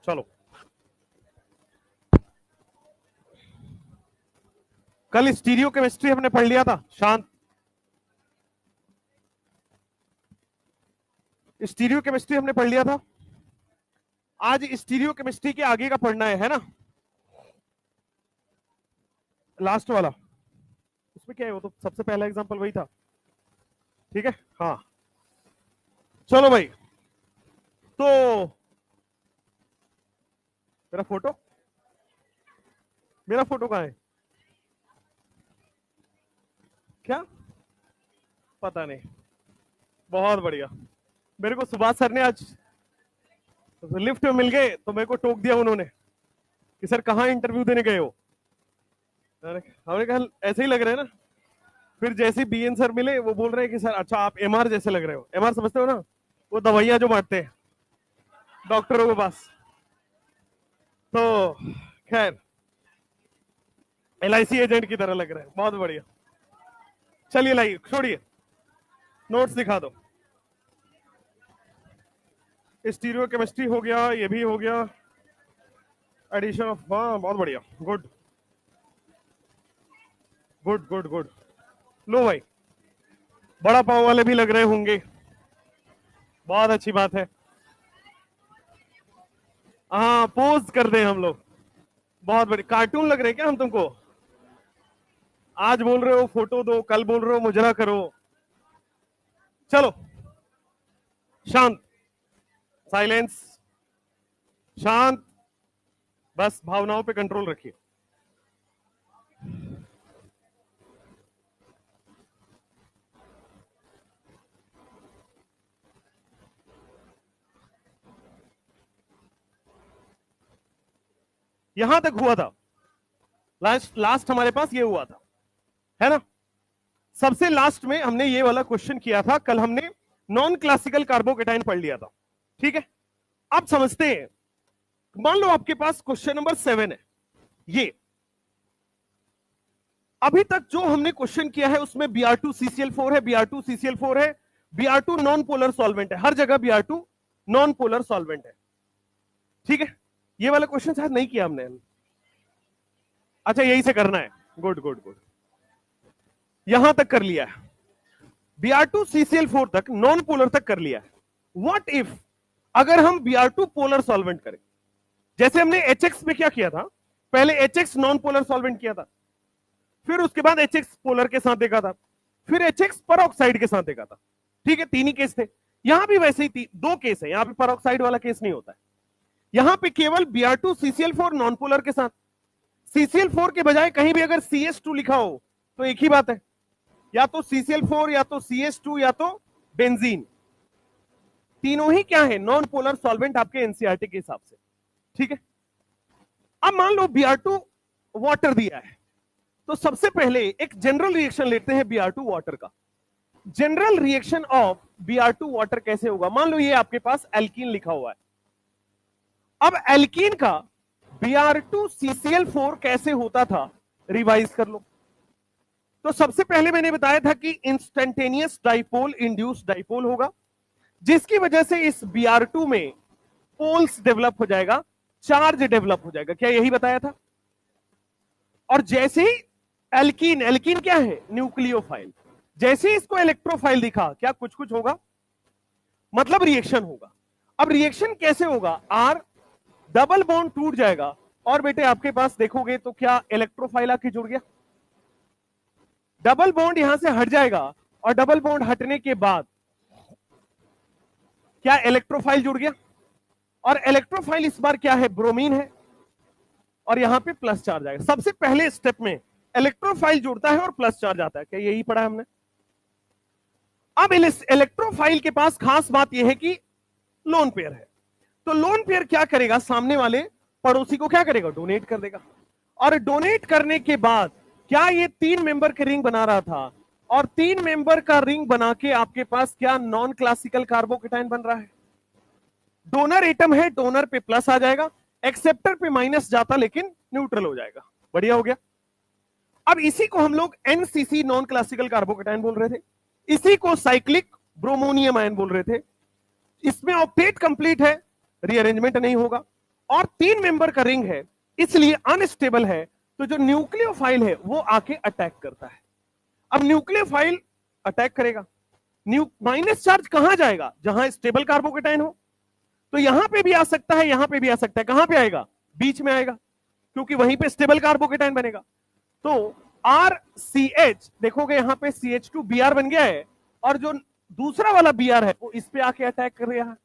चलो, कल stereo chemistry हमने पढ़ लिया था। शांत, स्टीरियो केमिस्ट्री हमने पढ़ लिया था। आज स्टीरियो केमिस्ट्री के आगे का पढ़ना है ना? लास्ट वाला, उसमें क्या है, वो तो सबसे पहला एग्जांपल वही था। ठीक है, हाँ चलो भाई। तो मेरा फोटो कहाँ है? क्या पता नहीं। बहुत बढ़िया। मेरे को सुभाष सर ने आज लिफ्ट में मिल गए तो मेरे को टोक दिया उन्होंने कि सर कहाँ इंटरव्यू देने गए हो। हमने कहा ऐसे ही लग रहे हैं ना। फिर जैसे बीएन सर मिले वो बोल रहे हैं कि सर अच्छा आप एमआर जैसे लग रहे हो। एमआर समझते हो ना, वो दवाइयां जो बांटते हैं डॉक्टरों के पास। तो खैर एलआईसी एजेंट की तरह लग रहे हैं। बहुत बढ़िया। चलिए लाइए, छोड़िए, नोट्स दिखा दो। स्टीरियो केमिस्ट्री हो गया, ये भी हो गया। एडिशन ऑफ, हाँ बहुत बढ़िया, गुड गुड गुड गुड। लो भाई, बड़ा पाव वाले भी लग रहे होंगे, बहुत अच्छी बात है। हाँ पोज कर दें हम लोग, बहुत बड़ी। कार्टून लग रहे हैं क्या हम तुमको? आज बोल रहे हो फोटो दो, कल बोल रहे हो मुजरा करो। चलो शांत, साइलेंस, शांत, बस भावनाओं पे कंट्रोल रखिए। यहां तक हुआ था, लास्ट हमारे पास ये हुआ था, है ना? सबसे लास्ट में हमने ये वाला क्वेश्चन किया था। कल हमने नॉन क्लासिकल कार्बोकेटाइन पढ़ लिया था। ठीक है, अब समझते हैं। मान लो आपके पास क्वेश्चन नंबर 7 है। ये अभी तक जो हमने क्वेश्चन किया है उसमें Br2CCl4 है, Br2CCl4 है, Br2 नॉन पोलर सॉल्वेंट है, हर जगह Br2 नॉन पोलर सॉल्वेंट है। ठीक है, ये वाला क्वेश्चन शायद नहीं किया हमने। अच्छा यही से करना है, गुड गुड गुड, यहां तक कर लिया है। Br2CCl4 तक नॉन पोलर तक कर लिया है। व्हाट इफ अगर हम Br2 पोलर सॉल्वेंट करें, जैसे हमने HX में क्या किया था, पहले HX नॉन पोलर सॉल्वेंट किया था, फिर उसके बाद HX पोलर के साथ देखा था, फिर HX परऑक्साइड के साथ देखा था। ठीक है, 3 ही केस थे। यहां भी वैसे ही 2 केस है, यहां पे परऑक्साइड वाला केस नहीं होता है। यहां पे केवल Br2CCl4 नॉन पोलर के साथ। CCl4 के बजाय कहीं भी अगर CS2 लिखा हो तो एक ही बात है, या तो CCl4 या तो CS2 या तो बेंजीन। तीनों ही क्या है, नॉन पोलर सॉल्वेंट आपके एनसीईआरटी के हिसाब से। ठीक है, अब मान लो Br2 वाटर दिया है, तो सबसे पहले एक जनरल रिएक्शन लेते हैं Br2 वाटर का। General reaction of Br2 water कैसे होगा? मान लो ये आपके पास एल्कीन लिखा हुआ है। अब एल्कीन का Br2CCl4 कैसे होता था, रिवाइज कर लो। तो सबसे पहले मैंने बताया था कि इंस्टेंटेनियस डाइपोल इंड्यूस डाइपोल होगा, जिसकी वजह से इस Br2 में पोल्स डेवलप हो जाएगा, चार्ज डेवलप हो जाएगा। क्या यही बताया था? और जैसे ही एल्कीन, एल्कीन क्या है, न्यूक्लियोफाइल, जैसे ही इसको इलेक्ट्रोफाइल दिखा, क्या कुछ कुछ होगा, मतलब रिएक्शन होगा। अब रिएक्शन कैसे होगा? आर डबल बॉन्ड टूट जाएगा और बेटे आपके पास देखोगे तो क्या इलेक्ट्रोफाइल आके जुड़ गया, डबल बॉन्ड यहां से हट जाएगा और डबल बॉन्ड हटने के बाद क्या इलेक्ट्रोफाइल जुड़ गया, और इलेक्ट्रोफाइल इस बार क्या है, ब्रोमीन है, और यहां पे प्लस चार्ज आएगा। सबसे पहले स्टेप में इलेक्ट्रोफाइल जुड़ता है और प्लस चार्ज आता है। क्या यही पढ़ा हमने? अब इलेक्ट्रोफाइल के पास खास बात यह है कि लोन पेयर है, तो लोन पेयर क्या करेगा, सामने वाले पड़ोसी को क्या करेगा, डोनेट कर देगा। और डोनेट करने के बाद क्या ये 3 मेंबर के रिंग बना रहा था, और 3 मेंबर का रिंग बना के आपके पास क्या नॉन क्लासिकल कार्बोकेटाइन बन रहा है। डोनर एटम है, डोनर पे प्लस आ जाएगा, एक्सेप्टर पे माइनस जाता लेकिन न्यूट्रल हो जाएगा। बढ़िया हो गया। अब इसी को हम लोग एनसीसी नॉन क्लासिकल कार्बोकेटाइन बोल रहे थे, इसी को साइक्लिक ब्रोमोनियम आयन बोल रहे थे। इसमें ऑक्टेट कंप्लीट है, रीअरेंजमेंट नहीं होगा, और 3 मेंबर का रिंग है इसलिए अनस्टेबल है, तो जो न्यूक्लियोफाइल है वो आके अटैक करता है। अब न्यूक्लियोफाइल अटैक करेगा, माइनस चार्ज कहां जाएगा? जहां स्टेबल कार्बोकेटाइन हो। तो यहां पे भी आ सकता है, यहां पे भी आ सकता है। कहां पे आएगा? बीच में आएगा, क्योंकि वहीं पे स्टेबल कार्बोकेटाइन बनेगा। तो RCH देखोगे यहां पे CH2 Br बन गया है, और जो दूसरा वाला Br है वो इस पे आके अटैक कर रहा है।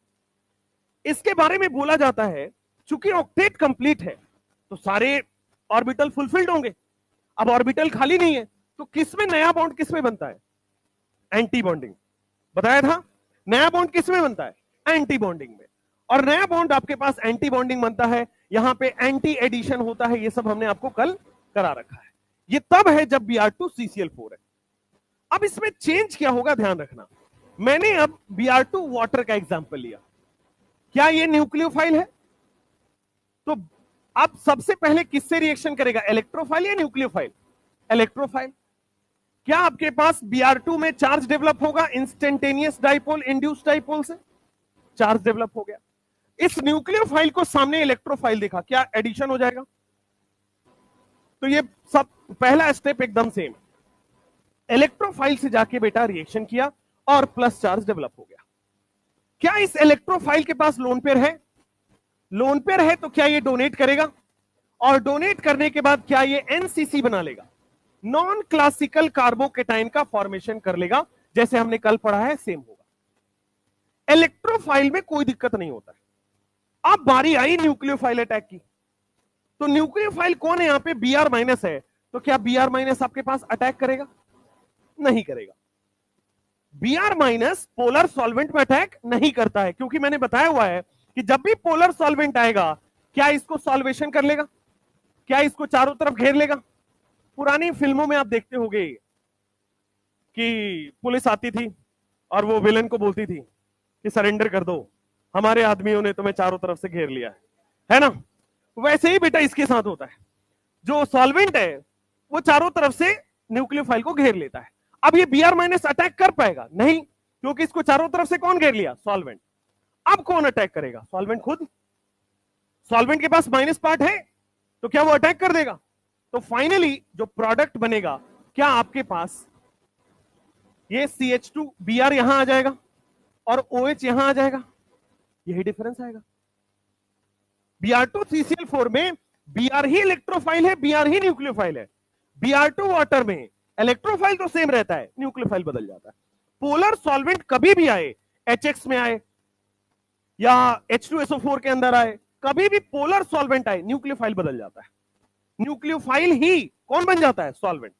इसके बारे में बोला जाता है, चूंकि ऑक्टेट कंप्लीट है तो सारे ऑर्बिटल फुलफिल्ड होंगे। अब ऑर्बिटल खाली नहीं है, तो किसमें नया बॉन्ड किसमें बनता है? Anti bonding. बताया था नया बॉन्ड किसमें बनता है? एंटी बॉन्डिंग में। और नया बॉन्ड आपके पास एंटी बॉन्डिंग बनता है, यहां पे एंटी एडिशन होता है। ये सब हमने आपको कल करा रखा है। ये तब है जब Br2 CCl4 है। अब इसमें चेंज क्या होगा ध्यान रखना। मैंने अब Br2 वाटर का एग्जांपल लिया, क्या ये न्यूक्लियोफाइल है? तो अब सबसे पहले किससे रिएक्शन करेगा? इलेक्ट्रोफाइल या न्यूक्लियोफाइल? इलेक्ट्रोफाइल। क्या आपके पास Br2 में चार्ज डेवलप होगा इंस्टेंटेनियस डाइपोल इंड्यूस्ड डाइपोल से? चार्ज डेवलप हो गया। इस न्यूक्लियोफाइल को सामने इलेक्ट्रोफाइल देखा, क्या एडिशन हो जाएगा? तो ये सब पहला स्टेप एकदम सेम। इलेक्ट्रोफाइल से जाके बेटा रिएक्शन किया और प्लस चार्ज डेवलप हो गया। क्या इस इलेक्ट्रोफाइल के पास लोन पेयर है? लोन पेयर है तो क्या ये डोनेट करेगा? और डोनेट करने के बाद क्या ये NCC बना लेगा? नॉन क्लासिकल कार्बोकेटाइन का फॉर्मेशन कर लेगा, जैसे हमने कल पढ़ा है सेम होगा। इलेक्ट्रोफाइल में कोई दिक्कत नहीं होता है। अब बारी आई न्यूक्लियोफाइल अटैक की। तो न्यूक्लियोफाइल कौन है? यहां पे Br माइनस है, तो क्या Br माइनस आपके पास अटैक करेगा? नहीं करेगा। Br माइनस पोलर सॉल्वेंट में अटैक नहीं करता है, क्योंकि मैंने बताया हुआ है कि जब भी पोलर सॉल्वेंट आएगा, क्या इसको सॉल्वेशन कर लेगा? क्या इसको चारों तरफ घेर लेगा? पुरानी फिल्मों में आप देखते होंगे कि पुलिस आती थी और वो विलन को बोलती थी कि सरेंडर कर दो, हमारे आदमियों ने तुम्हें चारों तरफ से घेर लिया है ना? वैसे ही बेटा इसके साथ होता है। जो सॉल्वेंट है वो चारों तरफ से न्यूक्लियोफाइल को घेर लेता है। अब ये Br माइनस अटैक कर पाएगा? नहीं, क्योंकि इसको चारों तरफ से कौन घेर लिया? सॉल्वेंट। अब कौन अटैक करेगा? सॉल्वेंट खुद। सॉल्वेंट के पास माइनस पार्ट है, तो क्या वो अटैक कर देगा? तो फाइनली जो प्रोडक्ट बनेगा, क्या आपके पास ये CH2 Br यहां आ जाएगा और OH यहां आ जाएगा। यही डिफरेंस आएगा। Br2 CCl4 में Br ही इलेक्ट्रोफाइल है, Br ही न्यूक्लियोफाइल है। Br2 वाटर में इलेक्ट्रोफाइल तो सेम रहता है, न्यूक्लियोफाइल बदल जाता है। पोलर सॉल्वेंट कभी भी आए, HX में आए या H2SO4 के अंदर आए, कभी भी पोलर सॉल्वेंट आए, न्यूक्लियोफाइल बदल जाता है। न्यूक्लियोफाइल ही कौन बन जाता है? सॉल्वेंट।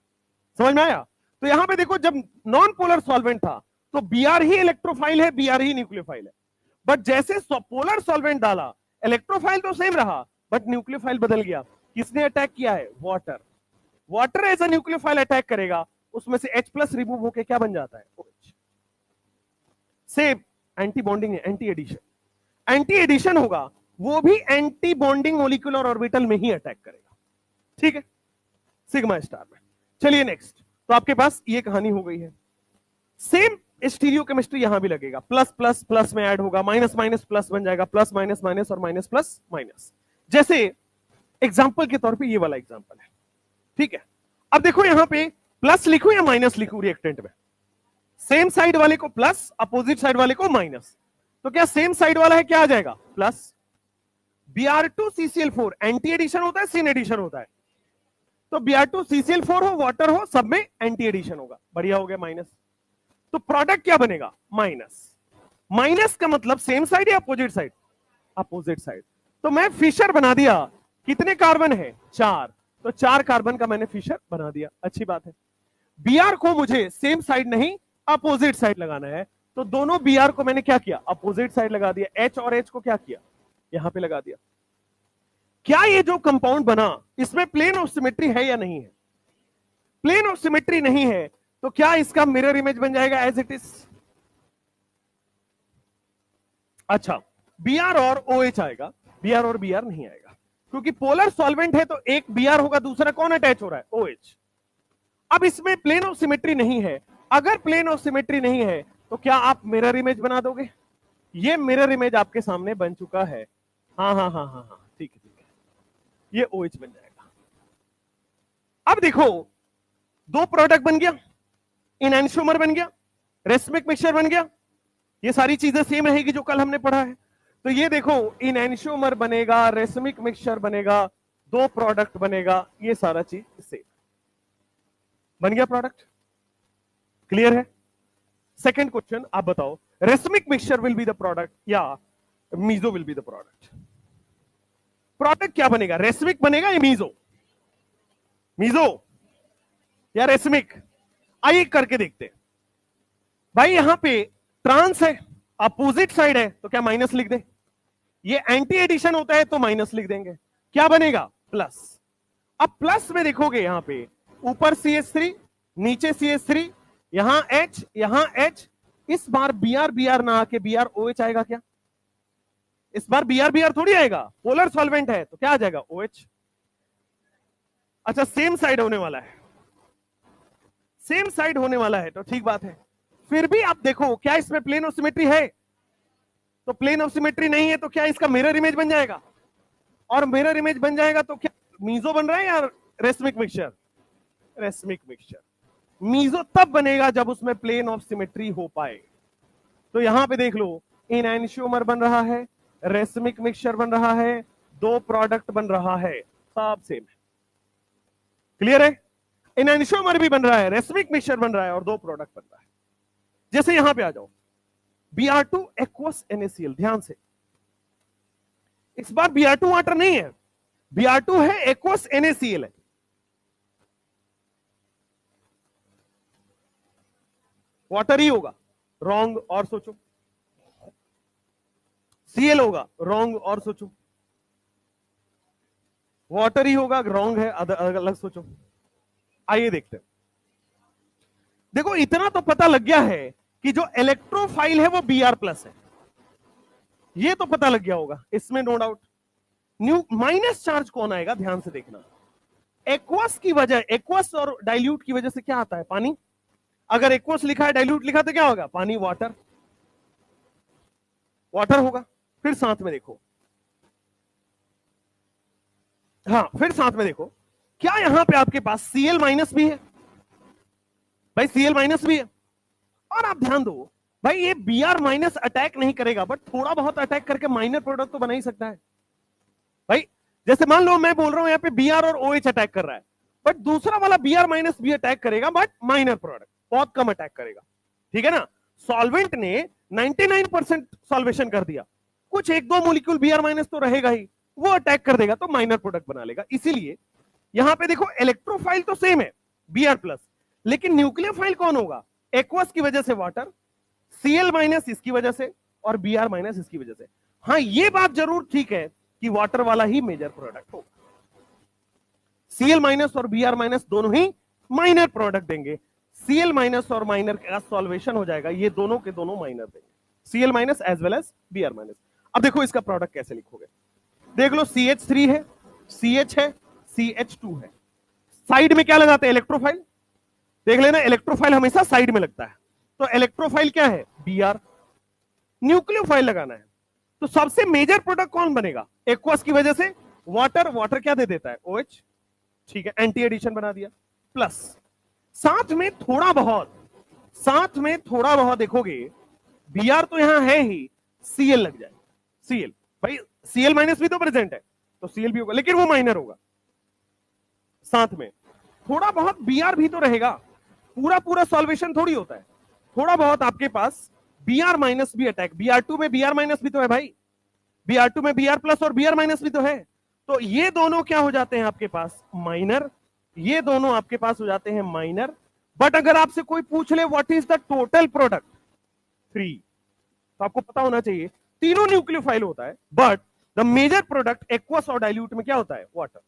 समझ में आया? तो यहां पे देखो, जब नॉन पोलर सॉल्वेंट था तो Br ही इलेक्ट्रोफाइल है, Br ही न्यूक्लियोफाइल है। बट जैसे पोलर सॉल्वेंट डाला, इलेक्ट्रोफाइल तो सेम रहा, बट न्यूक्लियोफाइल बदल गया। किसने अटैक किया है? Water. Water as a nucleophile attack करेगा, उसमें से H+ रिमूव होकर क्या बन जाता है? OH। सेम एंटी बॉन्डिंग है, एंटी एडिशन। एंटी एडिशन होगा, वो भी एंटी बॉन्डिंग मोलिकुलर ऑर्बिटल में ही अटैक करेगा। ठीक है, सिग्मा स्टार में। चलिए नेक्स्ट। तो आपके पास ये कहानी हो गई है। सेम स्टीरियो केमिस्ट्री यहां भी लगेगा। प्लस प्लस प्लस में ऐड होगा, माइनस माइनस प्लस बन जाएगा, प्लस माइनस माइनस और माइनस प्लस माइनस। जैसे एग्जाम्पल के तौर पे ये वाला एग्जाम्पल है। ठीक है, अब देखो यहां पे प्लस लिखूं या माइनस लिखूं रिएक्टेंट में? सेम साइड वाले को प्लस, अपोजिट साइड वाले को माइनस। तो क्या सेम साइड वाला है क्या आ जाएगा? Plus. Br2 CCl4 anti addition होता है, सिन एडिशन होता है। तो Br2 CCl4 हो, वाटर हो, सब में एंटी एडिशन होगा। बढ़िया हो गया, माइनस। तो प्रोडक्ट क्या बनेगा? माइनस। माइनस का मतलब सेम साइड या अपोजिट साइड? Opposite side. तो मैं फिशर बना दिया। कितने कार्बन है? 4। तो 4 कार्बन का मैंने फिशर बना दिया। अच्छी बात है। Br को मुझे सेम साइड नहीं, अपोजिट साइड लगाना है, तो दोनों Br को मैंने क्या किया? अपोजिट साइड लगा दिया। H और H को क्या किया? यहां पे लगा दिया। क्या ये जो कंपाउंड बना, इसमें प्लेन ऑफ सिमेट्री है या नहीं है? प्लेन ऑफ सिमेट्री नहीं है, तो क्या इसका मिरर इमेज बन जाएगा एज इट इज? अच्छा, Br और OH आएगा, Br और Br नहीं आएगा, क्योंकि पोलर सॉल्वेंट है तो एक Br होगा, दूसरा कौन अटैच हो रहा है? OH। अब इसमें प्लेन ऑफ सिमेट्री नहीं है। अगर प्लेन ऑफ सिमेट्री नहीं है तो क्या आप मिरर इमेज बना दोगे? ये मिरर इमेज आपके सामने बन चुका है। हाँ हाँ हाँ हाँ हाँ, ठीक। ये OH बन जाएगा। अब देखो, दो प्रोडक्ट बन गया, इनैंशियोमर बन गया, रेसमिक मिक्सचर बन गया। ये सारी चीजें सेम रहेगी जो कल हमने पढ़ा है। तो ये देखो, इनैंशियोमर बनेगा, रेसमिक मिक्सचर बनेगा, दो प्रोडक्ट बनेगा, ये सारा चीज सेम बन गया प्रोडक्ट। क्लियर है? सेकंड क्वेश्चन, आप बताओ, racemic mixture will be the product या meso will be the product? Product क्या बनेगा, रेसमिक बनेगा या मीजो? मीजो या रेसमिक? आइए करके देखते हैं। भाई यहां पे ट्रांस है, अपोजिट साइड है, तो क्या माइनस लिख दें? ये एंटी एडिशन होता है तो माइनस लिख देंगे, क्या बनेगा? प्लस। अब प्लस में देखोगे, यहां पे ऊपर CH3, नीचे CH3, यहां H, यहां H। इस बार Br ना आके BrOH आएगा क्या? इस बार Br थोड़ी आएगा, पोलर सॉल्वेंट है तो क्या आ जाएगा? OH। अच्छा, सेम साइड होने वाला है, सेम साइड होने वाला है तो ठीक बात है। फिर भी आप देखो, क्या इसमें प्लेन ऑफ सिमेट्री है? तो प्लेन ऑफ सिमेट्री नहीं है तो क्या इसका मिरर इमेज बन जाएगा? और मिरर इमेज बन जाएगा तो क्या मीजो बन रहा है या racemic mixture? Racemic mixture. Meso तब बनेगा जब उसमें प्लेन ऑफ सिमेट्री हो पाए। तो यहां पे देख लो, इनैंशियोमर बन रहा है, रेसमिक मिक्सचर बन रहा है, दो प्रोडक्ट बन रहा है, सब सेम है। क्लियर है? इनैंशियोमर भी बन रहा है, रेसमिक मिक्सचर बन रहा है और दो प्रोडक्ट बन रहा है। जैसे यहां पे आ जाओ, Br2 एक्वस NaCl, ध्यान से, इस बार Br2 वाटर नहीं है, Br2 है एक्वस NaCl है। वाटर ही होगा, रॉन्ग, और सोचो। Cl होगा, रॉन्ग, और सोचो। वाटर ही होगा, रॉन्ग है, अलग सोचो। आइए देखते हैं। देखो, इतना तो पता लग गया है कि जो इलेक्ट्रोफाइल है वो Br+ है, ये तो पता लग गया होगा, इसमें no doubt. Nu minus charge कौन आएगा, ध्यान से देखना। एक्वस की वजह, एक्वस और डाइल्यूट की वजह से क्या आता है? पानी। अगर एक्वस लिखा है, डाइल्यूट लिखा तो क्या होगा? पानी, वाटर, वाटर होगा। फिर साथ में देखो, हाँ, फिर साथ में देखो, क्या यहां पे आपके पास Cl- भी है? भाई Cl- भी है। और आप ध्यान दो, भाई ये Br- अटैक नहीं करेगा, बट थोड़ा बहुत अटैक करके माइनर प्रोडक्ट तो बना ही सकता है। भाई जैसे मान लो मैं बोल रहा हूं यहां पे Br और OH अटैक कर रहा है, बट दूसरा वाला Br- भी अटैक करेगा, बट माइनर प्रोडक्ट, बहुत कम अटैक करेगा। ठीक है ना? सॉल्वेंट ने 99% सॉल्वेशन कर दिया, कुछ एक दो मोलिक्यूल Br- तो रहेगा ही, वो अटैक कर देगा तो माइनर प्रोडक्ट बना लेगा। इसीलिए यहां पे देखो, इलेक्ट्रोफाइल तो सेम है Br+, लेकिन न्यूक्लियोफाइल कौन होगा? एक्वस की वजह से वाटर, Cl- इसकी वजह से, और Br- इसकी वजह से। हाँ, ये बात जरूर ठीक है कि वाटर वाला ही मेजर प्रोडक्ट होगा। Cl- और Br- दोनों ही माइनर प्रोडक्ट देंगे। Cl- और माइनर का सॉल्वेशन हो जाएगा, ये दोनों के दोनों माइनर देंगे, Cl- as well as Br-। अब देखो इसका प्रोडक्ट कैसे लिखोगे, देख लो, CH3 है, CH है, CH2 है, साइड में क्या लगाते हैं? इलेक्ट्रोफाइल। देख लेना, इलेक्ट्रोफाइल हमेशा साइड में लगता है, तो इलेक्ट्रोफाइल क्या है? Br। न्यूक्लियोफाइल लगाना है, तो सबसे मेजर प्रोडक्ट कौन बनेगा? एक्वस की वजह से वाटर, वाटर क्या दे देता है? OH। ठीक है, एंटी एडिशन बना दिया। प्लस साथ में थोड़ा बहुत, साथ में थोड़ा बहुत देखोगे, Br तो यहां है ही, Cl लग जाए, Cl। भाई Cl- भी तो प्रेजेंट है, तो Cl भी होगा, लेकिन वो माइनर होगा। साथ में थोड़ा बहुत Br भी तो रहेगा, पूरा पूरा सॉल्वेशन थोड़ी होता है, थोड़ा बहुत आपके पास Br- भी अटैक, Br2 में Br- भी तो है भाई, Br2 में Br+ और Br- भी तो है। तो ये दोनों क्या हो जाते हैं आपके पास? माइनर। ये दोनों आपके पास हो जाते हैं माइनर। बट अगर आपसे कोई पूछ ले what is the total product, 3, तो आपको पता होना चाहिए तीनों न्यूक्लियोफाइल होता है, but the major product aqueous और डाइल्यूट में क्या होता है? वाटर।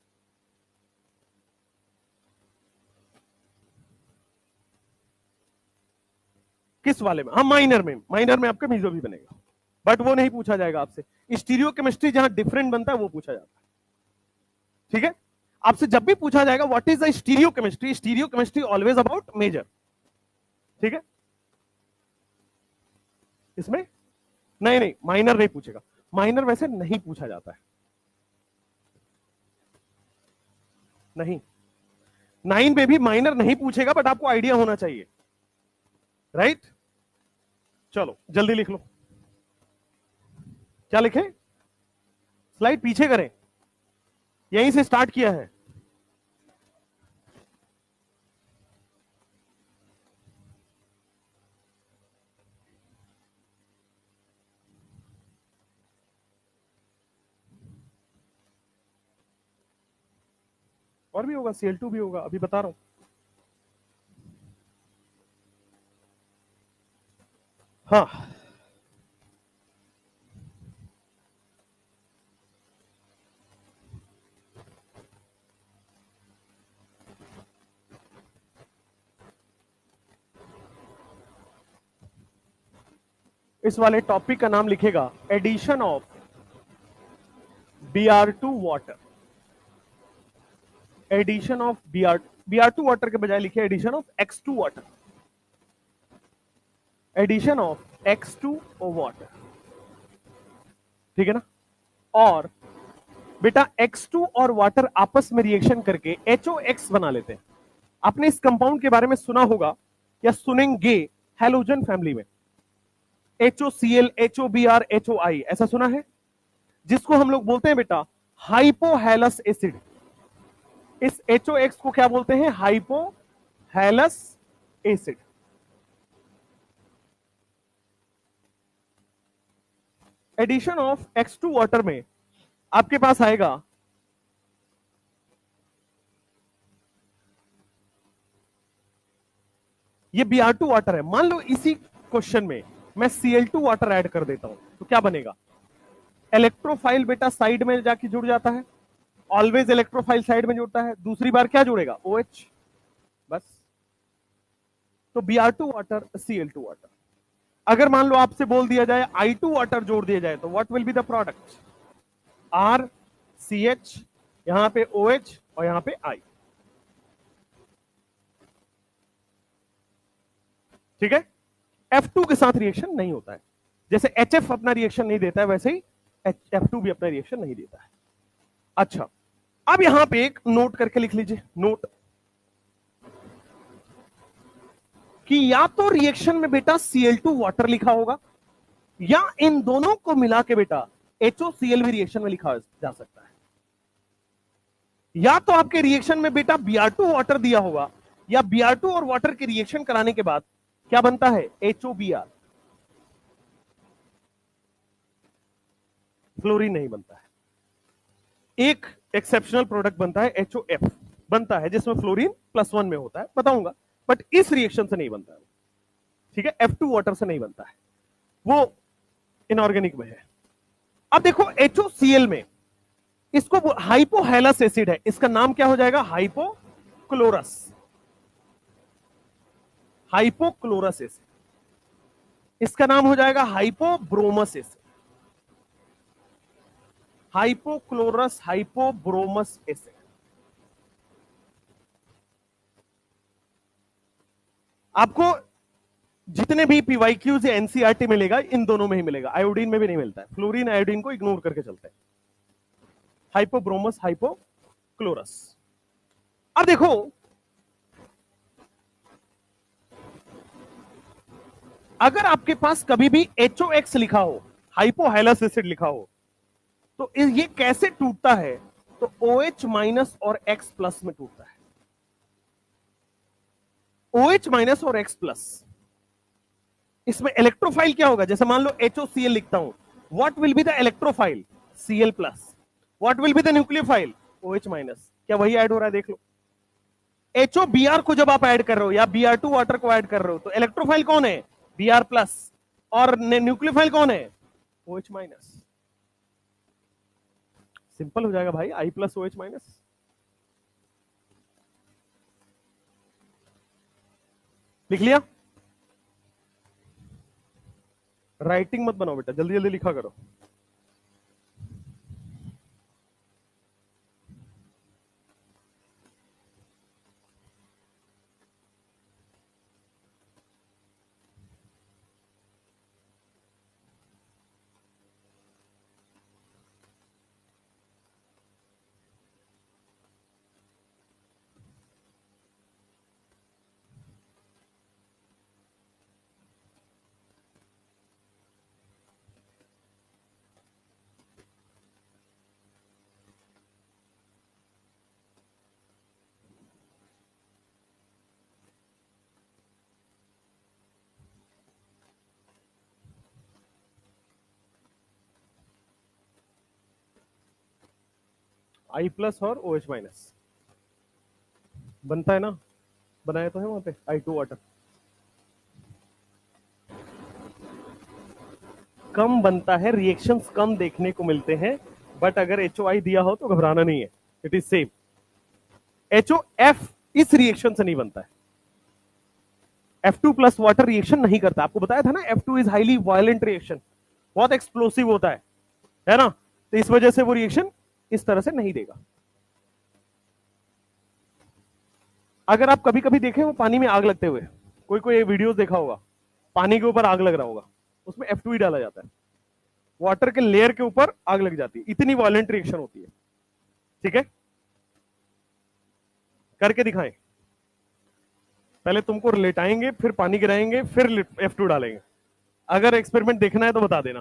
किस वाले में? हाँ, माइनर में, माइनर में आपका मीजो भी बनेगा, बट वो नहीं पूछा जाएगा आपसे। स्टीरियो केमिस्ट्री जहां डिफरेंट बनता है वो पूछा जाता है। ठीक है? आपसे जब भी पूछा जाएगा what is the stereochemistry, stereochemistry always about major. ठीक है? इसमें नहीं नहीं, माइनर नहीं पूछेगा, माइनर वैसे नहीं पूछा जाता है। नहीं, 9 में भी माइनर नहीं पूछेगा, बट आपको आइडिया होना चाहिए, राइट? चलो जल्दी लिख लो, क्या लिखे? स्लाइड पीछे करें, यहीं से स्टार्ट किया है। और भी होगा, Cl2 भी होगा, अभी बता रहा हूं। हाँ, इस वाले टॉपिक का नाम लिखेगा addition of Br2 water. Addition of Br2 water के बजाय लिखिए addition of X2 water, addition of X2O water, ठीक है ना? और बेटा X2 और वाटर आपस में रिएक्शन करके HOX बना लेते हैं। आपने इस कंपाउंड के बारे में सुना होगा या सुनेंगे, हैलोजन फैमिली में HOCl, HOBr, HOI, ऐसा सुना है, जिसको हम लोग बोलते हैं बेटा हाइपोहैलस एसिड। इस HOX को क्या बोलते हैं? Hypohalous acid. Addition of X2 water में आपके पास आएगा ये Br2 वाटर है। मान लो इसी क्वेश्चन में मैं Cl2 वाटर ऐड कर देता हूं तो क्या बनेगा? इलेक्ट्रोफाइल बेटा साइड में जाके जुड़ जाता है, ऑलवेज इलेक्ट्रोफाइल साइड में जुड़ता है, दूसरी बार क्या जुड़ेगा? OH, बस। तो Br2 वाटर, Cl2 वाटर। अगर मान लो आपसे बोल दिया जाए I2 वाटर जोड़ दिया जाए तो what will be the product? R, CH, यहां पे OH और यहां पे I, ठीक है? F2 के साथ रिएक्शन नहीं होता है, जैसे HF अपना रिएक्शन नहीं देता है वैसे ही F2 भी अपना रिएक्शन नहीं देता है। अच्छा, अब यहां पे एक नोट करके लिख लीजिए, नोट कि या तो रिएक्शन में बेटा Cl2 वाटर लिखा होगा या इन दोनों को मिला के बेटा HOCl भी रिएक्शन में लिखा जा सकता है, या तो आपके रिएक्शन में बेटा Br2 वाटर दिया होगा या Br2 और वाटर के रिएक्शन कराने के बाद क्या बनता है? HOBr, फ्लोरीन नहीं बनता है। एक एक्सेप्शनल प्रोडक्ट बनता है HOF बनता है, जिसमें फ्लोरीन +1 में होता है, बताऊंगा, बट इस रिएक्शन से नहीं बनता है, ठीक है? F2 वाटर से नहीं बनता है, वो इनऑर्गेनिक में है। अब देखो HOCl में इसको हाइपोहैलस एसिड है, इसका नाम क्या हो जाएगा? Hypochlorous, hypochlorous acid. इसका नाम हो जाएगा हाइपोब्रोमस एसिड, हाइपोक्लोरस हाइपोब्रोमस एसिड। आपको जितने भी PYQs या NCERT मिलेगा इन दोनों में ही मिलेगा, आयोडीन में भी नहीं मिलता है। फ्लोरीन आयोडीन को इग्नोर करके चलते हैं, हाइपोब्रोमस हाइपोक्लोरस। अब देखो अगर आपके पास कभी भी HOX लिखा हो, हाइपोहैलस एसिड लिखा हो, तो ये कैसे टूटता है? तो OH माइनस और X प्लस में टूटता है, OH माइनस और X प्लस। इसमें इलेक्ट्रोफाइल क्या होगा? जैसे मान लो HOCl लिखता हूं, what will be the electrophile? Cl plus. What will be the nucleophile? OH minus. क्या वही ऐड हो रहा है? देख लो, HOBr को जब आप ऐड कर रहे हो या Br2 वाटर को ऐड कर रहे हो तो इलेक्ट्रोफाइल कौन है? Br प्लस, और न्यूक्लियोफाइल कौन है? OH minus. सिंपल हो जाएगा भाई, I प्लस OH माइनस। लिख लिया? राइटिंग मत बनाओ बेटा, जल्दी जल्दी लिखा करो। I प्लस और OH माइनस बनता है ना, बनाया तो है वहां पे I2 वाटर। कम बनता है, रिएक्शंस कम देखने को मिलते हैं, बट अगर HOI दिया हो तो घबराना नहीं है, इट इज सेम। HOF इस रिएक्शन से नहीं बनता है। F2 प्लस वाटर रिएक्शन नहीं करता, आपको बताया था ना, F2 is highly violent reaction, बहुत एक्सप्लोसिव होता है ना, तो इस वजह से वो रिएक्शन इस तरह से नहीं देगा। अगर आप कभी कभी देखें वो पानी में आग लगते हुए, कोई कोई वीडियोस देखा होगा, पानी के ऊपर आग लग रहा होगा, उसमें F2 ही डाला जाता है, वाटर के लेयर के ऊपर आग लग जाती है, इतनी वायलेंट रिएक्शन होती है। ठीक है, करके दिखाएं, पहले तुमको लेटाएंगे, फिर पानी गिराएंगे, फिर F2 डालेंगे। अगर एक्सपेरिमेंट देखना है तो बता देना।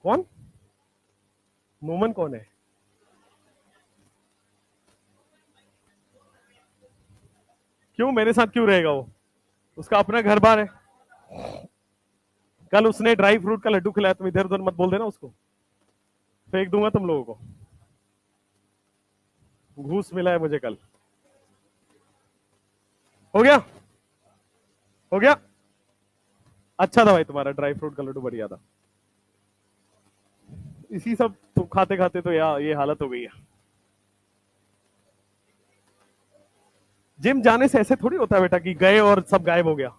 कौन मोमन कौन है? क्यों मेरे साथ क्यों रहेगा वो, उसका अपना घर बार है। कल उसने ड्राई फ्रूट का लड्डू खिलाया, तुम इधर उधर मत बोल देना उसको, फेंक दूंगा तुम लोगों को। घूस मिला है मुझे कल। हो गया, हो गया, अच्छा था भाई, तुम्हारा ड्राई फ्रूट का लड्डू बढ़िया था। इसी सब तो खाते खाते तो यार ये हालत हो गई है। जिम जाने से ऐसे थोड़ी होता है बेटा कि गए और सब गायब हो गया।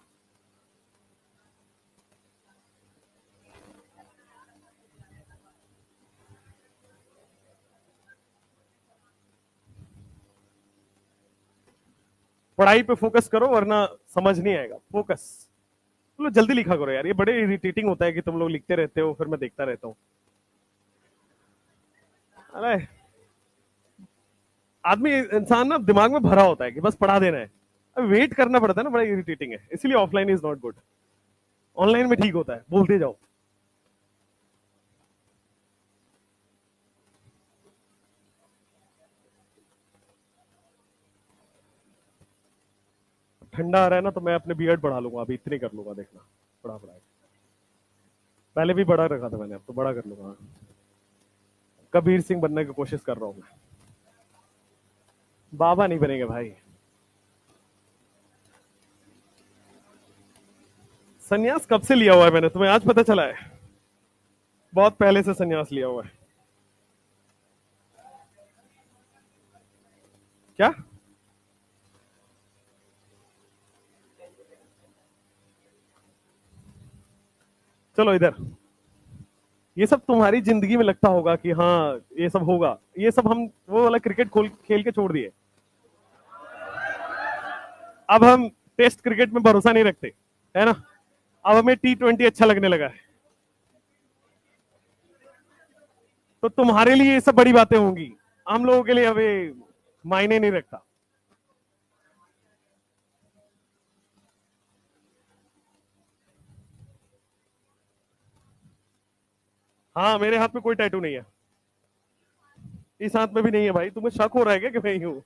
पढ़ाई पे फोकस करो वरना समझ नहीं आएगा। फोकस, तुम लोग जल्दी लिखा करो यार, ये बड़े इरिटेटिंग होता है कि तुम लोग लिखते रहते हो फिर मैं देखता रहता हूँ। अरे आदमी इंसान ना दिमाग में भरा होता है कि बस पढ़ा देना है, अब वेट करना पड़ता है ना, बड़ा इरिटेटिंग है, इसलिए offline is not good. Online में ठीक होता है, बोलते जाओ। ठंडा आ रहा है ना, तो मैं अपने बियर्ड बढ़ा लूंगा, अभी इतनी कर लूंगा, देखना बड़ा बड़ा है। पहले भी बड़ा रखा था मैंने, अब तो बड़ा कर लूंगा। कबीर सिंह बनने की कोशिश कर रहा हूं मैं। बाबा नहीं बनेंगे भाई। सन्यास कब से लिया हुआ है मैंने, तुम्हें आज पता चला है? बहुत पहले से सन्यास लिया हुआ है। क्या? चलो इधर, ये सब तुम्हारी जिंदगी में लगता होगा कि हाँ ये सब होगा, ये सब हम वो वाला क्रिकेट खोल खेल के छोड़ दिए। अब हम टेस्ट क्रिकेट में भरोसा नहीं रखते, है ना, अब हमें T20 अच्छा लगने लगा है। तो तुम्हारे लिए ये सब बड़ी बातें होंगी, हम लोगों के लिए अभी मायने नहीं रखता। हाँ मेरे हाथ में कोई टैटू नहीं है, इस हाथ में भी नहीं है भाई, तुम्हें शक हो रहा है क्या कि मैं ही हूं?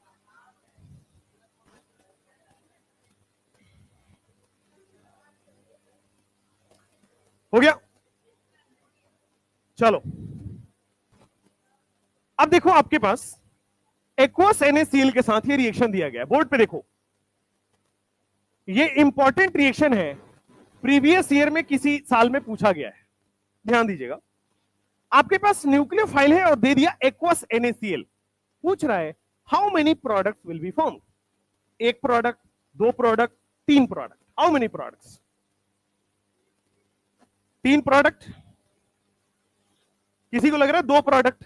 हो गया, चलो अब देखो आपके पास एक्वस NaCl के साथ ये रिएक्शन दिया गया है, बोर्ड पे देखो, ये इंपॉर्टेंट रिएक्शन है, प्रीवियस ईयर में किसी साल में पूछा गया है, ध्यान दीजिएगा। आपके पास न्यूक्लियोफाइल है और दे दिया एक्वस NaCl, पूछ रहा है how many products will be form, एक प्रोडक्ट, दो प्रोडक्ट, तीन प्रोडक्ट, हाउ मेनी प्रोडक्ट्स? तीन प्रोडक्ट, किसी को लग रहा है दो प्रोडक्ट,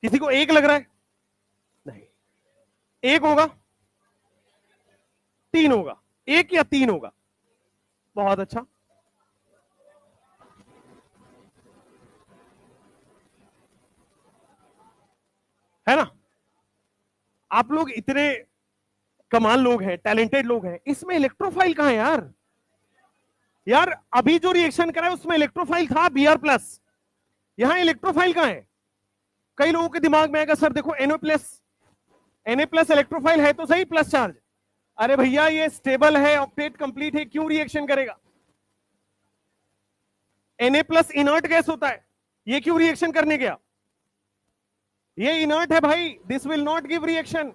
किसी को एक लग रहा है, नहीं, एक होगा, तीन होगा, एक या तीन होगा, बहुत अच्छा। है ना, आप लोग इतने कमाल लोग हैं, टैलेंटेड लोग हैं, इसमें इलेक्ट्रोफाइल कहां है यार? यार अभी जो रिएक्शन करा है उसमें इलेक्ट्रोफाइल था Br+, यहां इलेक्ट्रोफाइल कहां है? कई लोगों के दिमाग में आएगा सर देखो Na+, Na+ इलेक्ट्रोफाइल है तो सही, प्लस चार्ज, अरे भैया ये स्टेबल है, ऑक्टेट कंप्लीट है, क्यों रिएक्शन करेगा? Na प्लस इनर्ट गैस होता है, ये क्यों रिएक्शन करने गया? ये इनर्ट है भाई, this will not give reaction.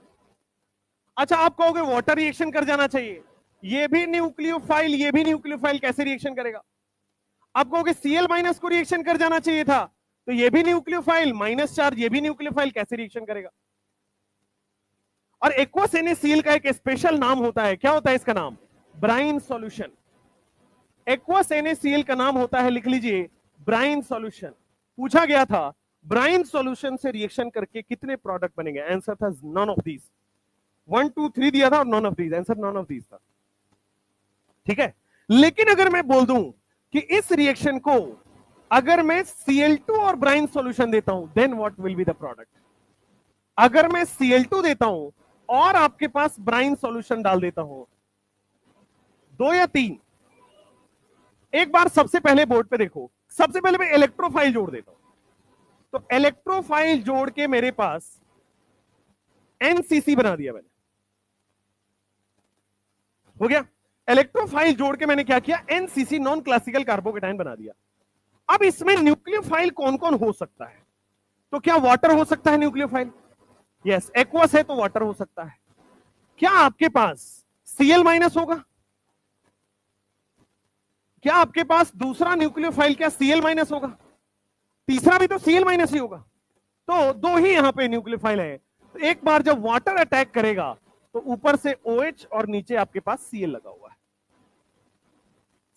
अच्छा आप कहोगे वाटर रिएक्शन कर जाना चाहिए, ये भी न्यूक्लियोफाइल, ये भी न्यूक्लियोफाइल, कैसे रिएक्शन करेगा? आप कहोगे Cl माइनस को रिएक्शन कर जाना चाहिए था, तो ये भी न्यूक्लियोफाइल, माइनस चार्ज, ये भी न्यूक्लियोफाइल, कैसे रिएक्शन करेगा? और एक्वस NaCl का एक स्पेशल नाम होता है, क्या होता है इसका नाम? Brine solution. एक्वस NaCl का नाम होता है, लिख लीजिए, ब्राइन सॉल्यूशन। पूछा गया था ब्राइन सॉल्यूशन से रिएक्शन करके कितने प्रोडक्ट बनेंगे? आंसर था नन ऑफ दीज। 1 2 3 दिया था और none of these, answer none of these था। ठीक है, लेकिन अगर मैं बोल दूं कि इस रिएक्शन को अगर मैं Cl2 और ब्राइन सॉल्यूशन देता हूं, then what will be the product? अगर मैं Cl2 देता हूं और आपके पास ब्राइन सॉल्यूशन डाल देता हूं, 2 या 3? एक बार सबसे पहले बोर्ड पे देखो, सबसे पहले मैं इलेक्ट्रोफाइल जोड़ देता हूं, तो इलेक्ट्रोफाइल जोड़ के मेरे पास NCC बना दिया मैंने, हो गया। इलेक्ट्रोफाइल जोड़ के मैंने क्या किया? NCC, नॉन क्लासिकल कार्बोकेटाइन बना दिया। अब इसमें न्यूक्लियोफाइल कौन कौन हो सकता है? तो क्या वाटर हो सकता है न्यूक्लियोफाइल? यस, एक्वस है तो वाटर हो सकता है। क्या आपके पास Cl माइनस होगा? क्या आपके पास दूसरा न्यूक्लियोफाइल क्या Cl माइनस होगा? तीसरा भी तो Cl माइनस ही होगा। तो दो ही यहां पे न्यूक्लियोफाइल है, तो एक बार जब वाटर अटैक करेगा तो ऊपर से OH और नीचे आपके पास Cl लगा हुआ है।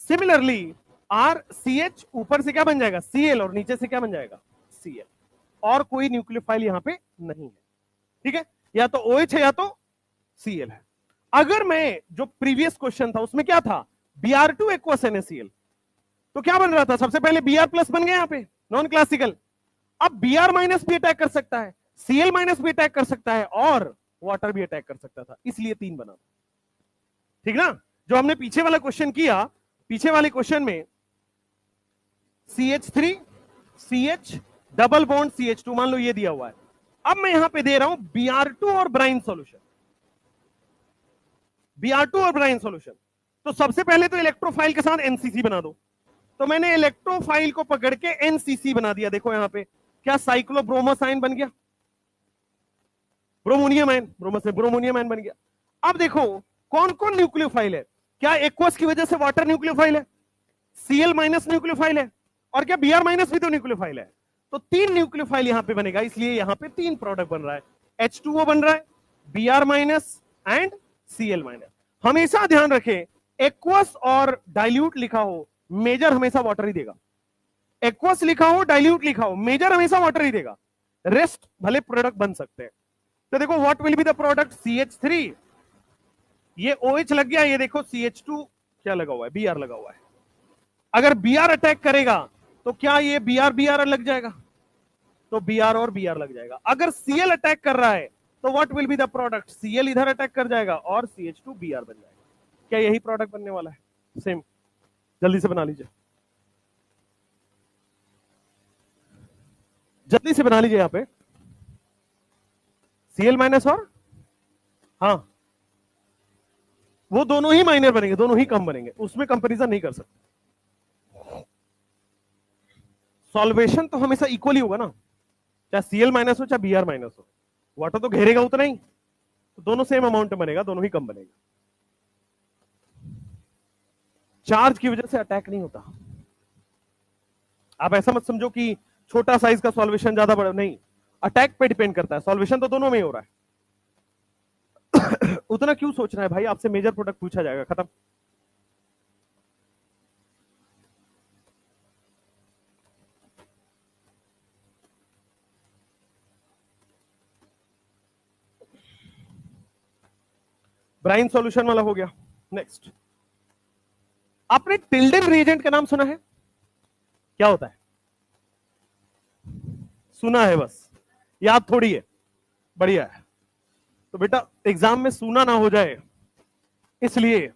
सिमिलरली RCH ऊपर से क्या बन जाएगा? Cl, और नीचे से क्या बन जाएगा? Cl। और कोई न्यूक्लियोफाइल यहां पे नहीं है, ठीक है, या तो OH है या तो Cl है। अगर मैं जो प्रीवियस क्वेश्चन था उसमें क्या था? Br2 एक्वस NaCl, तो क्या बन रहा था? सबसे पहले Br प्लस बन गया यहां पे, नॉन क्लासिकल। अब Br माइनस भी अटैक कर सकता है, Cl माइनस भी अटैक कर सकता है, और वाटर भी अटैक कर सकता था, इसलिए 3 बना। ठीक ना? जो हमने पीछे वाला क्वेश्चन किया, पीछे वाले क्वेश्चन में CH3 CH double bond CH2, मान लो ये दिया हुआ है। अब मैं यहां पे दे रहा हूं Br2 और ब्राइन सॉल्यूशन, Br2 और ब्राइन सॉल्यूशन। तो सबसे पहले तो इलेक्ट्रोफाइल के साथ NCC बना दो, तो मैंने इलेक्ट्रोफाइल को पकड़ के NCC बना दिया। देखो यहां पे क्या साइक्लोब्रोमोस आयन बन गया, ब्रोमोनियम आयन, ब्रोमो से ब्रोमोनियम आयन बन गया। अब देखो कौन कौन न्यूक्लियोफाइल है? क्या एक्वस की वजह से वाटर न्यूक्लियोफाइल है, Cl माइनस न्यूक्लियोफाइल है, और क्या Br माइनस भी तो न्यूक्लियोफाइल है। तो 3 न्यूक्लियोफाइल यहां पे बनेगा, इसलिए यहां पे 3 प्रोडक्ट बन रहा है, H2O बन रहा है, Br minus and Cl minus. हमेशा ध्यान रखें, एक्वस और डाइल्यूट लिखा हो, मेजर हमेशा वाटर ही देगा। एक्वस लिखा हो, डाइल्यूट लिखा हो, मेजर हमेशा वाटर ही देगा, रेस्ट भले प्रोडक्ट बन सकते हैं। तो देखो what will be the product? CH3, ये OH लग गया, ये देखो CH2 क्या लगा हुआ है? Br लगा हुआ है। अगर Br अटैक करेगा तो क्या ये Br लग जाएगा? तो Br और Br लग जाएगा। अगर Cl अटैक कर रहा है तो what will be the product? Cl इधर अटैक कर जाएगा और CH2 Br बन जाएगा। क्या यही प्रोडक्ट बनने वाला है? सेम, जल्दी से बना लीजिए, जल्दी से बना लीजिए। यहां पे Cl माइनस और, हाँ, वो दोनों ही माइनर बनेंगे, दोनों ही कम बनेंगे, उसमें कंपैरिजन नहीं कर सकते। सॉल्वेशन तो हमेशा इक्वली होगा ना, चाहे Cl माइनस हो चाहे Br माइनस हो, वाटर तो घेरेगा उतना ही, तो दोनों सेम अमाउंट में बनेगा, दोनों ही कम बनेगा। चार्ज की वजह से अटैक नहीं होता। आप ऐसा मत समझो कि छोटा साइज का सॉल्वेशन ज्यादा बड़ा, नहीं, अटैक पे डिपेंड करता है। सॉल्वेशन तो दोनों में ही हो रहा है। उतना क्यों सोचना है भाई, आपसे मेजर प्रोडक्ट पूछा जाएगा, खत्म। ब्राइन सॉल्यूशन वाला हो गया। नेक्स्ट, आपने टिल्डन रिएजेंट का नाम सुना है? क्या होता है? सुना है बस, याद थोड़ी है। बढ़िया है, तो बेटा एग्जाम में सुना ना हो जाए इसलिए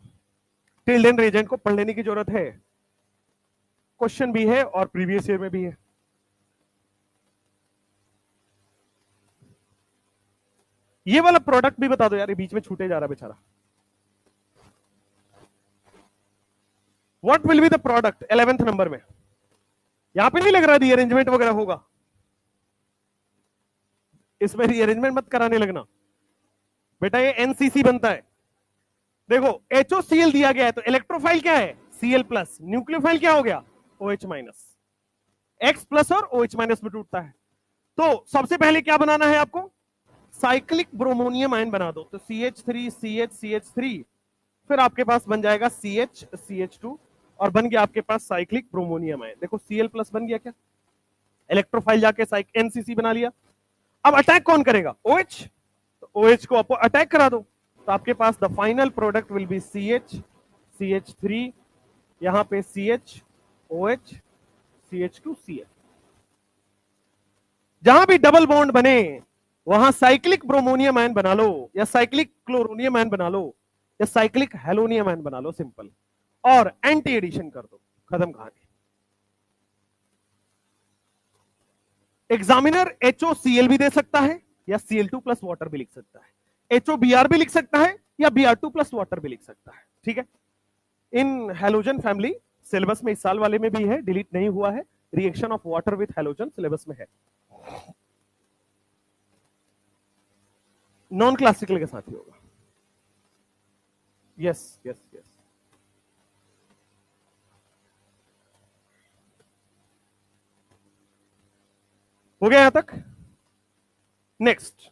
टिल्डन रिएजेंट को पढ़ लेने की जरूरत है। क्वेश्चन भी है और प्रीवियस ईयर में भी है। ये वाला प्रोडक्ट भी बता दो यार, ये बीच में छूटे जा रहा बेचारा। What will be the product 11th number में? यहां पे नहीं लग रहा रीअरेंजमेंट वगैरह होगा, इसमें रीअरेंजमेंट मत कराने लगना बेटा, ये एनसीसी बनता है। देखो HOCl दिया गया है तो इलेक्ट्रोफाइल क्या है? Cl प्लस, न्यूक्लियोफाइल क्या हो गया? OH minus. X प्लस और OH माइनस में टूटता है। तो सबसे पहले क्या बनाना है आपको? साइक्लिक ब्रोमोनियम आयन बना दो, तो CH3 CH CH3, फिर आपके पास बन जाएगा CH CH2 और बन गया आपके पास साइक्लिक ब्रोमोनियम आयन। देखो Cl प्लस बन गया क्या? इलेक्ट्रोफाइल जाके NCC बना लिया। अब अटैक कौन करेगा? OH, तो OH को आपको अटैक करा दो, तो आपके पास the final product will be CH CH3, यहां पे CH OH CH2 CH। जहां भी डबल बॉन्ड बने वहां साइक्लिक ब्रोमोनियम आयन बना लो, या साइक्लिक क्लोरोनियम आयन बना लो, या साइक्लिक हेलोनियम आयन बना लो, सिंपल, और एंटी एडिशन कर दो, खत्म कहानी। एग्जामिनर HOCl भी दे सकता है या Cl2 प्लस वाटर भी लिख सकता है, HOBr भी लिख सकता है या Br2 प्लस वाटर भी लिख सकता है, ठीक है। इन हैलोजन फैमिली सिलेबस में इस साल वाले में भी है, डिलीट नहीं हुआ है, reaction of water with halogen syllabus में है, नॉन क्लासिकल के साथ ही होगा। यस यस यस, हो गया यहां तक? नेक्स्ट,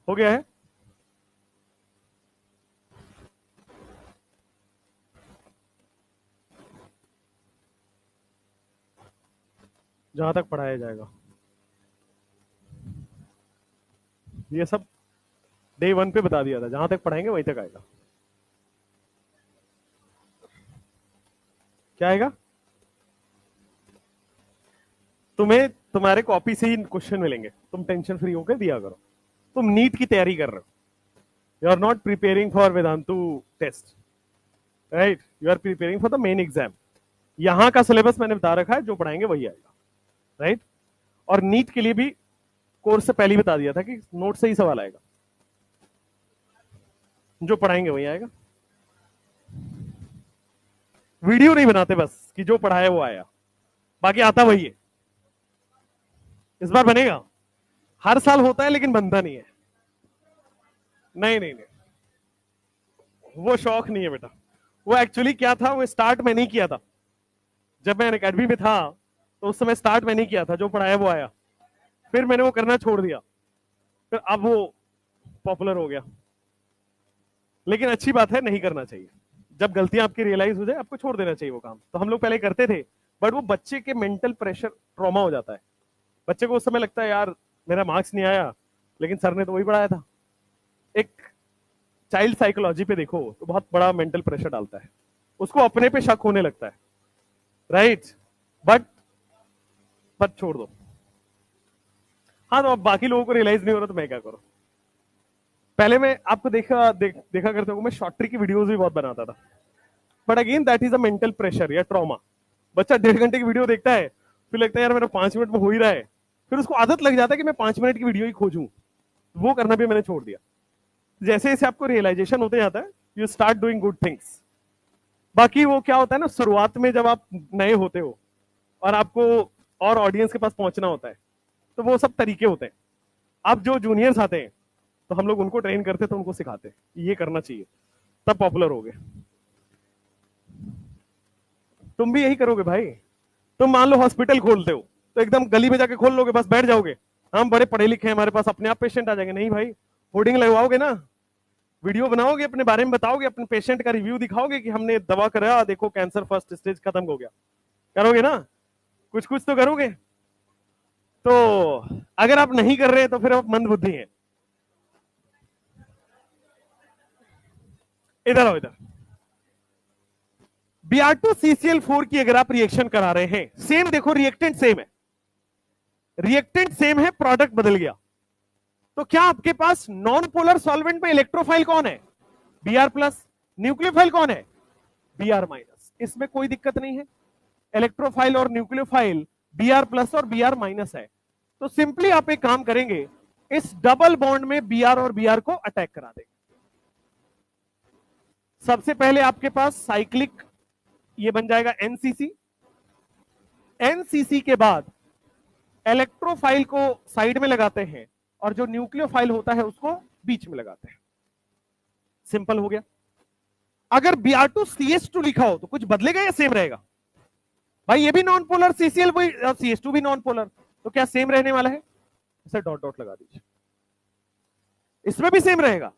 हो गया है? जहां तक पढ़ाया जाएगा ये सब डे 1 पे बता दिया था, जहां तक पढ़ाएंगे वहीं तक आएगा। क्या आएगा? तुम्हें तुम्हारे कॉपी से ही क्वेश्चन मिलेंगे, तुम टेंशन फ्री होकर दिया करो। तुम नीट की तैयारी कर रहे हो, you are not preparing for Vedantu test, right, you are preparing for the main exam. यहां का सिलेबस मैंने बता रखा है, जो पढ़ाएंगे वही आएगा, राइट। और नीट के लिए भी कोर्स से पहले ही बता दिया था कि नोट से ही सवाल आएगा, जो पढ़ाएंगे वही आएगा। वीडियो नहीं बनाते बस कि जो पढ़ाया वो आया, बाकी आता वही है। इस बार बनेगा, हर साल होता है लेकिन बनता नहीं है। नहीं नहीं नहीं, वो शौक नहीं है बेटा, वो एक्चुअली क्या था, वो स्टार्ट मैंने ही किया था। जब मैं अकेडमी में था तो उस समय स्टार्ट मैंने ही किया था, जो पढ़ाया वो आया, फिर मैंने वो करना छोड़ दिया, फिर अब वो पॉपुलर हो गया। लेकिन अच्छी बात है, नहीं करना चाहिए। जब गलतियां आपकी रियलाइज हो जाए आपको छोड़ देना चाहिए वो काम। तो हम लोग पहले करते थे, बट वो बच्चे के मेंटल प्रेशर ट्रॉमा हो जाता है। बच्चे को उस समय लगता है यार मेरा मार्क्स नहीं आया, लेकिन सर ने तो वही पढ़ाया था। एक चाइल्ड साइकोलॉजी पे देखो तो बहुत बड़ा मेंटल प्रेशर डालता है, उसको अपने पे शक होने लगता है, राइट। बट छोड़ दो। हाँ, तो अब बाकी लोगों को रियलाइज नहीं हो रहा तो मैं क्या करूं। पहले मैं आपको देखा करता हूँ, मैं शॉर्ट ट्रिक की वीडियोस भी बहुत बनाता था, but again that is a mental pressure या ट्रॉमा। बच्चा 1.5 घंटे की वीडियो देखता है, फिर लगता है यार मेरा 5 मिनट में हो ही रहा है, फिर उसको आदत लग जाता है कि मैं 5 मिनट की वीडियो ही खोजूं। वो करना भी मैंने छोड़ दिया। जैसे जैसे आपको रियलाइजेशन होते जाता है, you start doing good things. बाकी वो क्या होता है ना, शुरुआत में जब आप नए होते हो और आपको और ऑडियंस के पास पहुंचना होता है, तो वो सब तरीके होते हैं। अब जो जूनियर्स आते हैं तो हम लोग उनको ट्रेन करते, तो उनको सिखाते ये करना चाहिए, तब पॉपुलर हो गए। तुम भी यही करोगे भाई। तुम मान लो हॉस्पिटल खोलते हो, तो एकदम गली में जाके खोल लोगे, बस बैठ जाओगे, हम बड़े पढ़े लिखे हैं, हमारे पास अपने आप पेशेंट आ जाएंगे? नहीं भाई, होर्डिंग लगवाओगे ना, वीडियो बनाओगे, अपने बारे में बताओगे, अपने पेशेंट का रिव्यू दिखाओगे कि हमने दवा करा, देखो कैंसर फर्स्ट स्टेज खत्म हो गया। करोगे ना, कुछ कुछ तो करोगे। तो अगर आप नहीं कर रहे तो फिर आप मंद बुद्धि हैं। इधर आओ, इधर। Br2CCl4 की अगर आप रिएक्शन करा रहे हैं, सेम देखो, रिएक्टेंट सेम है, रिएक्टेंट सेम है, प्रोडक्ट बदल गया, तो क्या आपके पास नॉन पोलर सॉल्वेंट में इलेक्ट्रोफाइल कौन है? Br plus. न्यूक्लियोफाइल कौन है? Br minus. इसमें कोई दिक्कत नहीं है, इलेक्ट्रोफाइल और न्यूक्लियोफाइल Br प्लस और Br माइनस है। तो सिंपली आप एक काम करेंगे, इस डबल बॉन्ड में Br और Br को अटैक करा देंगे। सबसे पहले आपके पास साइक्लिक ये बन जाएगा NCC। NCC के बाद इलेक्ट्रोफाइल को साइड में लगाते हैं और जो न्यूक्लियोफाइल होता है उसको बीच में लगाते हैं। सिंपल हो गया। अगर Br2CH2 लिखा हो तो कुछ बदलेगा या सेम रहेगा? भाई ये भी नॉन पोलर, CCl वही, CH2 भी नॉन पोलर, तो क्या सेम रहने वाला है? इसे डॉट डॉट लगा दीजिए। इसमें भी सेम रहेगा,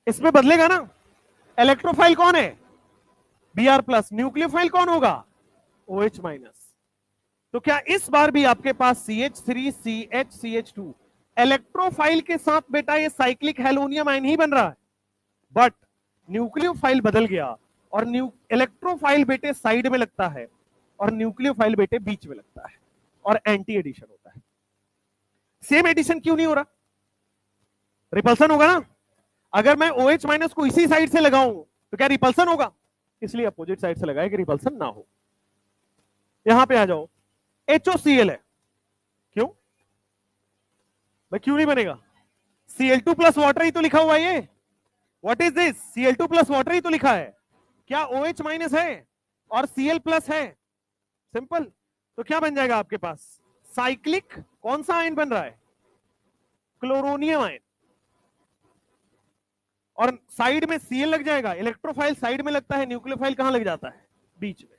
इसमें बदलेगा ना। इलेक्ट्रोफाइल कौन है? Br plus. न्यूक्लियोफाइल कौन होगा? OH minus. तो क्या इस बार भी आपके पास CH3CH CH2 इलेक्ट्रोफाइल के साथ बेटा ये साइक्लिक हेलोनियम आयन ही बन रहा है, बट न्यूक्लियोफाइल बदल गया और इलेक्ट्रोफाइल बेटे साइड में लगता है और न्यूक्लियोफाइल बेटे बीच में लगता है और एंटी एडिशन होता है। सेम एडिशन क्यों नहीं हो रहा? रिपल्सन होगा ना। अगर मैं OH माइनस को इसी साइड से लगाऊं तो क्या रिपल्सन होगा? इसलिए अपोजिट साइड से लगाए कि रिपल्सन ना हो। यहां पे आ जाओ, HOCl है, क्यों भाई क्यों नहीं बनेगा? Cl2 प्लस वाटर ही तो लिखा हुआ है ये। What is this? Cl2 plus water ही तो लिखा है। क्या OH माइनस है और Cl प्लस है? सिंपल। तो क्या बन जाएगा आपके पास? साइक्लिक कौन सा आयन बन रहा है? Chloronium ion. और साइड में Cl लग जाएगा। इलेक्ट्रोफाइल साइड में लगता है, न्यूक्लियोफाइल कहां लग जाता है? बीच में।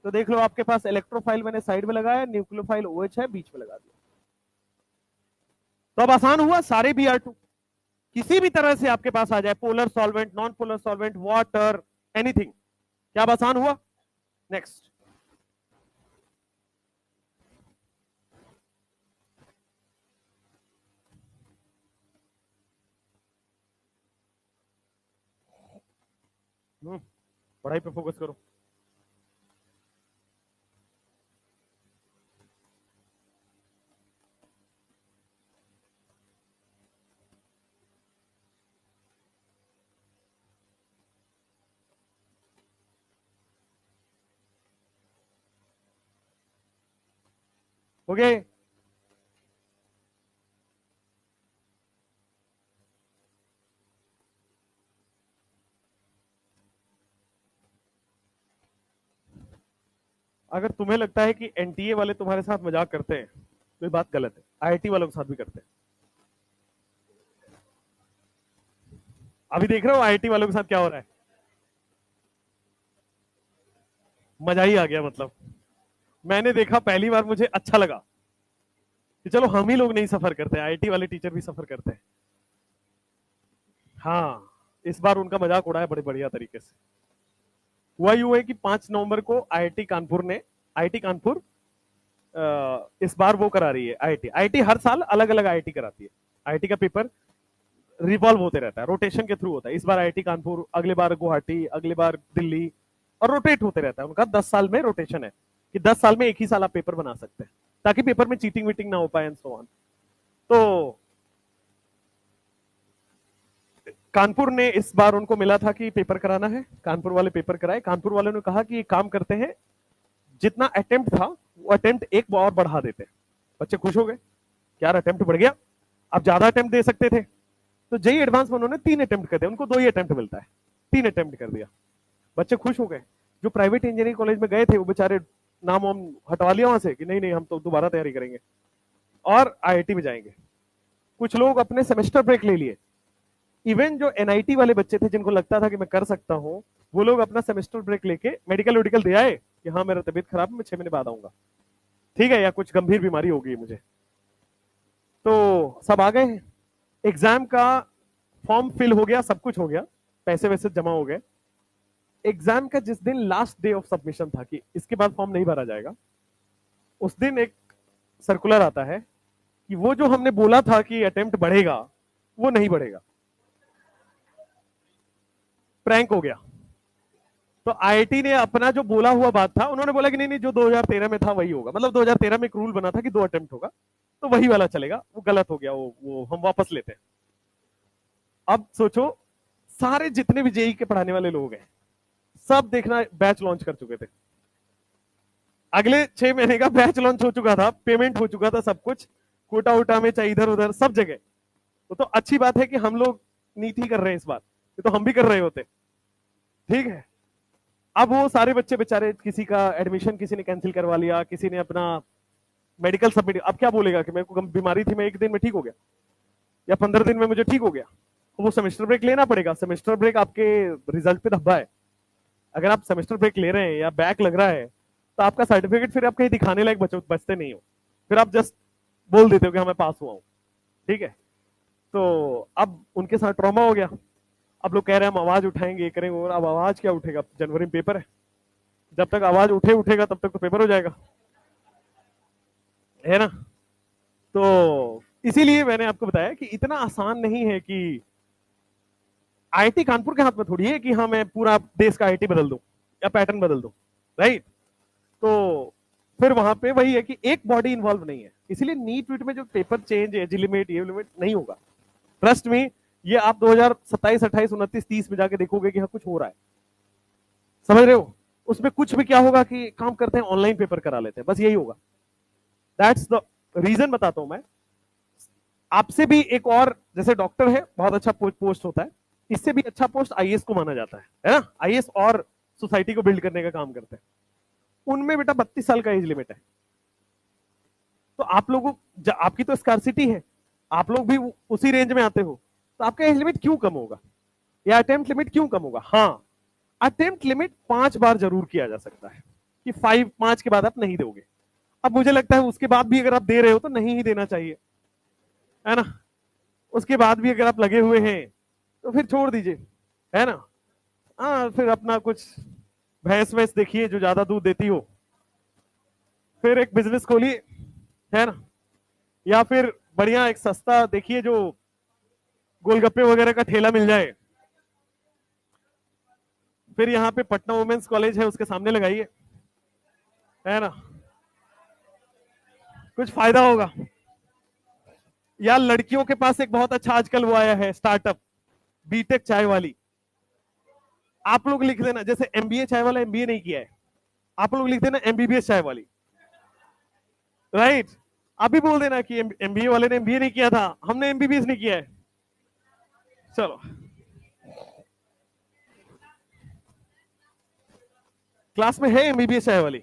तो देख लो आपके पास इलेक्ट्रोफाइल मैंने साइड में लगाया, न्यूक्लियोफाइल OH है, बीच में लगा दिया। तो अब आसान हुआ, सारे Br2 किसी भी तरह से आपके पास आ जाए, polar solvent, non polar solvent, water, anything. क्या अब आसान हुआ? नेक्स्ट। पढ़ाई पे फोकस करो। हो गए? अगर तुम्हें लगता है कि एनटीए वाले तुम्हारे साथ मजाक करते हैं तो ये बात गलत है। आईआईटी वालों के साथ भी करते हैं। अभी देख रहे हो आईआईटी वालों के साथ क्या हो रहा है? मजा ही आ गया। मतलब मैंने देखा पहली बार, मुझे अच्छा लगा कि चलो हम ही लोग नहीं सफर करते, आईआईटी वाले टीचर भी सफर करते हैं। हाँ, इस बार उनका मजाक उड़ाया बड़े बढ़िया तरीके से। हुआ यूं है कि 5 नवंबर को आईआईटी कानपुर इस बार वो करा रही है। आईआईटी हर साल अलग अलग आईआईटी कराती है। आईआईटी का पेपर रिवॉल्व होते रहता है, रोटेशन के थ्रू होता है। इस बार आईआईटी कानपुर, अगले बार गुवाहाटी, अगले बार दिल्ली, और रोटेट होते रहता है। उनका 10 साल में रोटेशन है कि 10 साल में एक ही साल आप पेपर बना सकते हैं, ताकि पेपर में चीटिंग वीटिंग ना हो पाए एंड सो ऑन। तो कानपुर ने इस बार उनको मिला था कि पेपर कराना है, कानपुर वाले पेपर कराए। कानपुर वालों ने कहा कि एक काम करते हैं, जितना अटेम्प्ट था वो अटेम्प्ट एक और बढ़ा देते हैं। बच्चे खुश हो गए, यार अटेम्प्ट बढ़ गया, अब ज्यादा अटेम्प्ट दे सकते थे। तो जेई एडवांस में उन्होंने 3 अटेम्प्ट कर दिया, उनको 2 ही अटेम्प्ट मिलता है, 3 अटेम्प्ट कर दिया। बच्चे खुश हो गए। जो प्राइवेट इंजीनियरिंग कॉलेज में गए थे वो बेचारे नाम वाम हटवा लिया वहां से कि नहीं नहीं हम तो दोबारा तैयारी करेंगे और आईआईटी में जाएंगे। कुछ लोग अपने सेमेस्टर ब्रेक ले लिए। इवन जो एनआईटी वाले बच्चे थे जिनको लगता था कि मैं कर सकता हूं, वो लोग अपना सेमेस्टर ब्रेक लेके मेडिकल वेडिकल दे आए कि हाँ मेरा तबीयत खराब है, मैं 6 महीने बाद आऊंगा, ठीक है, या कुछ गंभीर बीमारी होगी मुझे। तो सब आ गए। एग्जाम का फॉर्म फिल हो गया, सब कुछ हो गया, पैसे वैसे जमा हो गए। एग्जाम का जिस दिन लास्ट डे ऑफ सबमिशन था कि इसके बाद फॉर्म नहीं भरा जाएगा, उस दिन एक सर्कुलर आता है कि वो जो हमने बोला था कि अटेम्प्ट बढ़ेगा वो नहीं बढ़ेगा, प्रैंक हो गया। तो आईआईटी ने अपना जो बोला हुआ बात था, उन्होंने बोला कि नहीं नहीं जो 2013 में था वही होगा। मतलब 2013 में एक रूल बना था कि 2 अटेम्प्ट होगा, तो वही वाला चलेगा, वो गलत हो गया, वो हम वापस लेते हैं। अब सोचो, सारे जितने भी जेई के पढ़ाने वाले लोग हैं, सब देखना बैच लॉन्च कर चुके थे, अगले 6 महीने का बैच लॉन्च हो चुका था, पेमेंट हो चुका था, सब कुछ कोटा उटा में चाहे इधर उधर सब जगह। तो अच्छी बात है कि हम लोग नीति कर रहे हैं इस बार, ये तो हम भी कर रहे होते, ठीक है। अब वो सारे बच्चे बेचारे, किसी का एडमिशन किसी ने कैंसिल करवा लिया, किसी ने अपना मेडिकल सबमिट, अब क्या बोलेगा कि मेरे को बीमारी थी, मैं 1 दिन में ठीक हो गया या 15 दिन में मुझे ठीक हो गया, तो वो सेमेस्टर ब्रेक लेना पड़ेगा। सेमेस्टर ब्रेक आपके रिजल्ट पे धब्बा है। अगर आप सेमेस्टर ब्रेक ले रहे हैं या बैक लग रहा है, तो आपका सर्टिफिकेट फिर आप कहीं दिखाने लायक बचते नहीं हो, फिर आप जस्ट बोल देते हो कि हाँ मैं पास हुआ हूं, ठीक है। तो अब उनके साथ ट्रॉमा हो गया। अब लोग कह रहे हैं हम आवाज उठाएंगे, करेंगे, और अब आवाज क्या उठेगा, जनवरी में पेपर है, जब तक आवाज उठेगा तब तक तो पेपर हो जाएगा, है ना। तो इसीलिए मैंने आपको बताया कि इतना आसान नहीं है कि आईआईटी कानपुर के हाथ में थोड़ी है कि हाँ मैं पूरा देश का आईआईटी बदल दूं या पैटर्न बदल दूं, राइट। तो फिर वहां पे वही है कि एक बॉडी इन्वॉल्व नहीं है, इसीलिए नीट वीट में जो पेपर चेंज एज लिमिट ये लिमिट नहीं होगा, ट्रस्ट में। ये आप 2027 28 29 30 में जाके देखोगे कि हाँ कुछ हो रहा है, समझ रहे हो। उसमें कुछ भी क्या होगा कि काम करते हैं ऑनलाइन पेपर करा लेते हैं, बस यही होगा। दैट्स द रीजन बताता हूं मैं आपसे भी। एक और जैसे डॉक्टर है, बहुत अच्छा पोस्ट होता है, इससे भी अच्छा पोस्ट आईएएस को माना जाता है ना। आईएएस और सोसाइटी को बिल्ड करने का काम करते हैं, उनमें बेटा 32 साल का एज लिमिट है। तो आप लोगों, आपकी तो स्कार्सिटी है, आप लोग भी उसी रेंज में आते हो, तो आपका एज लिमिट क्यों कम होगा या अटेम्प्ट लिमिट क्यों कम होगा। हाँ, अटेम्प्ट लिमिट 5 बार जरूर किया जा सकता है कि 5 के बाद आप नहीं दोगे। अब मुझे लगता है उसके बाद भी अगर आप दे रहे हो तो नहीं ही देना चाहिए, है ना। उसके बाद भी अगर आप लगे हुए हैं तो फिर छोड़ दीजिए, है ना। हाँ, फिर अपना कुछ भैंस वैंस देखिए जो ज्यादा दूध देती हो, फिर एक बिजनेस खोलिए, है ना। या फिर बढ़िया एक सस्ता देखिए जो गोलगप्पे वगैरह का ठेला मिल जाए, फिर यहाँ पे पटना वुमेन्स कॉलेज है उसके सामने लगाइए, है ना, कुछ फायदा होगा। या लड़कियों के पास एक बहुत अच्छा आजकल वो आया है स्टार्टअप, बीटेक चाय वाली। आप लोग लिख देना, जैसे एमबीए चाय वाला एमबीए नहीं किया है, आप लोग लिख देना एमबीबीएस चाय वाली, राइट। अभी बोल देना कि एमबीए वाले ने एमबीए नहीं किया था, हमने एमबीबीएस नहीं किया है। चलो, क्लास में है एमबीबीएस चाय वाली,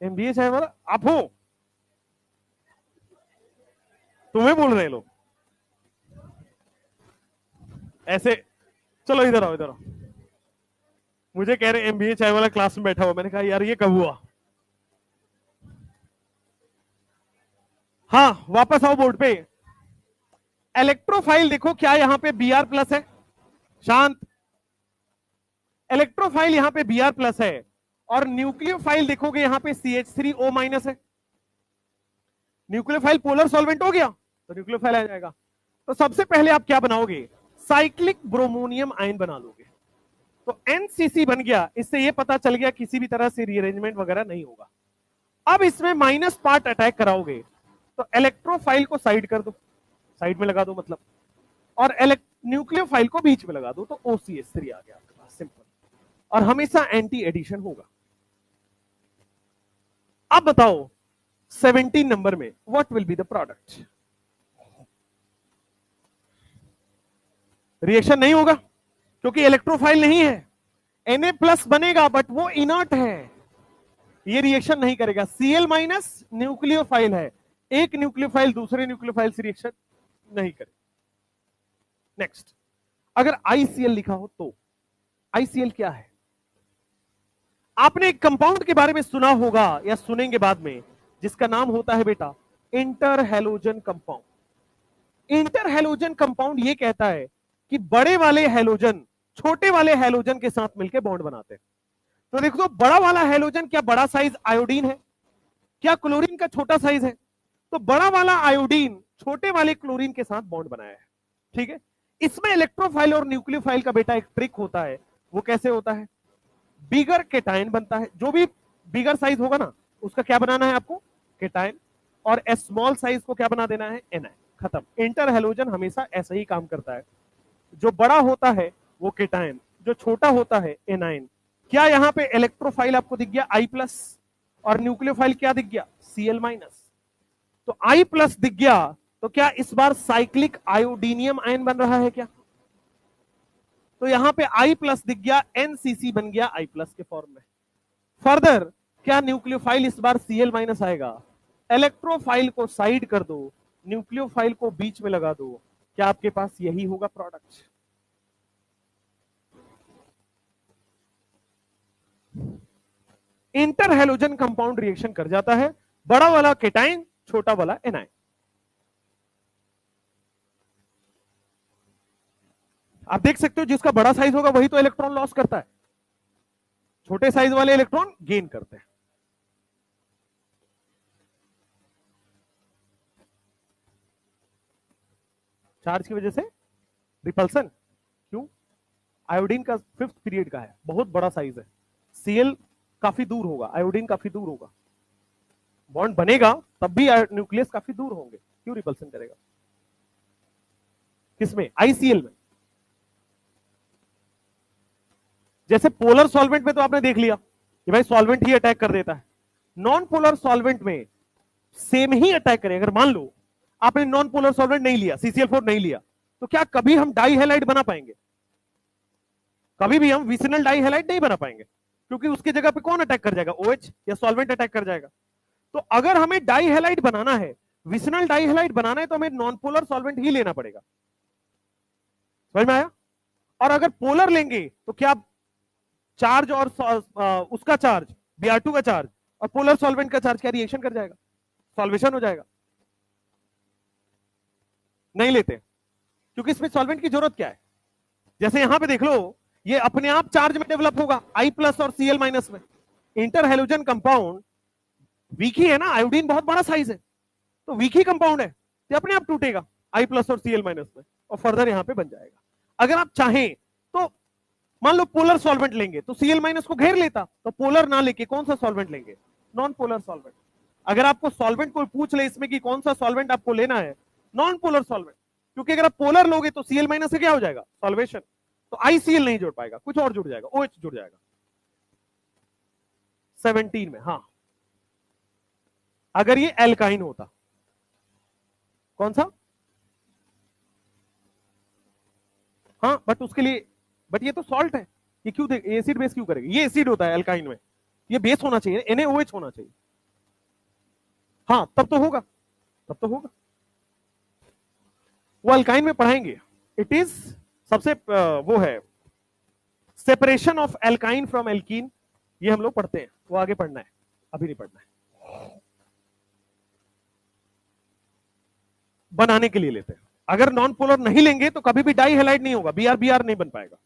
एमबीए चाय वाला आप हो, तुम्हें बोल रहे हैं लोग ऐसे। चलो इधर आओ, इधर आओ। मुझे कह रहे एमबीए चाय वाला क्लास में बैठा हुआ, मैंने कहा यार ये कब हुआ। हाँ, वापस आओ बोर्ड पे। इलेक्ट्रोफाइल देखो क्या यहां पे बीआर प्लस है, शांत। इलेक्ट्रोफाइल यहां पे बीआर प्लस है, और न्यूक्लियोफाइल देखोगे यहां पे CH3O माइनस है। न्यूक्लियोफाइल पोलर सॉल्वेंट हो गया तो न्यूक्लियोफाइल आ जाएगा। तो सबसे पहले आप क्या बनाओगे, साइक्लिक ब्रोमोनियम आयन बना लोगे, तो एनसीसी बन गया। इससे ये पता चल गया किसी भी तरह से रीअरेंजमेंट वगैरह नहीं होगा। अब इसमें माइनस पार्ट अटैक कराओगे तो इलेक्ट्रोफाइल को साइड कर दो, साइड में लगा दो मतलब, और न्यूक्लियोफाइल को बीच में लगा दो, तो OCH3 आ गया आपके पास, सिंपल। और हमेशा एंटी एडिशन होगा। अब बताओ 17 नंबर में what will be the product. Reaction नहीं होगा क्योंकि इलेक्ट्रोफाइल नहीं है, Na+ बनेगा बट वो इनर्ट है, ये रिएक्शन नहीं करेगा। Cl- न्यूक्लियोफाइल है, एक न्यूक्लियोफाइल दूसरे न्यूक्लियोफाइल से रिएक्शन नहीं करे। नेक्स्ट, अगर ICl लिखा हो तो ICl क्या है। आपने एक कंपाउंड के बारे में सुना होगा या सुनेंगे बाद में, जिसका नाम होता है बेटा इंटरहैलोजन कंपाउंड। इंटरहैलोजन कंपाउंड ये कहता है कि बड़े वाले हैलोजन छोटे वाले हैलोजन के साथ मिलकर बॉन्ड बनाते हैं। तो देखो, तो बड़ा वाला हैलोजन क्या बड़ा साइज आयोडीन है, क्या क्लोरीन का छोटा साइज है। तो बड़ा वाला आयोडीन छोटे वाले क्लोरीन के साथ बॉन्ड बनाया है, ठीक है। इसमें इलेक्ट्रोफाइल और न्यूक्लियोफाइल का बेटा एक ट्रिक होता है। वो कैसे होता है, बिगर केटायन बनता है, जो भी बिगर साइज होगा ना उसका क्या बनाना है आपको, केटायन, और स्मॉल साइज को क्या बना देना है, एनायन, खत्म। इंटर हैलोजन हमेशा ऐसा ही काम करता है, जो बड़ा होता है वो केटायन, जो छोटा होता है एनायन। क्या यहां पे इलेक्ट्रोफाइल आपको दिख गया I प्लस, और न्यूक्लियोफाइल क्या दिख गया, Cl माइनस। तो I प्लस दिख गया, तो क्या इस बार साइक्लिक आयोडीनियम आयन बन रहा है क्या, तो यहां पे I प्लस दिख गया, NCC बन गया I प्लस के फॉर्म में। फर्दर क्या न्यूक्लियोफाइल इस बार Cl माइनस आएगा, इलेक्ट्रोफाइल को साइड कर दो, न्यूक्लियोफाइल को बीच में लगा दो, क्या आपके पास यही होगा product. Inter halogen compound reaction कर जाता है, बड़ा वाला केटाइन, छोटा वाला एनायन। आप देख सकते हो जिसका बड़ा साइज होगा वही तो इलेक्ट्रॉन लॉस करता है, छोटे साइज वाले इलेक्ट्रॉन गेन करते हैं। चार्ज की वजह से रिपल्सन, क्यों, आयोडीन का 5th पीरियड का है, बहुत बड़ा साइज है, Cl काफी दूर होगा, आयोडीन काफी दूर होगा, बॉन्ड बनेगा तब भी न्यूक्लियस काफी दूर होंगे, क्यों रिपल्सन करेगा, किसमें, ICl में। जैसे पोलर सॉल्वेंट में तो आपने देख लिया कि भाई सॉल्वेंट ही अटैक कर देता है, नॉन पोलर सॉल्वेंट में सेम ही अटैक करें। अगर मान लो आपने नॉन पोलर सॉल्वेंट नहीं लिया, CCl4 नहीं लिया, तो क्या कभी हम डाई हैलाइड बना पाएंगे, कभी भी हम विसिनल डाई हैलाइड नहीं बना पाएंगे, क्योंकि उसकी जगह पे कौन अटैक कर जाएगा, OH या सॉल्वेंट अटैक कर जाएगा। तो अगर हमें डाई हैलाइड बनाना है, विसिनल डाई हैलाइड बनाना है, तो हमें नॉन पोलर सॉल्वेंट ही लेना पड़ेगा, समझ में आया। और अगर पोलर लेंगे तो क्या चार्ज और उसका चार्ज Br2 का चार्ज और पोलर सॉल्वेंट का चार्ज क्या रिएक्शन कर जाएगा, सॉल्वेशन हो जाएगा, नहीं लेते, क्योंकि इसमें सॉल्वेंट की जरूरत क्या है। जैसे यहां पे देख लो, ये अपने आप चार्ज में डेवलप होगा I प्लस और Cl माइनस में। इंटर हैलोजन कंपाउंड वीक ही है ना, आयोडीन बहुत बड़ा साइज है, तो वीक ही कंपाउंड है, ये अपने आप टूटेगा I प्लस और Cl माइनस में, और फर्दर यहां पे बन जाएगा। अगर आप चाहें तो मान लो पोलर सॉल्वेंट लेंगे तो Cl माइनस को घेर लेता, तो पोलर ना लेके कौन सा सॉल्वेंट लेंगे, नॉन पोलर सॉल्वेंट। अगर आपको सॉल्वेंट कोई पूछ ले इसमें कि कौन सा सॉल्वेंट आपको लेना है, नॉन पोलर सॉल्वेंट, क्योंकि अगर आप पोलर लोगे तो Cl माइनस से क्या हो जाएगा, सॉल्वेशन, तो ICl नहीं जुड़ पाएगा, कुछ और जुड़ जाएगा, OH जुड़ जाएगा 17 में। हाँ, अगर ये एल्काइन होता, कौन सा, हाँ, बट उसके लिए, बट ये तो सॉल्ट है, ये क्यों एसिड बेस क्यों करेगा, ये एसिड होता है एल्काइन में, ये बेस होना चाहिए, NaOH होना चाहिए। हाँ, तब तो होगा, तब तो होगा, वो अल्काइन में पढ़ाएंगे। इट इज सबसे वो है separation of alkyne from alkene, ये हम लोग पढ़ते हैं, वो आगे पढ़ना है, अभी नहीं पढ़ना है, बनाने के लिए लेते हैं। अगर नॉन पोलर नहीं लेंगे तो कभी भी डाई हैलाइड नहीं होगा, Br नहीं बन पाएगा।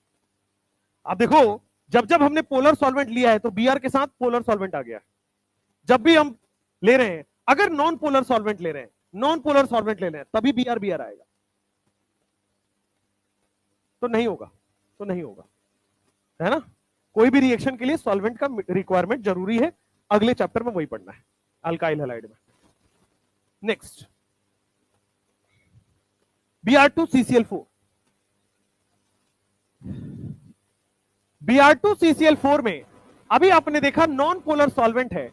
आप देखो, जब जब हमने पोलर सॉल्वेंट लिया है तो Br के साथ पोलर सॉल्वेंट आ गया है। जब भी हम ले रहे हैं, अगर नॉन पोलर सॉल्वेंट ले रहे हैं, नॉन पोलर सॉल्वेंट ले रहे हैं, तभी Br आएगा, तो नहीं होगा, तो नहीं होगा, है ना। कोई भी रिएक्शन के लिए सॉल्वेंट का रिक्वायरमेंट जरूरी है, अगले चैप्टर में वही पढ़ना है, अल्काइल हैलाइड में। Next, Br2CCl4। Br2CCl4 में अभी आपने देखा नॉन पोलर सॉल्वेंट है,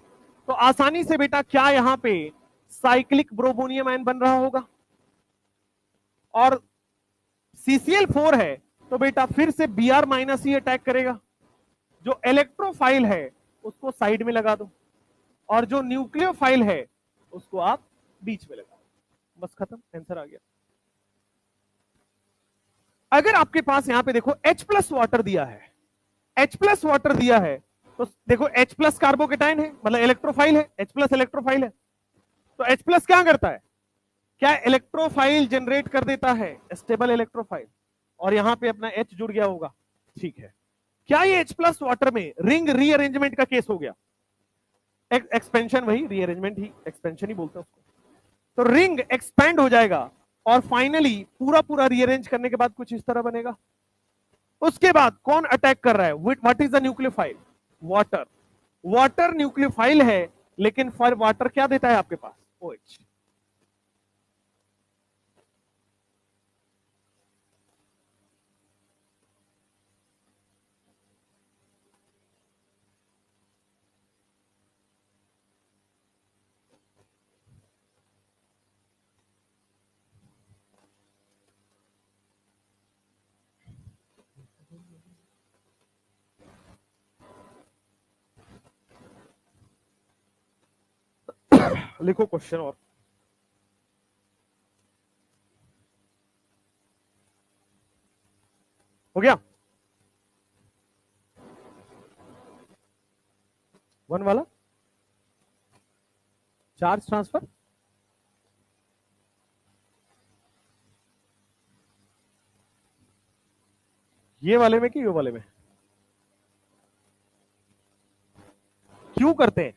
तो आसानी से बेटा क्या यहां पे साइक्लिक ब्रोमोनियम आयन बन रहा होगा, और CCl4 है तो बेटा फिर से Br माइनस ही अटैक करेगा, जो इलेक्ट्रोफाइल है उसको साइड में लगा दो, और जो न्यूक्लियोफाइल है उसको आप बीच में लगा दो, बस खत्म, आंसर आ गया। अगर आपके पास यहां पे देखो H प्लस वाटर दिया है, H प्लस वाटर दिया है, तो देखो H प्लस कार्बोकेटाइन है, मतलब इलेक्ट्रोफाइल है, H प्लस इलेक्ट्रोफाइल है, तो H प्लस क्या करता है, क्या इलेक्ट्रोफाइल जनरेट कर देता है, स्टेबल इलेक्ट्रोफाइल, और यहां पे अपना H जुड़ गया होगा, ठीक है। क्या ये H प्लस वाटर में रिंग रीअरेंजमेंट का केस हो गया, एक्सपेंशन, वही रीअरेंजमेंट ही, एक्सपेंशन ही बोलते हैं उसको, तो रिंग एक्सपैंड हो जाएगा, और फाइनली पूरा पूरा रीअरेंज करने के बाद कुछ इस तरह बनेगा। उसके बाद कौन अटैक कर रहा है, what is the nucleophile, water, water nucleophile है, लेकिन फॉर वाटर क्या देता है आपके पास, OH। लिखो क्वेश्चन और हो गया। 1 वाला चार्ज ट्रांसफर, ये वाले में कि ये वाले में, क्यों करते हैं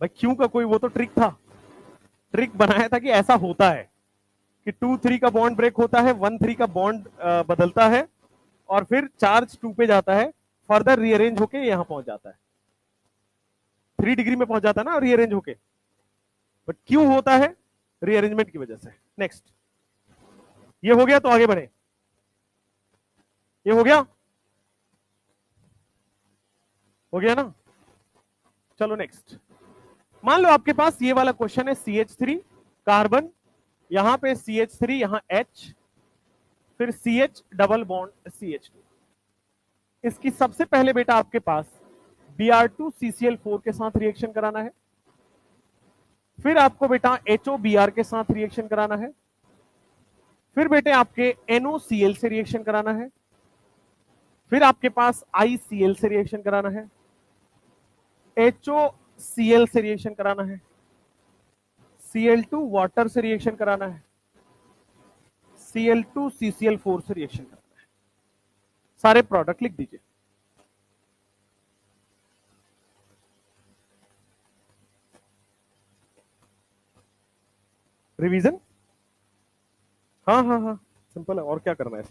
भाई, क्यों का कोई वो तो ट्रिक था, ट्रिक बनाया था कि ऐसा होता है कि 2-3 का बॉन्ड ब्रेक होता है, 1-3 का बॉन्ड बदलता है और फिर चार्ज 2 पे जाता है, फर्दर रीअरेंज होके यहां पहुंच जाता है, 3 डिग्री में पहुंच जाता है ना रीअरेंज होके। बट क्यों होता है, रीअरेंजमेंट की वजह से। नेक्स्ट, ये हो गया तो आगे बढ़े, ये हो गया, हो गया ना, चलो नेक्स्ट। मान लो आपके पास ये वाला क्वेश्चन है, CH3 कार्बन, यहां पे CH3, यहां H, फिर CH डबल बॉन्ड CH2। इसकी सबसे पहले बेटा आपके पास Br2CCl4 के साथ रिएक्शन कराना है, फिर आपको बेटा HOBr के साथ रिएक्शन कराना है, फिर बेटे आपके NOCl से रिएक्शन कराना है, फिर आपके पास ICl से रिएक्शन कराना है, HOCl से रिएक्शन कराना है, Cl2 वाटर से रिएक्शन कराना है, Cl2CCl4 से रिएक्शन कराना है। सारे प्रोडक्ट लिख दीजिए। रिवीजन, हाँ हाँ हाँ, सिंपल है, और क्या करना है।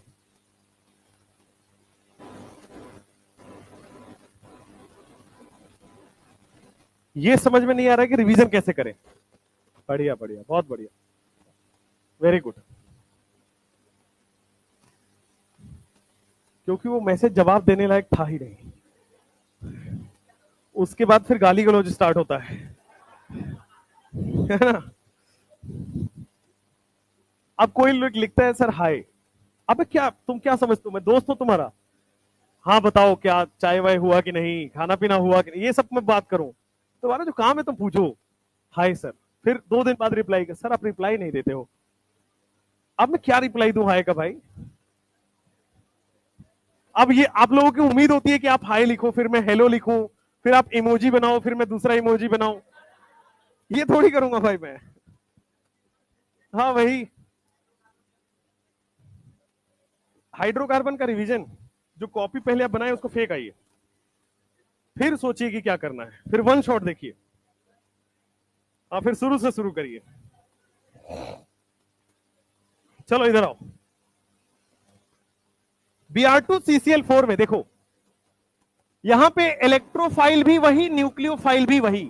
ये समझ में नहीं आ रहा है कि रिवीजन कैसे करें। बढ़िया बढ़िया, बहुत बढ़िया, वेरी गुड। क्योंकि वो मैसेज जवाब देने लायक था ही नहीं, उसके बाद फिर गाली गलौज स्टार्ट होता है ना। अब कोई लोग लिखता है सर हाय, अबे क्या तुम क्या समझते हो, मैं दोस्त हूं तुम्हारा, हाँ बताओ क्या चाय वाय हुआ कि नहीं, खाना पीना हुआ कि नहीं, ये सब मैं बात करूं, तुम्हारा जो काम है तुम पूछो हाय सर, फिर 2 दिन बाद रिप्लाई कर, सर आप रिप्लाई नहीं देते हो। अब मैं क्या रिप्लाई दूं हाय का भाई। अब ये आप लोगों की उम्मीद होती है कि आप हाय लिखो, फिर मैं हेलो लिखूं, फिर आप इमोजी बनाओ, फिर मैं दूसरा इमोजी बनाऊं, ये थोड़ी करूंगा भाई मैं। हाँ वही, हाइड्रोकार्बन का रिवीजन, जो कॉपी पहले आप बनाए उसको फेंक आइए, फिर सोचिए कि क्या करना है, फिर वन शॉट देखिए, हाँ फिर शुरू से शुरू करिए। चलो इधर आओ, Br2CCl4 में देखो, यहां पे इलेक्ट्रोफाइल भी वही, न्यूक्लियोफाइल भी वही,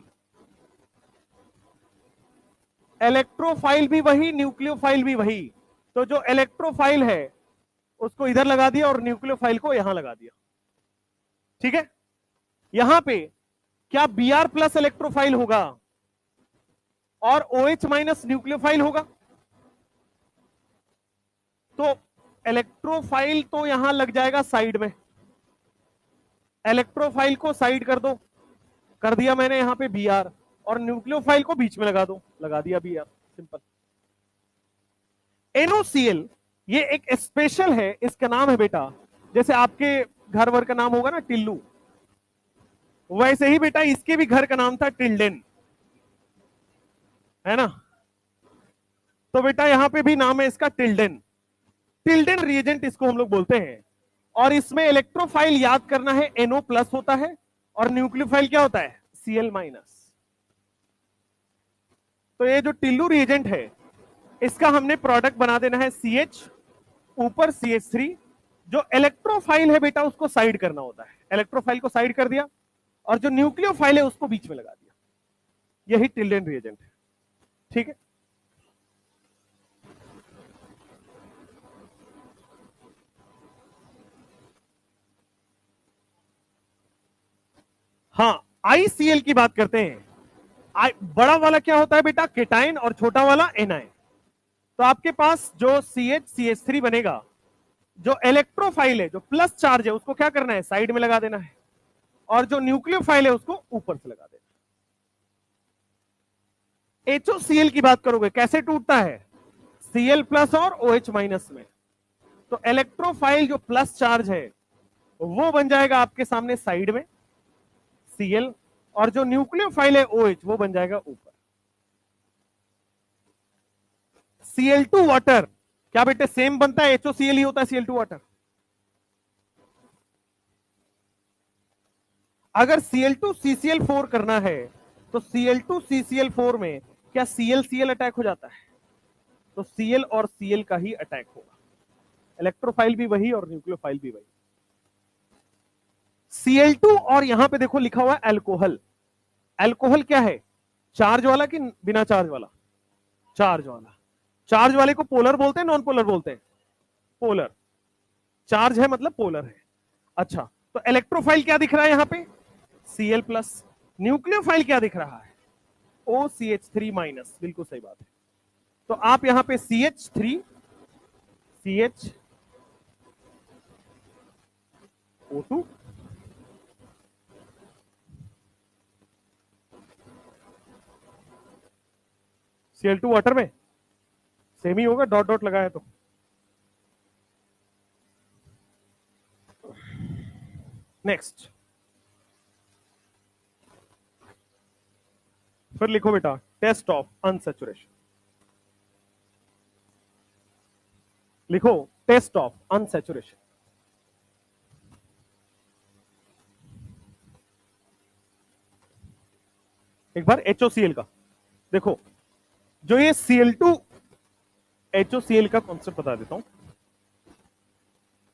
इलेक्ट्रोफाइल भी वही, न्यूक्लियोफाइल भी वही। तो जो इलेक्ट्रोफाइल है उसको इधर लगा दिया और न्यूक्लियोफाइल को यहां लगा दिया, ठीक है। यहां पे क्या Br प्लस इलेक्ट्रोफाइल होगा और OH माइनस न्यूक्लियोफाइल होगा, तो इलेक्ट्रोफाइल तो यहां लग जाएगा साइड में, इलेक्ट्रोफाइल को साइड कर दो, कर दिया मैंने यहां पे Br, और न्यूक्लियोफाइल को बीच में लगा दो, लगा दिया Br, सिंपल। NOCl ये एक स्पेशल है, इसका नाम है बेटा, जैसे आपके घर वर का नाम होगा ना टिल्लू, वैसे ही बेटा इसके भी घर का नाम था टिल्डेन, है ना। तो बेटा यहां पे भी नाम है इसका टिल्डेन, टिल्डेन रिएजेंट इसको हम लोग बोलते हैं। और इसमें इलेक्ट्रोफाइल याद करना है NO प्लस होता है, और न्यूक्लियोफाइल क्या होता है Cl माइनस। तो ये जो टिल्लू रिएजेंट है इसका हमने प्रोडक्ट बना देना है CH, ऊपर CH3, जो इलेक्ट्रोफाइल है बेटा उसको साइड करना होता है, इलेक्ट्रोफाइल को साइड कर दिया और जो न्यूक्लियोफाइल है उसको बीच में लगा दिया, यही टिल्डेन रिएजेंट है। ठीक है, हाँ ICl की बात करते हैं। बड़ा वाला क्या होता है बेटा, केटाइन, और छोटा वाला एनाइन। तो आपके पास जो CH CH3 बनेगा, जो इलेक्ट्रोफाइल है, जो प्लस चार्ज है, उसको क्या करना है, साइड में लगा देना है, और जो न्यूक्लियोफाइल है उसको ऊपर से लगा देना। HOCl की बात करोगे, कैसे टूटता है, Cl प्लस और OH माइनस में। तो इलेक्ट्रोफाइल जो प्लस चार्ज है वो बन जाएगा आपके सामने साइड में Cl, और जो न्यूक्लियोफाइल है OH वो बन जाएगा ऊपर। Cl2 वाटर क्या बेटे सेम बनता है, HOCl ही होता है Cl2 वाटर। अगर Cl2CCl4 करना है तो Cl2CCl4 में क्या ClCl अटैक हो जाता है, तो Cl और Cl का ही अटैक होगा, इलेक्ट्रोफाइल भी वही और न्यूक्लियोफाइल भी वही। Cl2 और यहां पे देखो लिखा हुआ है अल्कोहल। अल्कोहल क्या है, चार्ज वाला कि बिना चार्ज वाला, चार्ज वाला। चार्ज वाले को पोलर बोलते हैं, नॉन पोलर बोलते हैं, पोलर। चार्ज है मतलब पोलर है। अच्छा, तो इलेक्ट्रोफाइल क्या दिख रहा है यहां पे, Cl प्लस। न्यूक्लियोफाइल क्या दिख रहा है, OCH3 माइनस। बिल्कुल सही बात है। तो आप यहां पे CH3 CHO2 Cl2 वाटर में सेम ही होगा, डॉट डॉट लगाया तो। नेक्स्ट, फिर लिखो बेटा टेस्ट ऑफ अनसैचुरेशन। लिखो टेस्ट ऑफ अनसैचुरेशन। एक बार HOCl का देखो, जो ये Cl2 HOCl का कॉन्सेप्ट बता देता हूं।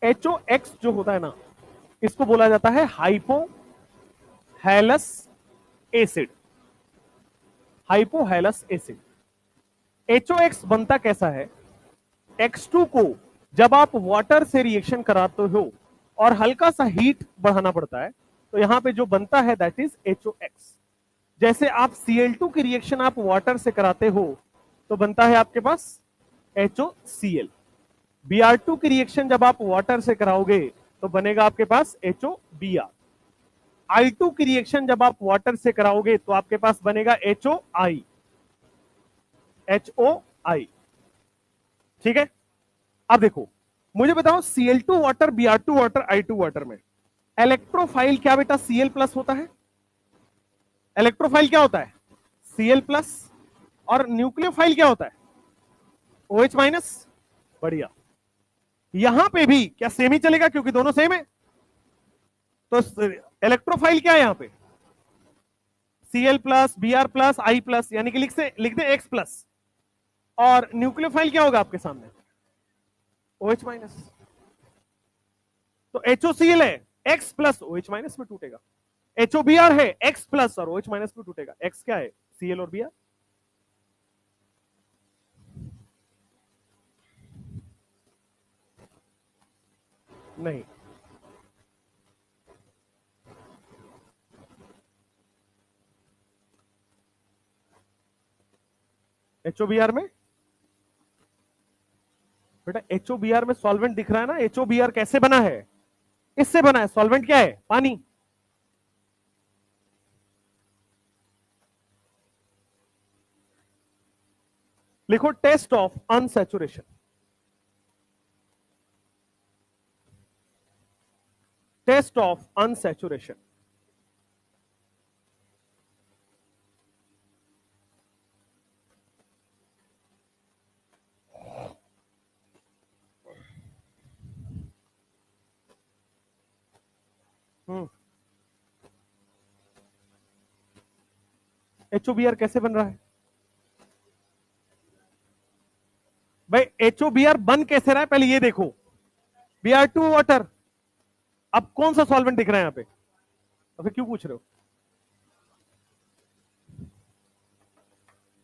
HOX जो होता है ना, इसको बोला जाता है हाइपोहैलस एसिड। हाइपोहैलस एसिड। HOX बनता कैसा है, X2 को जब आप वाटर से रिएक्शन कराते हो और हल्का सा हीट बढ़ाना पड़ता है, तो यहां पे जो बनता है दैट इज HOX। जैसे आप Cl2 की रिएक्शन आप वाटर से कराते हो तो बनता है आपके पास HOCl। Br2 की रिएक्शन जब आप वाटर से कराओगे तो बनेगा आपके पास HOBr। I2 की रिएक्शन जब आप वाटर से कराओगे तो आपके पास बनेगा HOI। ठीक है, अब देखो मुझे बताओ Cl2 water, Br2 water, I2 water में इलेक्ट्रोफाइल क्या बेटा Cl प्लस होता है। इलेक्ट्रोफाइल क्या होता है, Cl प्लस, और न्यूक्लियोफाइल क्या होता है, OH माइनस। बढ़िया, यहां पे भी क्या सेम ही चलेगा क्योंकि दोनों सेम है। तो इलेक्ट्रोफाइल क्या है यहां पे, Cl plus, Br plus, I plus, यानी कि लिख दे X प्लस। और न्यूक्लियोफाइल क्या होगा आपके सामने, OH माइनस। तो HOCl है X प्लस OH माइनस में टूटेगा, HOBr है X प्लस और OH माइनस में टूटेगा। X क्या है, Cl और Br। नहीं, HOBr में बेटा, HOBr में सॉल्वेंट दिख रहा है ना। HOBr कैसे बना है, इससे बना है। सॉल्वेंट क्या है, पानी। लिखो test of unsaturation. Test of unsaturation. HOBr कैसे बन रहा है भाई, HOBr बन कैसे रहा है पहले ये देखो। Br2 वाटर, अब कौन सा सॉल्वेंट दिख रहा है यहां पे, तो फिर क्यों पूछ रहे हो।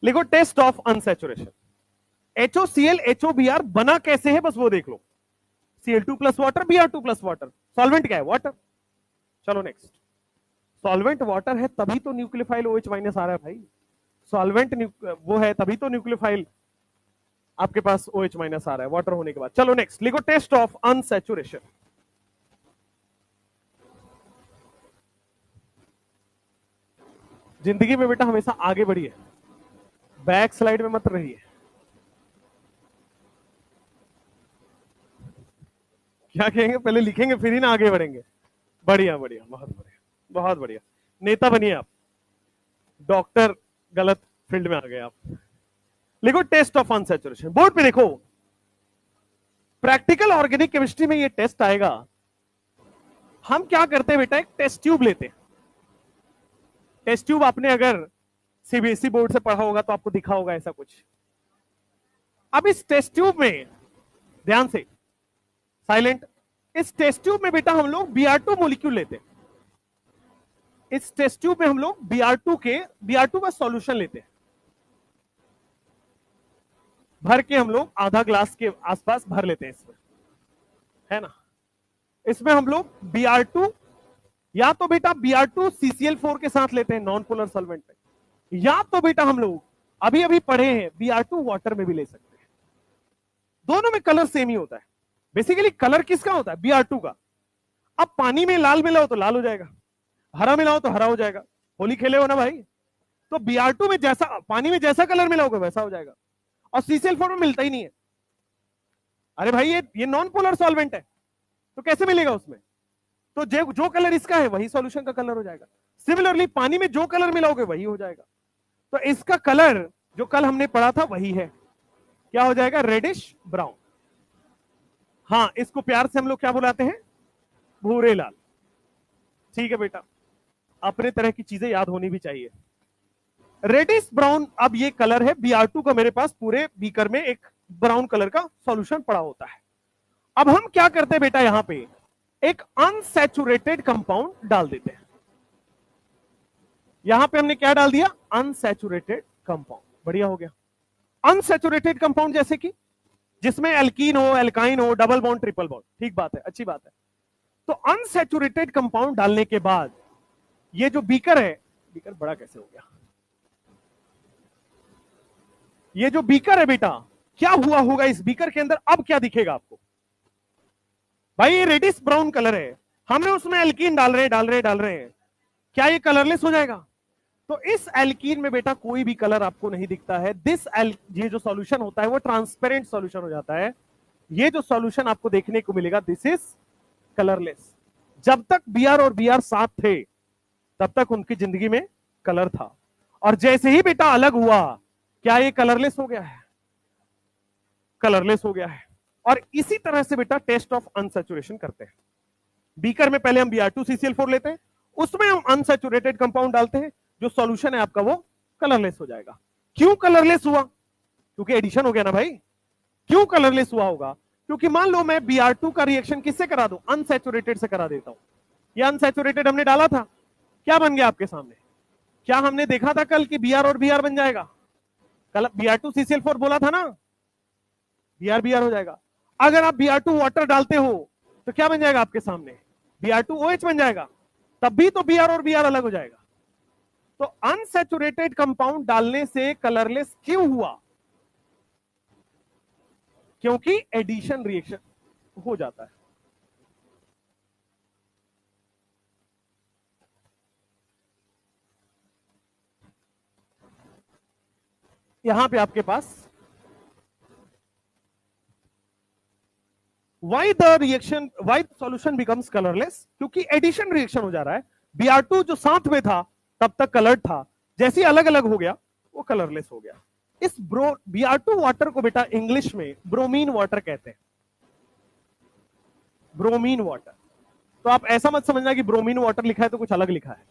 लिखो test of unsaturation. HOCl HOBr बना कैसे है बस वो देख लो। Cl2 plus water, Br2 plus water. Solvent क्या है? वाटर। चलो नेक्स्ट। सॉल्वेंट वाटर है तभी तो न्यूक्लियोफाइल OH माइनस आ रहा है भाई। सॉल्वेंट वो है तभी तो न्यूक्लियोफाइल आपके पास OH माइनस आ रहा है वाटर होने के बाद। चलो नेक्स्ट लिखो टेस्ट ऑफ अनसैचुरेशन। जिंदगी में बेटा हमेशा आगे बढ़िए, बैक स्लाइड में मत रहिए। क्या कहेंगे? पहले लिखेंगे फिर ही ना आगे बढ़ेंगे। बढ़िया बढ़िया, बहुत बढ़िया, बहुत बढ़िया। नेता बनिए आप। डॉक्टर गलत फील्ड में आ गए आप। लिखो टेस्ट ऑफ अनसैचुरेशन। बोर्ड पे देखो, प्रैक्टिकल ऑर्गेनिक केमिस्ट्री में ये टेस्ट आएगा। हम क्या करते हैं बेटा, एक टेस्ट ट्यूब लेते हैं। टेस्ट ट्यूब आपने अगर CBSE बोर्ड से पढ़ा होगा तो आपको दिखा होगा ऐसा कुछ। अब इस टेस्ट ट्यूब में ध्यान से, साइलेंट, इस टेस्ट ट्यूब में बेटा हम लोग Br2 मॉलिक्यूल लेते हैं। इस टेस्ट ट्यूब में हम लोग Br2 का सॉल्यूशन लेते हैं। भर के हम लोग आधा ग्लास के आसपास भर लेते हैं इसमें, है ना। इसमें हम लोग Br2 या तो बेटा Br2 CCl4 के साथ लेते हैं नॉन पोलर सॉल्वेंट में, या तो बेटा हम लोग अभी अभी पढ़े हैं Br2 वाटर में भी ले सकते हैं। दोनों में कलर सेम ही होता है। बेसिकली कलर किसका होता है? Br2 का। अब पानी में लाल मिलाओ तो लाल हो जाएगा, हरा मिलाओ तो हरा हो जाएगा। होली खेले हो ना भाई, तो Br2 में जैसा पानी में जैसा कलर मिलाओगे वैसा हो जाएगा, और CCl4 में मिलता ही नहीं है। अरे भाई ये नॉन पोलर सॉल्वेंट है तो कैसे मिलेगा उसमें? तो जो कलर इसका है वही सॉल्यूशन का कलर हो जाएगा। सिमिलरली पानी में जो कलर मिलाओगे वही हो जाएगा। तो इसका कलर जो कल हमने पढ़ा था वही है, क्या हो जाएगा? Reddish brown. हाँ, इसको प्यार से हम लोग क्या बुलाते हैं? भूरे लाल। ठीक है बेटा, अपने तरह की चीजें याद होनी भी चाहिए। रेडिश ब्राउन, अब ये कलर है Br2 का। मेरे पास पूरे बीकर में एक ब्राउन कलर का सॉल्यूशन पड़ा होता है। अब हम क्या करते हैं बेटा, यहां पे एक अनसैचुरेटेड कंपाउंड डाल देते हैं। यहां पे हमने क्या डाल दिया? Unsaturated compound. बढ़िया हो गया। अनसैचुरेटेड कंपाउंड जैसे कि जिसमें एल्कीन हो, एल्काइन हो, डबल बॉन्ड, ट्रिपल बॉन्ड। ठीक बात है, अच्छी बात है। तो अनसैचुरेटेड कंपाउंड डालने के बाद ये जो बीकर है, बीकर बड़ा कैसे हो गया? ये जो बीकर है बेटा, क्या हुआ होगा इस बीकर के अंदर? अब क्या दिखेगा आपको भाई? ये रेडिश ब्राउन कलर है, हमने उसमें एल्कीन डाल रहे हैं। क्या ये कलरलेस हो जाएगा? तो इस एल्कीन में बेटा कोई भी कलर आपको नहीं दिखता है। ये जो सॉल्यूशन होता है वो ट्रांसपेरेंट सॉल्यूशन हो जाता है। ये जो सॉल्यूशन आपको देखने को मिलेगा दिस इज कलरलेस। जब तक Br और Br साथ थे तब तक उनकी जिंदगी में कलर था, और जैसे ही बेटा अलग हुआ, क्या ये कलरलेस हो गया है? कलरलेस हो गया है। और इसी तरह से बेटा टेस्ट ऑफ अनसैचुरेशन करते हैं। बीकर में पहले हम Br2 CCl4 लेते हैं, उसमें हम अनसैचुरेटेड कंपाउंड डालते हैं, जो सॉल्यूशन है आपका वो कलरलेस हो जाएगा। क्यों कलरलेस हुआ? क्योंकि एडिशन हो गया ना भाई। क्यों कलरलेस हुआ होगा? क्योंकि मान लो मैं Br2 का रिएक्शन किससे करा दूं? अनसैचुरेटेड से करा देता हूं। ये अनसैचुरेटेड हमने डाला था, क्या बन गया आपके सामने? क्या हमने देखा था कल कि Br और Br बन जाएगा? कल Br2 CCl4 बोला था ना, Br Br हो जाएगा। अगर आप Br2 वाटर डालते हो तो क्या बन जाएगा आपके सामने? Br2 OH बन जाएगा, तब भी तो Br और Br अलग हो जाएगा। तो अनसैचुरेटेड कंपाउंड डालने से कलरलेस क्यों हुआ? क्योंकि एडिशन रिएक्शन हो जाता है। यहां पे आपके पास why the solution becomes colorless? क्योंकि एडिशन रिएक्शन हो जा रहा है। Br2 जो साथ में था तब तक कलर्ड था, जैसे ही अलग अलग हो गया वो कलरलेस हो गया। इस Br2 वाटर को बेटा इंग्लिश में ब्रोमीन वाटर कहते हैं। Bromine water. तो आप ऐसा मत समझना कि ब्रोमीन वाटर लिखा है तो कुछ अलग लिखा है,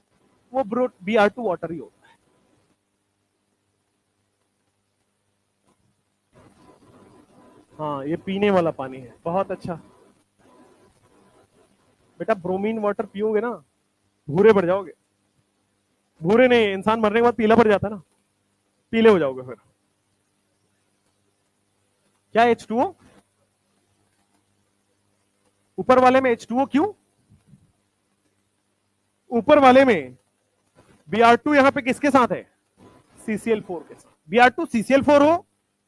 वो Br2 वाटर ही होता है। हाँ, ये पीने वाला पानी है, बहुत अच्छा बेटा। ब्रोमीन वाटर पियोगे ना भूरे पड़ जाओगे। भूरे नहीं, इंसान मरने के बाद पीला पड़ जाता है ना। पीले हो जाओगे फिर। क्या H2O? ऊपर वाले में H2O क्यों? ऊपर वाले में Br2 यहां पे किसके साथ है? CCl4 के साथ। Br2 CCl4 हो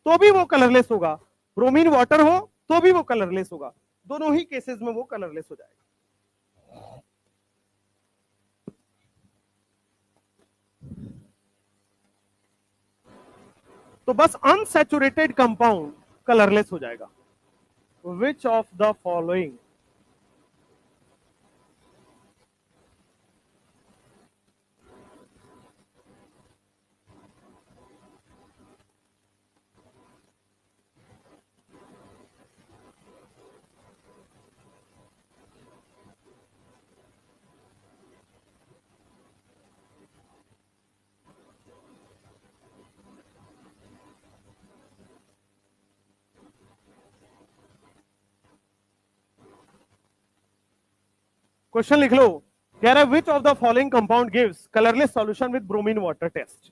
तो भी वो कलरलेस होगा, ब्रोमीन वाटर हो तो भी वो कलरलेस होगा, दोनों ही केसेस में वो कलरलेस हो जाएगा। तो बस अनसैचुरेटेड कंपाउंड कलरलेस हो जाएगा। Which of the following question लिख लो। कह रहा है which of the following compound gives colourless solution with bromine water test.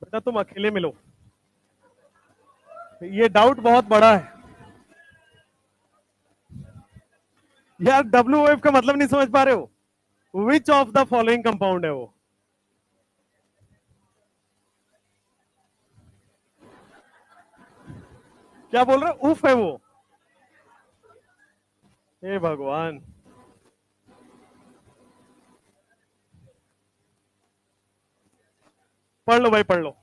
बेटा तुम अकेले मिलो, ये डाउट बहुत बड़ा है यार। WOF का मतलब नहीं समझ पा रहे हो? विच ऑफ द फॉलोइंग कंपाउंड है वो? क्या बोल रहे हो? उफ है वो? हे भगवान। पढ़ लो भाई, पढ़ लो।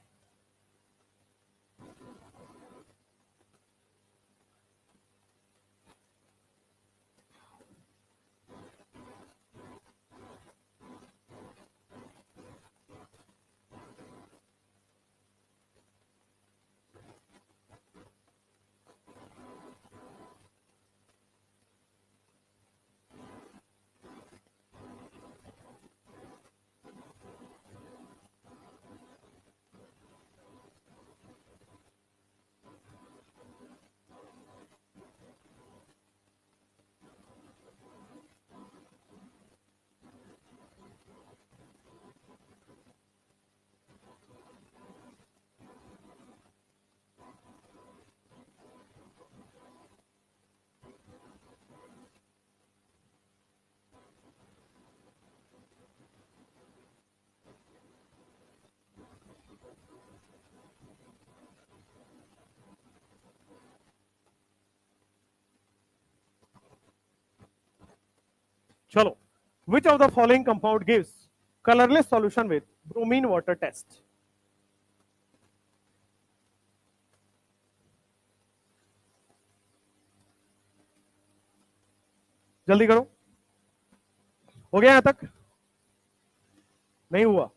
चलो, which of the following compound gives colourless solution with bromine water test. जल्दी करो। हो गया यहां तक? नहीं हुआ?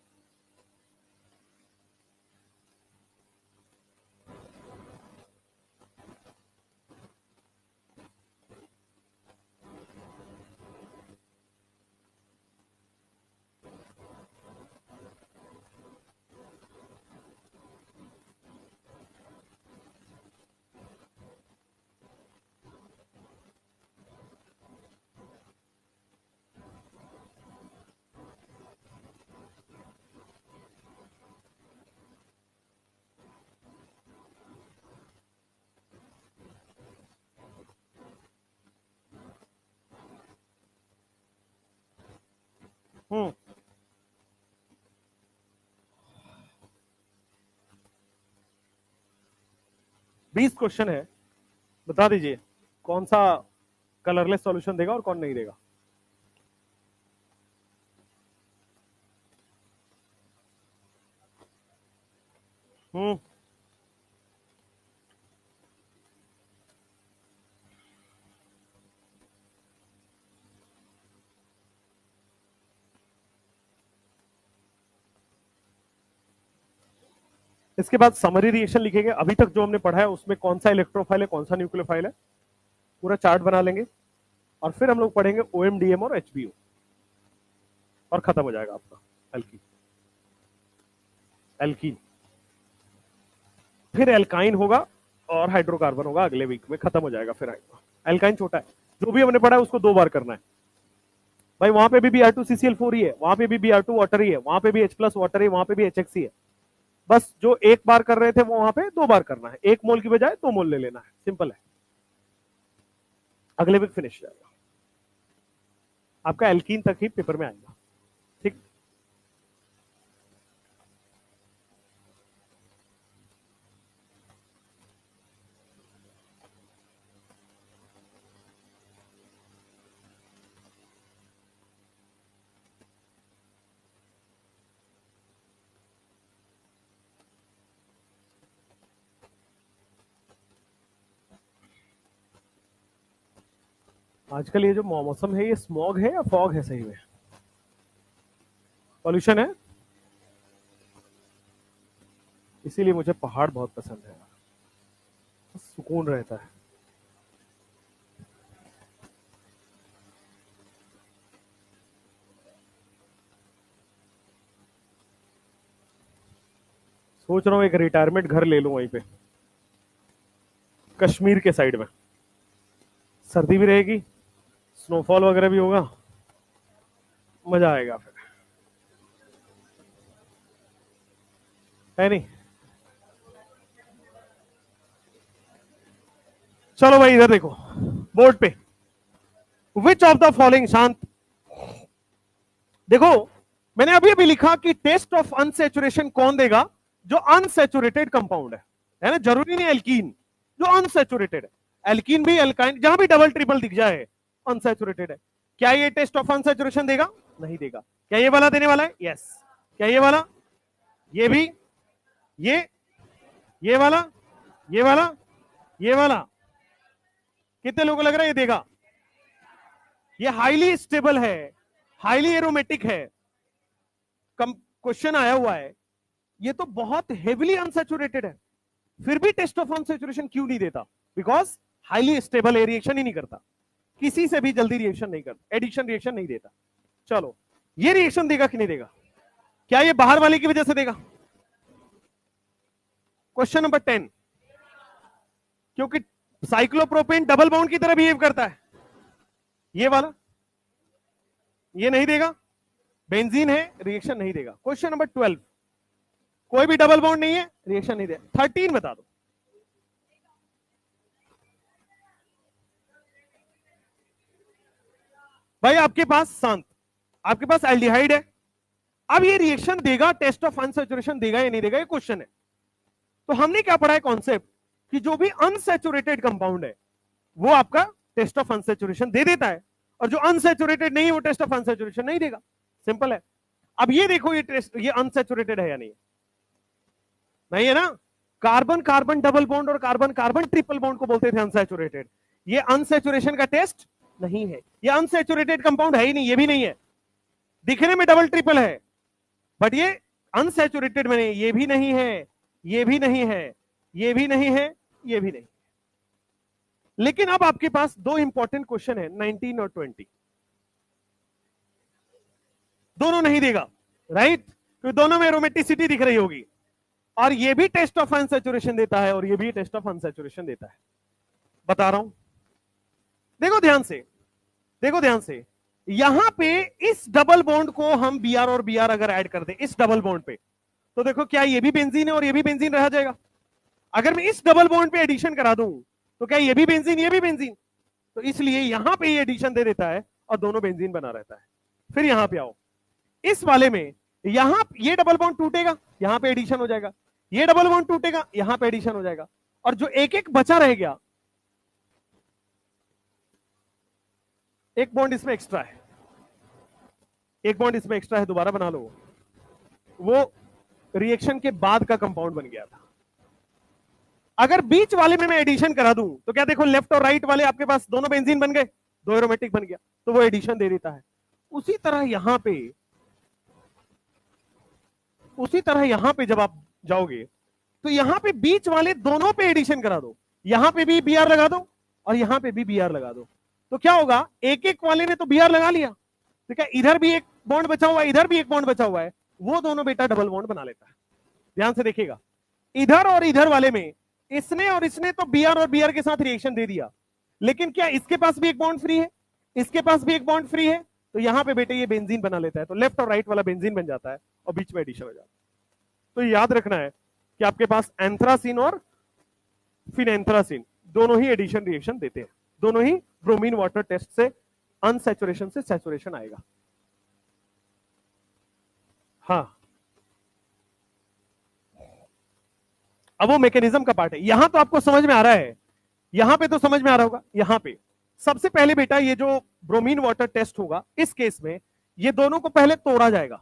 हम्म 20 क्वेश्चन है, बता दीजिए कौन सा कलरलेस सॉल्यूशन देगा और कौन नहीं देगा। हम्म इसके बाद समरी रिएक्शन लिखेंगे, अभी तक जो हमने पढ़ा है उसमें कौन सा इलेक्ट्रोफाइल है, कौन सा न्यूक्लियोफाइल है, पूरा चार्ट बना लेंगे। और फिर हम लोग पढ़ेंगे OMDM और HBO, और खत्म हो जाएगा आपका एल्कीन। एल्कीन फिर एल्काइन होगा और हाइड्रोकार्बन होगा, अगले वीक में खत्म हो जाएगा। फिर आएगा एल्काइन छोटा है, जो भी हमने पढ़ा है उसको 2 बार करना है भाई। वहां पे भी Br2CCl4 ही है, वहां पे भी Br2 वाटर ही है, वहां पे भी H+ वाटर है, वहां पे भी HX ही है। बस जो 1 बार कर रहे थे वो वहां पे 2 बार करना है, 1 मोल की बजाय 2 मोल ले लेना है, सिंपल है। अगले वीक फिनिश जाएगा आपका, एल्कीन तक ही पेपर में आएगा, ठीक। आजकल ये जो मौसम है, ये स्मॉग है या फॉग है? सही में पॉल्यूशन है, इसीलिए मुझे पहाड़ बहुत पसंद है, सुकून रहता है। सोच रहा हूँ एक रिटायरमेंट घर ले लूं वहीं पे, कश्मीर के साइड में, सर्दी भी रहेगी, स्नोफॉल वगैरह भी होगा, मजा आएगा फिर, है नहीं? चलो भाई इधर देखो बोर्ड पे, विच ऑफ द फॉलोइंग, शांत देखो, मैंने अभी अभी लिखा कि टेस्ट ऑफ अनसैचुरेशन कौन देगा? जो अनसैचुरेटेड कंपाउंड है ना, जरूरी नहीं एल्कीन, जो अनसैचुरेटेड है। एल्कीन भी एल्काइन जहां भी डबल ट्रिपल दिख जाए अनसैचुरेटेड है। क्या ये टेस्ट ऑफ अनसैचुरेशन देगा? नहीं देगा। क्या ये वाला देने वाला है? यस। क्या ये वाला, ये भी, ये वाला, ये वाला, ये वाला, कितने लोगों को लग रहा है ये देगा? ये हाईली स्टेबल है, हाईली एरोमेटिक है, क्वेश्चन आया हुआ है, ये तो बहुत हेवीली अनसैचुरेटेड है, फिर भी टेस्ट ऑफ अनसैचुरेशन क्यों नहीं देता? बिकॉज हाईली स्टेबल है, रिएक्शन ही नहीं करता, किसी से भी जल्दी रिएक्शन नहीं करता, एडिशन रिएक्शन नहीं देता। चलो ये रिएक्शन देगा कि नहीं देगा? क्या ये बाहर वाले की वजह से देगा? क्वेश्चन नंबर 10, क्योंकि साइक्लोप्रोपेन डबल बॉन्ड की तरह बिहेव करता है। ये वाला, ये नहीं देगा, बेंजीन है, रिएक्शन नहीं देगा। क्वेश्चन नंबर 12, कोई भी डबल बॉन्ड नहीं है, रिएक्शन नहीं देगा। 13 बता दो। भाई आपके पास शांत, आपके पास एल्डिहाइड है, अब ये रिएक्शन देगा, टेस्ट ऑफ अनसैचुरेशन देगा या नहीं देगा, ये क्वेश्चन है। तो हमने क्या पढ़ा है कॉन्सेप्ट, कि जो भी अनसैचुरेटेड कंपाउंड है वो आपका टेस्ट ऑफ अनसैचुरेशन दे देता है, और जो अनसैचुरेटेड नहीं है वो टेस्ट ऑफ अनसैचुरेशन नहीं देगा, सिंपल है। अब ये देखो, ये टेस्ट, ये अनसैचुरेटेड है या नहीं? नहीं है ना। कार्बन कार्बन डबल बॉन्ड और कार्बन कार्बन ट्रिपल बॉन्ड को बोलते थे अनसैचुरेटेड, ये अनसैचुरेशन का टेस्ट नहीं है, ये अनसैचुरेटेड कंपाउंड है ही नहीं, ये भी नहीं है, दिखने में डबल ट्रिपल है बट ये अनसैचुरेटेड में नहीं, ये भी नहीं है, ये भी नहीं है, ये भी नहीं है, ये भी नहीं। लेकिन अब आपके पास 2 इंपॉर्टेंट क्वेश्चन है, 19 और 20, दोनों नहीं देगा, राइट? तो दोनों में एरोमेटिसिटी दिख रही होगी, और ये भी टेस्ट ऑफ अनसैचुरेशन देता है और ये भी टेस्ट ऑफ अनसैचुरेशन देता है। बता रहा हूं, देखो ध्यान से, देखो ध्यान से, यहां पे इस डबल बॉन्ड को हम Br और Br अगर ऐड कर दें इस डबल बॉन्ड पे, तो देखो क्या ये भी बेंजीन है और ये भी बेंजीन रह जाएगा? अगर मैं इस डबल बॉन्ड पे एडिशन करा दूं तो क्या ये भी बेंजीन, ये भी बेंजीन? तो इसलिए यहां पे ये एडिशन दे देता है और दोनों बेंजीन बना रहता है। फिर यहां पे आओ, इस वाले में यहां ये डबल बॉन्ड टूटेगा, यहां पे एडिशन हो जाएगा, ये डबल बॉन्ड टूटेगा, यहां पे एडिशन हो जाएगा, और जो एक एक बचा रह गया, एक बॉन्ड इसमें एक्स्ट्रा है, एक बॉन्ड इसमें एक्स्ट्रा है, दोबारा बना लो, वो रिएक्शन के बाद का कंपाउंड बन गया था। अगर बीच वाले में मैं एडिशन करा दूं तो क्या देखो, लेफ्ट और राइट वाले आपके पास दोनों बेंजीन बन गए, 2 एरोमेटिक बन गया, तो वो एडिशन दे देता है। उसी तरह यहां पे, उसी तरह यहां पे जब आप जाओगे तो यहां पे बीच वाले दोनों पे एडिशन करा दो, यहां पे भी बी आर लगा दो और यहां पे भी बी आर लगा दो। तो क्या होगा, एक एक वाले ने तो बी आर लगा लिया, ठीक है, इधर भी एक बॉन्ड बचा हुआ है, इधर भी एक बॉन्ड बचा हुआ है, वो दोनों बेटा डबल बॉन्ड बना लेता है। ध्यान से देखिएगा, इधर और इधर वाले में इसने और इसने तो बी आर और बी आर के साथ रिएक्शन दे दिया, लेकिन क्या इसके पास भी एक बॉन्ड फ्री है, इसके पास भी एक बॉन्ड फ्री है, तो यहां पे बेटे ये बेंजीन बना लेता है, तो लेफ्ट और राइट वाला बेंजीन बन जाता है और बीच में एडिशन हो जाता है। तो याद रखना है कि आपके पास एंथ्रासीन और फिनेंथ्रासीन दोनों ही एडिशन रिएक्शन देते हैं, दोनों ही ब्रोमीन वाटर टेस्ट से अनसैचुरेशन से सैचुरेशन आएगा। हाँ, अब वो मैकेनिज्म का पार्ट है, यहां तो आपको समझ में आ रहा है, यहां पे तो समझ में आ रहा होगा। यहां पे सबसे पहले बेटा ये जो ब्रोमीन वाटर टेस्ट होगा, इस केस में ये दोनों को पहले तोड़ा जाएगा,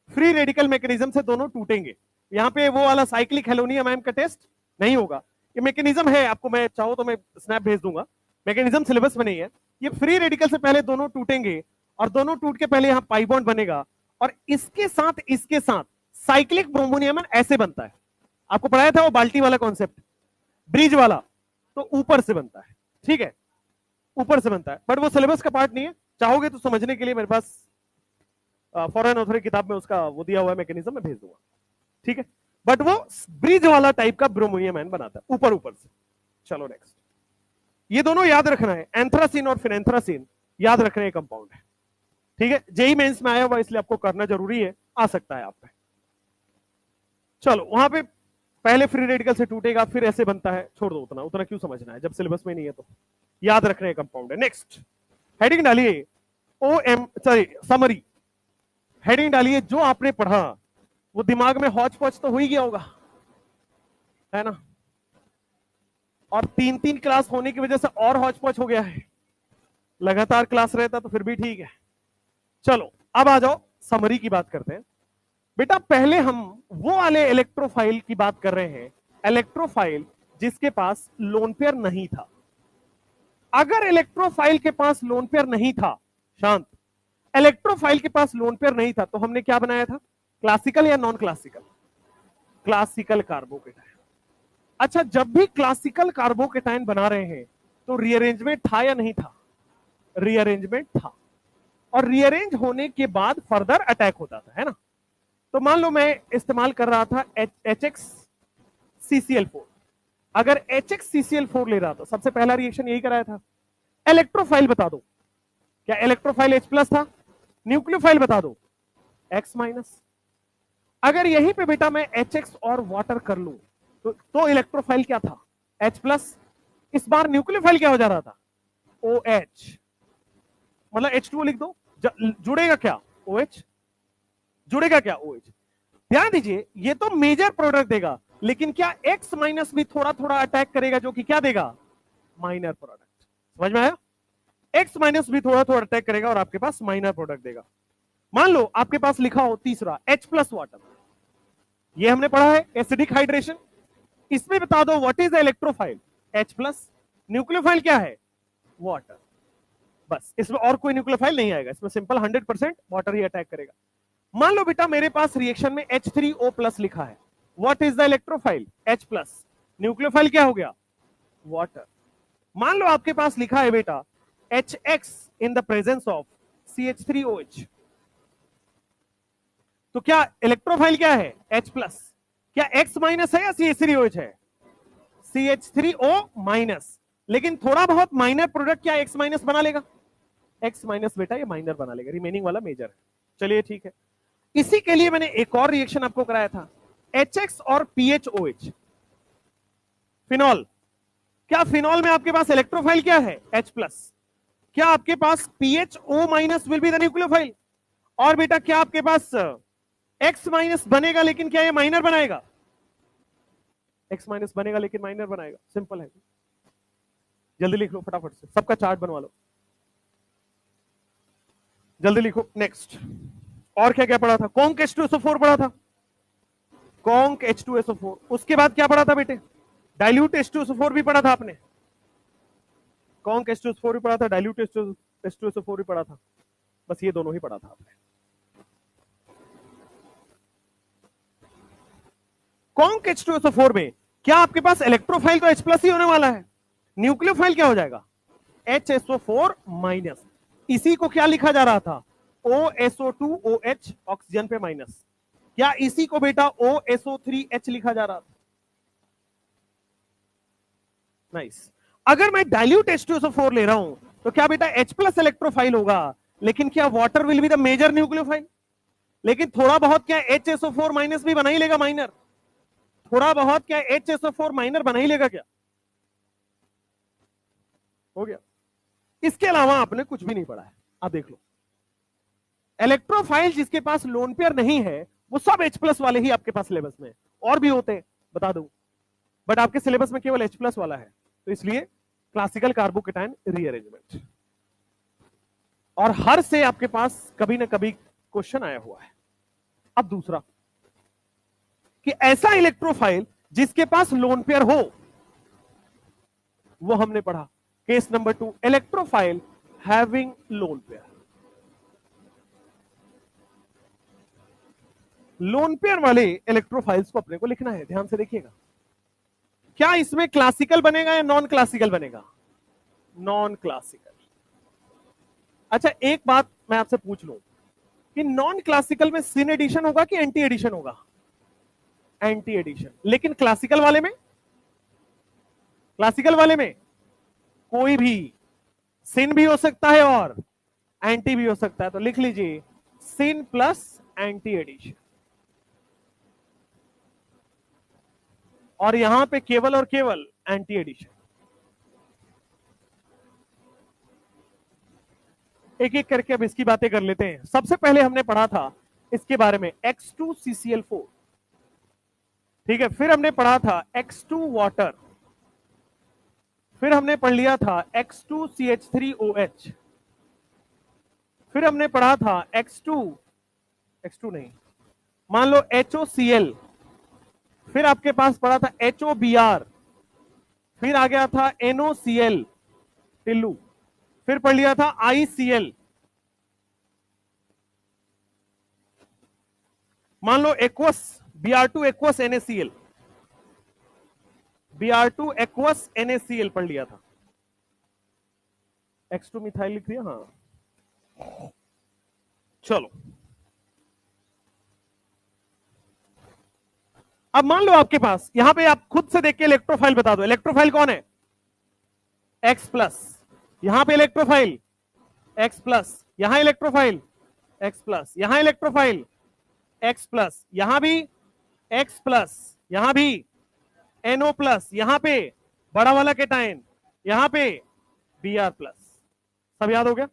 फ्री रेडिकल मैकेनिज्म से दोनों टूटेंगे। यहां पे वो वाला साइक्लिक हेलोनियम आयन का टेस्ट नहीं होगा, ये मैकेनिज्म है, आपको मैं चाहो तो मैं स्नैप भेज दूंगा, मैकेनिज्म सिलेबस में नहीं है। ये फ्री रेडिकल से पहले दोनों टूटेंगे और दोनों टूट के पहले यहां पाई बॉन्ड बनेगा और इसके साथ साइक्लिक ब्रोमोनियम ऐसे बनता है, आपको पढ़ाया था वो बाल्टी वाला कॉन्सेप्ट, ब्रिज वाला, तो ऊपर से बनता है, ठीक है, ऊपर से बनता है, बट वो सिलेबस का पार्ट नहीं है। चाहोगे तो समझने के लिए मेरे पास फॉरेन ऑथर किताब में उसका वो दिया हुआ है मैकेनिज्म, मैं भेज दूंगा, ठीक है, बट वो ब्रिज वाला टाइप का ब्रोमोनियम आयन बनाता है ऊपर ऊपर से। चलो नेक्स्ट, ये दोनों याद रखना है, एंथ्रासीन और फिनेंथ्रासीन याद रखने का कंपाउंड है, ठीक है, जेई मेंस में आया हुआ इसलिए आपको करना जरूरी है, आ सकता है आप पे। चलो वहां पे पहले फ्री रेडिकल से टूटेगा फिर ऐसे बनता है, छोड़ दो, उतना उतना क्यों समझना है जब सिलेबस में नहीं है, तो याद रखने का कंपाउंड है। नेक्स्ट हेडिंग डालिए समरी, हेडिंग डालिए जो आपने पढ़ा वो दिमाग में हौच पौच तो हो ही गया होगा, है ना, और 3-3 क्लास होने की वजह से और हौच पौच हो गया है, लगातार क्लास रहता तो फिर भी ठीक है। चलो अब आ जाओ समरी की बात करते हैं। बेटा पहले हम वो वाले इलेक्ट्रोफाइल की बात कर रहे हैं, इलेक्ट्रोफाइल जिसके पास लोन पेयर नहीं था। अगर इलेक्ट्रोफाइल के पास लोन पेयर नहीं था, शांत, इलेक्ट्रोफाइल के पास लोन पेयर नहीं था, तो हमने क्या बनाया था, क्लासिकल या नॉन क्लासिकल, क्लासिकल कार्बोकेटाइन। अच्छा, जब भी क्लासिकल कार्बोकेटाइन बना रहे हैं तो रीअरेंजमेंट था या नहीं था, रीअरेंजमेंट था, और रीअरेंज होने के बाद फर्दर अटैक होता था, है ना। तो मान लो मैं इस्तेमाल कर रहा था HCCl4, अगर HCCl4 ले रहा था, सबसे पहला रिएक्शन यही कराया था। इलेक्ट्रोफाइल बता दो, क्या इलेक्ट्रोफाइल H+ था, न्यूक्लियोफाइल बता दो X-। अगर यहीं पे बेटा मैं HX और वाटर कर लूं तो इलेक्ट्रोफाइल क्या था, H+, इस बार न्यूक्लियोफाइल क्या हो जा रहा था, OH, मतलब H2O लिख दो, जुड़ेगा क्या OH, जुड़ेगा क्या OH। ध्यान दीजिए ये तो मेजर प्रोडक्ट देगा, लेकिन क्या X- भी थोड़ा थोड़ा अटैक करेगा, जो कि क्या देगा, माइनर प्रोडक्ट। समझ में आया, X- भी थोड़ा थोड़ा अटैक करेगा और आपके पास माइनर प्रोडक्ट देगा। मान लो आपके पास लिखा हो तीसरा H+ वाटर, ये हमने पढ़ा है एसिडिक हाइड्रेशन, इसमें बता दो what is the electrophile, H+, nucleophile क्या है, वाटर, बस इसमें और कोई न्यूक्लियोफाइल नहीं आएगा, इसमें सिंपल 100% वाटर ही अटैक करेगा। मान लो बेटा मेरे पास रिएक्शन में H3O+ लिखा है, what is the electrophile, H+, nucleophile क्या हो गया, वाटर। मान लो आपके पास लिखा है बेटा HX in the presence of CH3OH, तो क्या इलेक्ट्रोफाइल क्या है, H+, क्या X- है या CH3OH है, CH3O-, लेकिन थोड़ा बहुत माइनर प्रोडक्ट क्या X- बना लेगा, X- बेटा ये माइनर बना लेगा, रिमेनिंग वाला मेजर है। चलिए ठीक है, इसी के लिए मैंने एक और रिएक्शन आपको कराया था, HX और PHOH, फिनॉल। क्या फिनॉल में आपके पास इलेक्ट्रोफाइल क्या है, H+, क्या आपके पास PHO- will be the nucleophile, और बेटा क्या आपके पास X- बनेगा लेकिन क्या ये माइनर बनाएगा, X- बनेगा लेकिन माइनर बनाएगा, सिंपल है। जल्दी लिख लो फटाफट से, सबका चार्ट बनवा लो, जल्दी लिखो। नेक्स्ट और क्या क्या पढ़ा था, कॉन्क H2SO4 पढ़ा था, कॉन्क H2SO4, उसके बाद क्या पढ़ा था बेटे, डाइल्यूट H2SO4 भी पढ़ा था आपने, कॉन्क H2SO4 भी पढ़ा था, डाइल्यूट H2SO4 भी पढ़ा था, बस ये दोनों ही पढ़ा था आपने। कॉन्क H2SO4 में क्या आपके पास इलेक्ट्रोफाइल तो H+ ही होने वाला है, न्यूक्लियोफाइल क्या हो जाएगा HSO4 माइनस। इसी को क्या लिखा जा रहा था OSO2OH ऑक्सीजन पे माइनस, क्या इसी को बेटा OSO3H लिखा जा रहा था? नाइस। अगर मैं डाइल्यूट H2SO4 ले रहा हूं तो क्या बेटा H+ इलेक्ट्रोफाइल होगा, लेकिन क्या water will be the major nucleophile? लेकिन थोड़ा बहुत क्या HSO4 माइनस भी बना ही लेगा माइनर, थोड़ा बहुत क्या HSO4 माइनर बना ही लेगा क्या? हो गया। इसके अलावा आपने कुछ भी नहीं पढ़ा है। आप देख लो, इलेक्ट्रोफाइल जिसके पास लोन पेयर नहीं है वो सब H+ वाले ही आपके पास सिलेबस में, और भी होते हैं बता दूं, बट आपके सिलेबस में केवल H+ वाला है, तो इसलिए क्लासिकल कार्बोकेटायन रीअरेंजमेंट। और हर से आपके पास कभी ना कभी क्वेश्चन आया हुआ है। अब दूसरा कि ऐसा इलेक्ट्रोफाइल जिसके पास लोन पेयर हो, वो हमने पढ़ा। Case number 2, electrophile having lone pair. Lone pair वाले इलेक्ट्रोफाइल्स को अपने को लिखना है, ध्यान से देखिएगा। क्या इसमें क्लासिकल बनेगा या नॉन क्लासिकल बनेगा? Non classical. अच्छा एक बात मैं आपसे पूछ लूं कि नॉन क्लासिकल में सिन एडिशन होगा कि एंटी एडिशन होगा? Anti addition. लेकिन क्लासिकल वाले में, क्लासिकल वाले में कोई भी सिन भी हो सकता है और एंटी भी हो सकता है, तो लिख लीजिए सिन प्लस एंटी एडिशन। और यहां पे केवल और केवल एंटी एडिशन। एक एक करके अब इसकी बातें कर लेते हैं। सबसे पहले हमने पढ़ा था इसके बारे में X2CCl4, ठीक है। फिर हमने पढ़ा था X2 वाटर, फिर हमने पढ़ लिया था X2CH3OH, फिर हमने पढ़ा था X2 नहीं, मान लो HOCl, फिर आपके पास पढ़ा था HOBr, फिर आ गया था NOCl टिल्लू, फिर पढ़ लिया था ICl, मान लो aqueous Br2 aqueous NaCl, Br2 aqueous NaCl पढ़ लिया था। X2 मिथाइल लिख दिया, हाँ। चलो अब मान लो आपके पास यहां पे, आप खुद से देख के इलेक्ट्रोफाइल बता दो, इलेक्ट्रोफाइल कौन है? X+। यहां पे इलेक्ट्रोफाइल X+, यहां इलेक्ट्रोफाइल X+, यहां इलेक्ट्रोफाइल X+, यहां भी X+, यहां भी NO+, यहां पे बड़ा वाला केटाइन, यहां पे Br+। सब याद हो गया?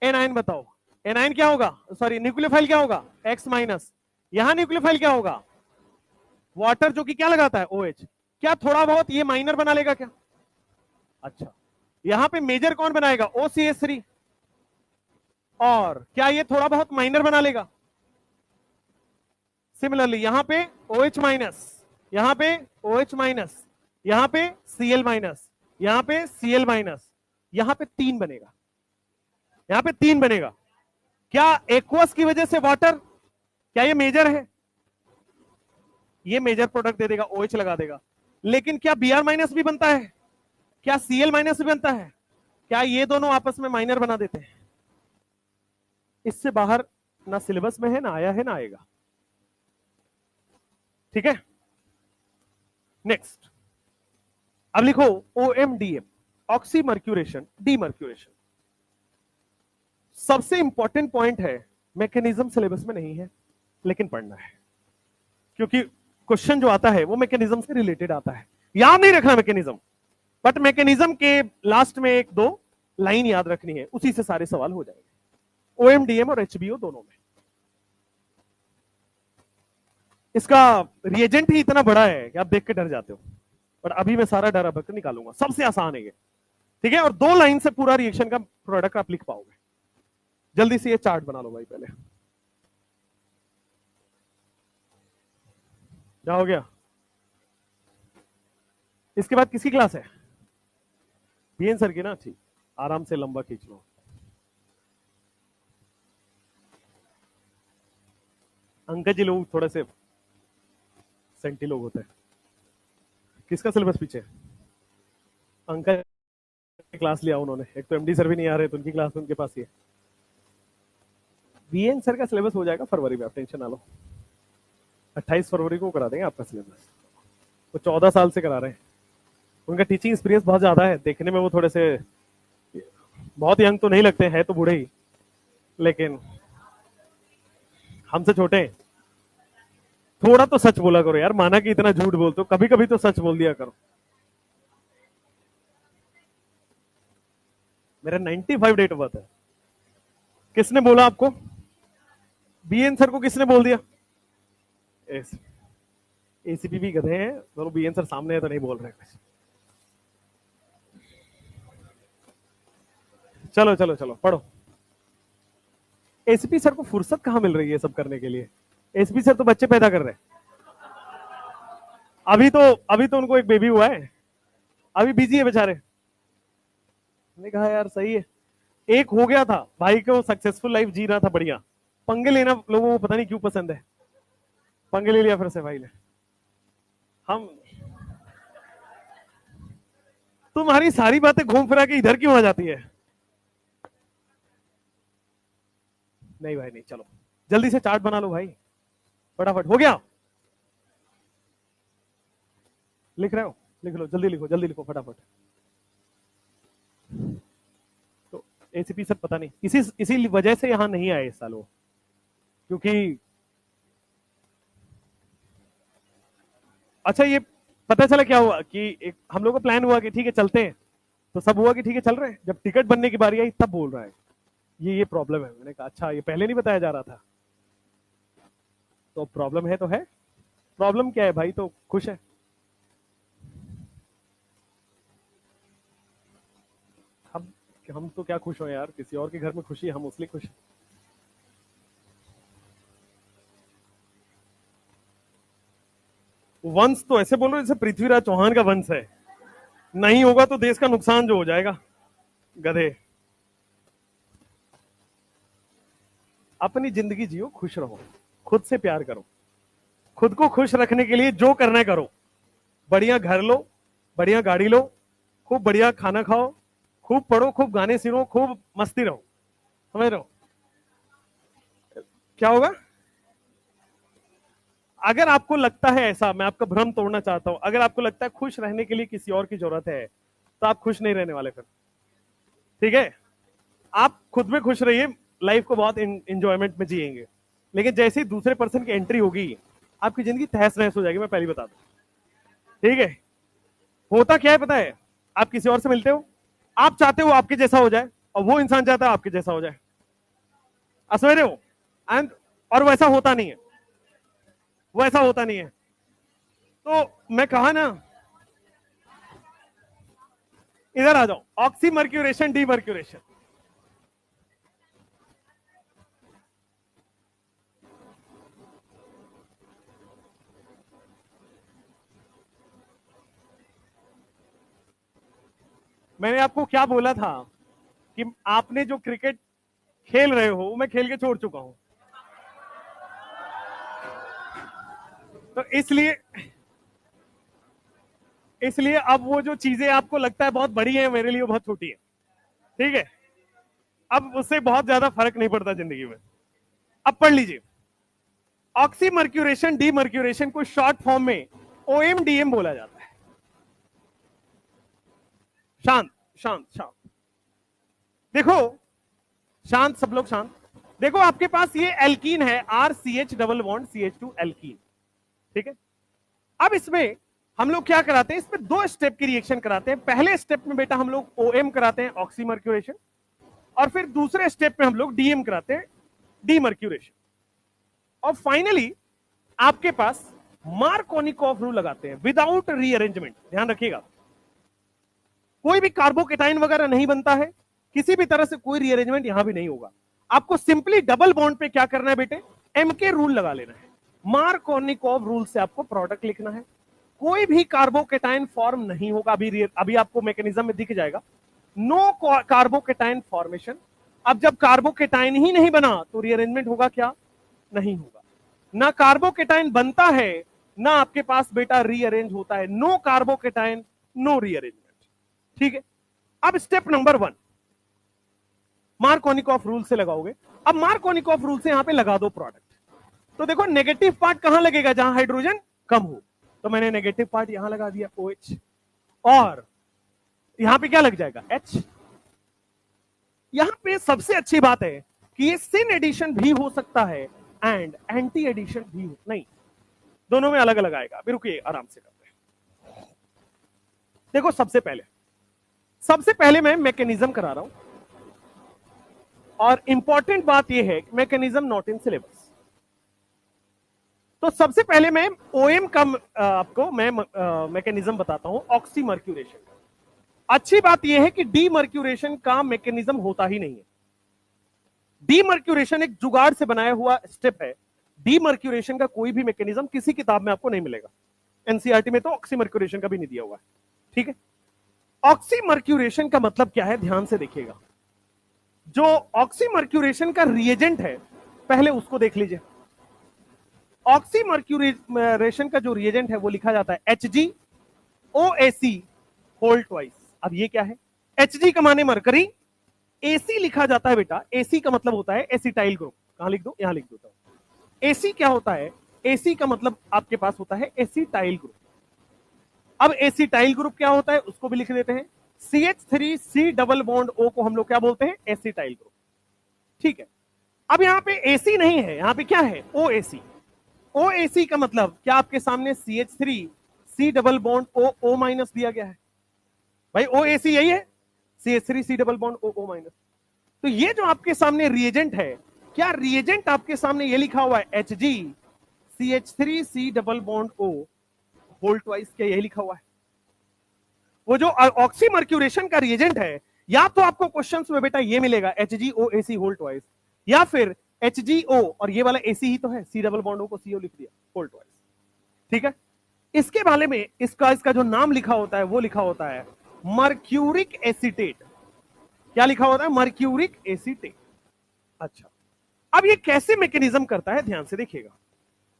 एनाइन बताओ, एनाइन क्या होगा, सॉरी न्यूक्लियोफाइल क्या होगा? X-। यहां न्यूक्लियोफाइल क्या होगा? वाटर, जो कि क्या लगाता है OH। क्या थोड़ा बहुत ये माइनर बना लेगा क्या? अच्छा, यहां पे मेजर कौन बनाएगा? OCH3। और क्या ये थोड़ा बहुत माइनर बना लेगा? सिमिलरली यहां पे OH माइनस, यहां पे OH माइनस, यहां पे Cl माइनस, यहां पे Cl माइनस, यहां पे 3 बनेगा, यहां पे 3 बनेगा। क्या एक्वस की वजह से वाटर, क्या ये मेजर है? ये मेजर प्रोडक्ट दे देगा, OH लगा देगा। लेकिन क्या Br माइनस भी बनता है? क्या Cl माइनस भी बनता है? क्या ये दोनों आपस में माइनर बना देते हैं? इससे बाहर ना सिलेबस में है, ना आया है, ना आएगा। ठीक है, नेक्स्ट अब लिखो OMDM, ऑक्सीमर्क्यूरेशन डीमर्क्यूरेशन। सबसे इंपॉर्टेंट पॉइंट है, मैकेनिज्म सिलेबस में नहीं है लेकिन पढ़ना है, क्योंकि क्वेश्चन जो आता है वो मैकेनिज्म से रिलेटेड आता है। याद नहीं रखना मैकेनिज्म, बट मैकेनिज्म के लास्ट में एक दो लाइन याद रखनी है, उसी से सारे सवाल हो जाएंगे, OMDM और HBO दोनों में। इसका रिएजेंट ही इतना बड़ा है कि आप देख के डर जाते हो, पर अभी मैं सारा डर अब निकालूंगा। सबसे आसान है ये, ठीक है, और 2 लाइन से पूरा रिएक्शन का प्रोडक्ट आप लिख पाओगे। जल्दी से ये चार्ट बना लो भाई पहले। क्या हो गया? इसके बाद किसकी क्लास है? बीएन सर की ना, ठीक, आराम से लंबा खींच लो। अंकल जी लोग थोड़े से सेंटी लोग होते हैं। किसका सिलेबस पीछे है? अंकल क्लास लिया उन्होंने, एक तो एमडी सर भी नहीं आ रहे तो उनकी क्लास में उनके पास ही है। वीएन सर का सिलेबस हो जाएगा फरवरी में, आप टेंशन ना लो। 28 फरवरी को करा देंगे आपका सिलेबस। वो 14 साल से करा रहे हैं, उनका टीचिंग एक्सपीरियंस बहुत ज्यादा है। देखने में वो थोड़े से बहुत यंग तो नहीं लगते हैं, तो बूढ़े ही, लेकिन हमसे छोटे हैं। थोड़ा तो सच बोला करो यार, माना कि इतना झूठ बोलते हो, कभी कभी तो सच बोल दिया करो। मेरा 95 डेट ऑफ बर्थ है। किसने बोला आपको? बीएन सर को किसने बोल दिया? एसीपी भी गधे हैं, दोनों बीएन सर सामने है तो नहीं बोल रहे कुछ। चलो चलो चलो पढ़ो। एसीपी सर को फुर्सत कहां मिल रही है सब करने के लिए? एसीपी सर तो बच्चे पैदा कर रहे हैं। अभी तो उनको एक बेबी हुआ है, अभी बिजी है बेचारे। मैंने कहा यार सही है, एक हो गया था भाई को, सक्सेसफुल लाइफ जी रहा था बढ़िया। पंगे लेना लोगों को पता नहीं क्यों पसंद है, पंगे ले लिया फिर से भाई ने। हम तुम्हारी सारी बातें घूम फिरा के इधर क्यों आ जाती है? नहीं भाई नहीं, चलो जल्दी से चार्ट बना लो भाई, फटाफट। हो गया? लिख रहे हो? लिख लो, जल्दी लिखो, जल्दी लिखो फटाफट। तो एसीपी सर पता नहीं इसी वजह से यहां नहीं आए इस साल वो, क्योंकि अच्छा ये पता चला क्या हुआ कि एक हम लोग का प्लान हुआ कि ठीक है चलते हैं, तो सब हुआ कि ठीक है चल रहे हैं। जब टिकट बनने की बारी आई तब बोल रहा है ये प्रॉब्लम है। मैंने कहा अच्छा, ये पहले नहीं बताया जा रहा था? तो प्रॉब्लम है तो है। प्रॉब्लम क्या है भाई? तो खुश है। हम तो क्या खुश हो यार, किसी और के घर में खुशी, हम उसलिए खुश हैं। वंश तो ऐसे बोलो जैसे पृथ्वीराज चौहान का वंश है, नहीं होगा तो देश का नुकसान जो हो जाएगा। गधे। अपनी जिंदगी जियो, खुश रहो, खुद से प्यार करो, खुद को खुश रखने के लिए जो करना है करो। बढ़िया घर लो, बढ़िया गाड़ी लो, खूब बढ़िया खाना खाओ, खूब पढ़ो, खूब गाने सुनो, खूब मस्ती रहो। समझ रहे हो क्या होगा? अगर आपको लगता है ऐसा, मैं आपका भ्रम तोड़ना चाहता हूं, अगर आपको लगता है खुश रहने के लिए किसी और की जरूरत है, तो आप खुश नहीं रहने वाले फिर। ठीक है? आप खुद में खुश रहिए, लाइफ को बहुत इंजॉयमेंट में जिएंगे। लेकिन जैसे ही दूसरे पर्सन की एंट्री होगी, आपकी जिंदगी तहस नहस हो जाएगी, मैं पहले बता दूं। ठीक है? होता क्या है पता है? आप किसी और से मिलते हो, आप चाहते हो आपके जैसा हो जाए, और वो इंसान चाहता है आपके जैसा हो जाए। आप समझ रहे हो? एंड और वैसा होता नहीं है, वैसा होता नहीं है। तो मैं कहा ना, इधर आ जाओ, ऑक्सीमर्क्यूरेशन, डीमर्क्यूरेशन। मैंने आपको क्या बोला था कि आपने जो क्रिकेट खेल रहे हो, मैं खेल के छोड़ चुका हूं, तो इसलिए अब वो जो चीजें आपको लगता है बहुत बड़ी है, मेरे लिए बहुत छोटी है। ठीक है? अब उससे बहुत ज्यादा फर्क नहीं पड़ता जिंदगी में। अब पढ़ लीजिए, ऑक्सीमर्क्यूरेशन, डीमर्क्यूरेशन को शॉर्ट फॉर्म में ओएमडीएम बोला जाता है। शांत शांत शांत, देखो शांत, सब लोग शांत। देखो आपके पास ये एल्कीन है, RCH double bond CH2 alkene. ठीक है? अब इसमें हम लोग क्या कराते हैं, इसमें 2 स्टेप की रिएक्शन कराते हैं। पहले स्टेप में बेटा हम लोग OM कराते हैं, ऑक्सीमर्क्यूरेशन, और फिर दूसरे स्टेप में हम लोग DM कराते हैं, डीमर्क्यूरेशन। और फाइनली आपके पास मार्कोनिकॉफ रूल लगाते हैं विदाउट रीअरेंजमेंट। ध्यान रखिएगा, कोई भी कार्बोकेटाइन वगैरह नहीं बनता है, किसी भी तरह से कोई रीअरेंजमेंट यहां भी नहीं होगा। आपको सिंपली डबल बॉन्ड पे क्या करना है बेटे, MK रूल लगा लेना है। मार्कोनिकॉफ रूल से आपको प्रोडक्ट लिखना है। कोई भी कार्बोकेटाइन फॉर्म नहीं होगा, अभी आपको मैकेनिज्म में दिख जाएगा। No carbocation formation. अब जब कार्बोकेटाइन ही नहीं बना तो रीअरेंजमेंट होगा क्या? नहीं होगा। ना कार्बोकेटाइन बनता है ना आपके पास बेटा रीअरेंज होता है, नो कार्बोकेटाइन, नो रीअरेंजमेंट। ठीक है, अब स्टेप नंबर 1 मार्कोनिकॉफ रूल से लगाओगे। अब मार्कोनिकॉफ रूल से यहां पे लगा दो प्रोडक्ट। तो देखो नेगेटिव पार्ट कहां लगेगा, जहां हाइड्रोजन कम हो, तो मैंने नेगेटिव पार्ट यहां लगा दिया OH, और यहां पे क्या लग जाएगा H। यहां पे सबसे अच्छी बात है कि ये सिन एडिशन भी हो सकता है एंड एंटी एडिशन भी हो, नहीं दोनों में अलग अलग आएगा। अभी रुकिए आराम से करते हैं। देखो सबसे पहले मैं मैकेनिज्म करा रहा हूं, और इंपॉर्टेंट बात यह है मैकेनिज्म नॉट इन सिलेबस। तो सबसे पहले मैं OM का आपको मैं मैकेनिज्म बताता हूं, ऑक्सीमर्क्यूरेशन। अच्छी बात यह है कि डीमर्क्यूरेशन का मैकेनिज्म होता ही नहीं है। डीमर्क्यूरेशन एक जुगाड़ से बनाया हुआ स्टेप है। डीमर्क्यूरेशन का कोई भी मैकेनिज्म किसी किताब में आपको नहीं मिलेगा। एनसीईआरटी में तो ऑक्सीमर्क्यूरेशन का भी नहीं दिया हुआ है। ठीक है, ऑक्सीमर्क्यूरेशन का मतलब क्या है, ध्यान से देखिएगा। जो ऑक्सीमर्क्यूरेशन का रिएजेंट है पहले उसको देख लीजिए। ऑक्सीमर्क्यूरेशन का जो रिएजेंट है वो लिखा जाता है HgOAc होल ट्वाइस। अब ये क्या है, Hg का माने मरकरी, AC लिखा जाता है बेटा, AC का मतलब होता है एसिटाइल ग्रुप। कहां लिख दो, यहां लिख देता हूं। AC क्या होता है, AC का मतलब आपके पास होता है एसिटाइल ग्रुप। अब एसिटाइल ग्रुप क्या होता है उसको भी लिख देते हैं। CH3C डबल बॉन्ड O को हम लोग क्या बोलते हैं, एसिटाइल ग्रुप। ठीक है, अब यहां पे AC नहीं है, यहां पे क्या है, OAc। OAc का मतलब क्या आपके सामने CH3C double bond O minus दिया गया है भाई, OAc यही है, CH3C double bond O minus. तो ये जो आपके सामने रिएजेंट है, क्या रिएजेंट आपके सामने ये लिखा हुआ है HgCH3C double bond O whole twice, क्या यही लिखा हुआ है? वो जो ऑक्सीमर्क्यूरेशन का रिएजेंट है, या तो आपको क्वेश्चंस में बेटा ये मिलेगा HgOAc होल ट्वाइस, या फिर HgO और ये वाला AC ही तो है, C डबल बॉन्ड O को CO लिख दिया होल ट्वाइस। ठीक है, इसके बारे में इसका जो नाम लिखा होता है वो लिखा होता है मर्क्यूरिक एसीटेट। क्या लिखा होता है, मर्क्यूरिक एसीटेट। अच्छा, अब ये कैसे मैकेनिज्म करता है, ध्यान से देखिएगा।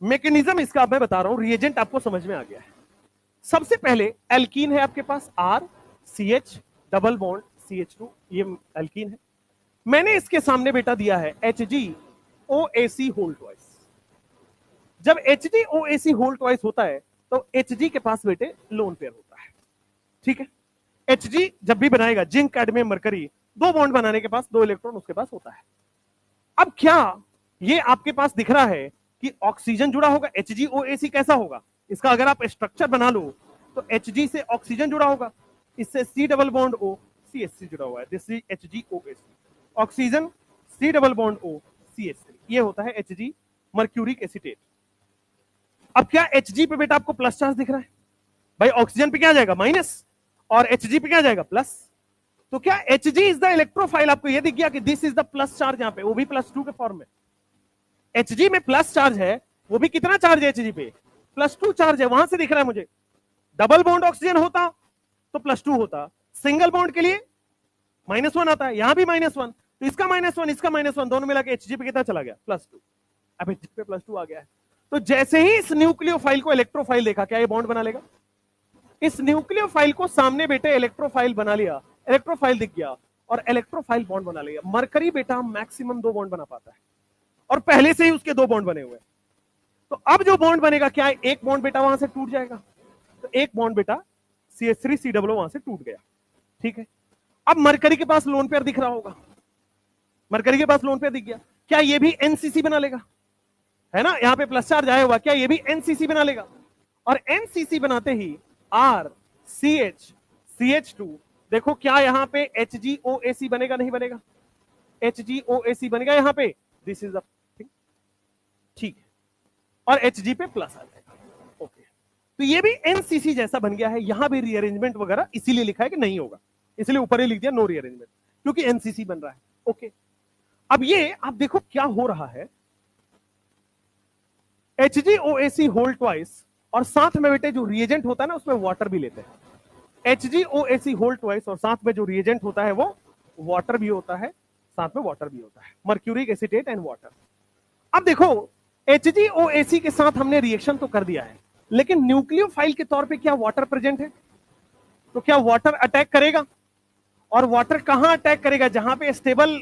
मैकेनिज्म इसका मैं बता रहा हूं, रिएजेंट आपको समझ में आ गया है। सबसे पहले एल्कीन है आपके पास RCH डबल बॉन्ड CH2, ये एल्कीन है। मैंने इसके सामने बेटा दिया है HgOAc होल ट्वाइस। जब HgOAc होल ट्वाइस होता है तो Hg के पास बेटे लोन पेयर होता है। ठीक है, Hg जब भी बनाएगा, जिंक कैडमियम मरकरी, दो बॉन्ड बनाने के पास दो इलेक्ट्रॉन उसके पास होता है। अब क्या ये आपके पास दिख रहा है कि ऑक्सीजन जुड़ा होगा, HgOAc कैसा होगा, इसका अगर आप स्ट्रक्चर बना लो तो Hg से ऑक्सीजन जुड़ा होगा, इससे C double bond O CH3 जुड़ा हुआ है, this is HgOAc। Oxygen C double bond O CH3, ये होता है Hg मर्क्यूरिक एसीटेट। अब क्या Hg पे बेटा आपको प्लस चार्ज दिख रहा है भाई, ऑक्सीजन पे क्या जाएगा माइनस और Hg पे क्या जाएगा प्लस। तो क्या Hg इज द इलेक्ट्रोफाइल, आपको ये दिख गया कि this is the plus charge, यहां पे वो भी +2 के फॉर्म में। Hg में प्लस चार्ज है, वो भी कितना चार्ज है Hg पे, +2 चार्ज है, वहां से दिख रहा है मुझे। डबल बॉन्ड ऑक्सीजन होता तो +2 होता, सिंगल बॉन्ड के लिए -1 आता है, यहां भी -1, तो इसका -1 इसका -1 दोनों मिला के Hg पे कितना चला गया, +2। अब Hg पे +2 आ गया है, तो जैसे ही इस न्यूक्लियोफाइल को इलेक्ट्रोफाइल देखा, क्या ये बॉन्ड बना लेगा। इस न्यूक्लियोफाइल को सामने बेटे इलेक्ट्रोफाइल बना लिया, इलेक्ट्रोफाइल दिख गया और इलेक्ट्रोफाइल बॉन्ड बना लिया। मरकरी बेटा मैक्सिमम 2 बॉन्ड बना पाता है और पहले से ही उसके 2 बॉन्ड बने हुए हैं। तो अब जो बॉन्ड बनेगा क्या है, एक बॉन्ड बेटा वहां से टूट जाएगा, तो एक बॉन्ड बेटा CH3C वहां से टूट गया। ठीक है, अब मरकरी के पास लोन पेयर दिख रहा होगा, मरकरी के पास लोन पेयर दिख गया, क्या ये भी NCC बना लेगा, है ना, यहां पे प्लस चार्ज आया हुआ, क्या ये भी NCC बना लेगा। और NCC बनाते ही RCH CH2, देखो क्या यहां पे HgOAc बनेगा, नहीं बनेगा, HgOAc बनेगा यहां पे, दिस इज द थिंग। ठीक है, और Hg पे प्लस आ जाएगा। ओके, तो ये भी NCC जैसा बन गया है, यहां भी रीअरेंजमेंट वगैरह इसीलिए लिखा है कि नहीं होगा, इसलिए ऊपर ही लिख दिया नो रीअरेंजमेंट, क्योंकि NCC बन रहा है। ओके, अब ये आप देखो क्या हो रहा है, HgOAc होल ट्वाइस और साथ में बेटे जो रिएजेंट होता है ना उसमें वाटर भी लेते हैं। HgOAc होल ट्वाइस और साथ में जो रिएजेंट होता है वो वाटर भी होता है, साथ में वाटर भी होता है, मर्क्यूरिक एसीटेट एंड वाटर। अब देखो HgOAc के साथ हमने रिएक्शन तो कर दिया है, लेकिन न्यूक्लियोफाइल के तौर पे क्या वाटर प्रेजेंट है? तो क्या वाटर अटैक करेगा? और वाटर कहां अटैक करेगा? जहां पे स्टेबल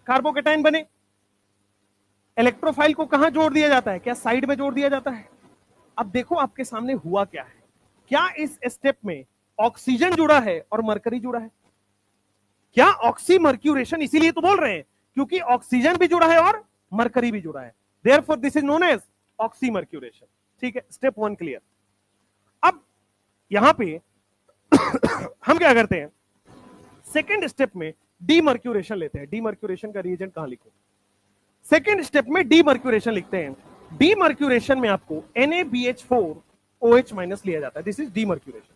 कार्बोकेटाइन बने। इलेक्ट्रोफाइल को कहां जोड़ दिया जाता है? क्या साइड में जोड़ दिया जाता है? अब देखो आपके सामने हुआ क्या है। क्या इस स्टेप में ऑक्सीजन जुड़ा है और मरकरी जुड़ा है? क्या ऑक्सीमर्क्यूरेशन, इसीलिए तो बोल रहे हैं क्योंकि ऑक्सीजन भी जुड़ा है और मरकरी भी जुड़ा है, therefore this is known as oxymercuration. ठीक है, स्टेप 1 क्लियर। अब यहां पे हम क्या करते हैं, सेकेंड स्टेप में डीमर्क्यूरेशन लेते हैं। डीमर्क्यूरेशन का रिएजेंट कहां लिखो? सेकेंड स्टेप में डीमर्क्यूरेशन लिखते हैं। डीमर्क्यूरेशन में आपको NaBH4OH माइनस लिया जाता है, दिस इज डीमर्क्यूरेशन।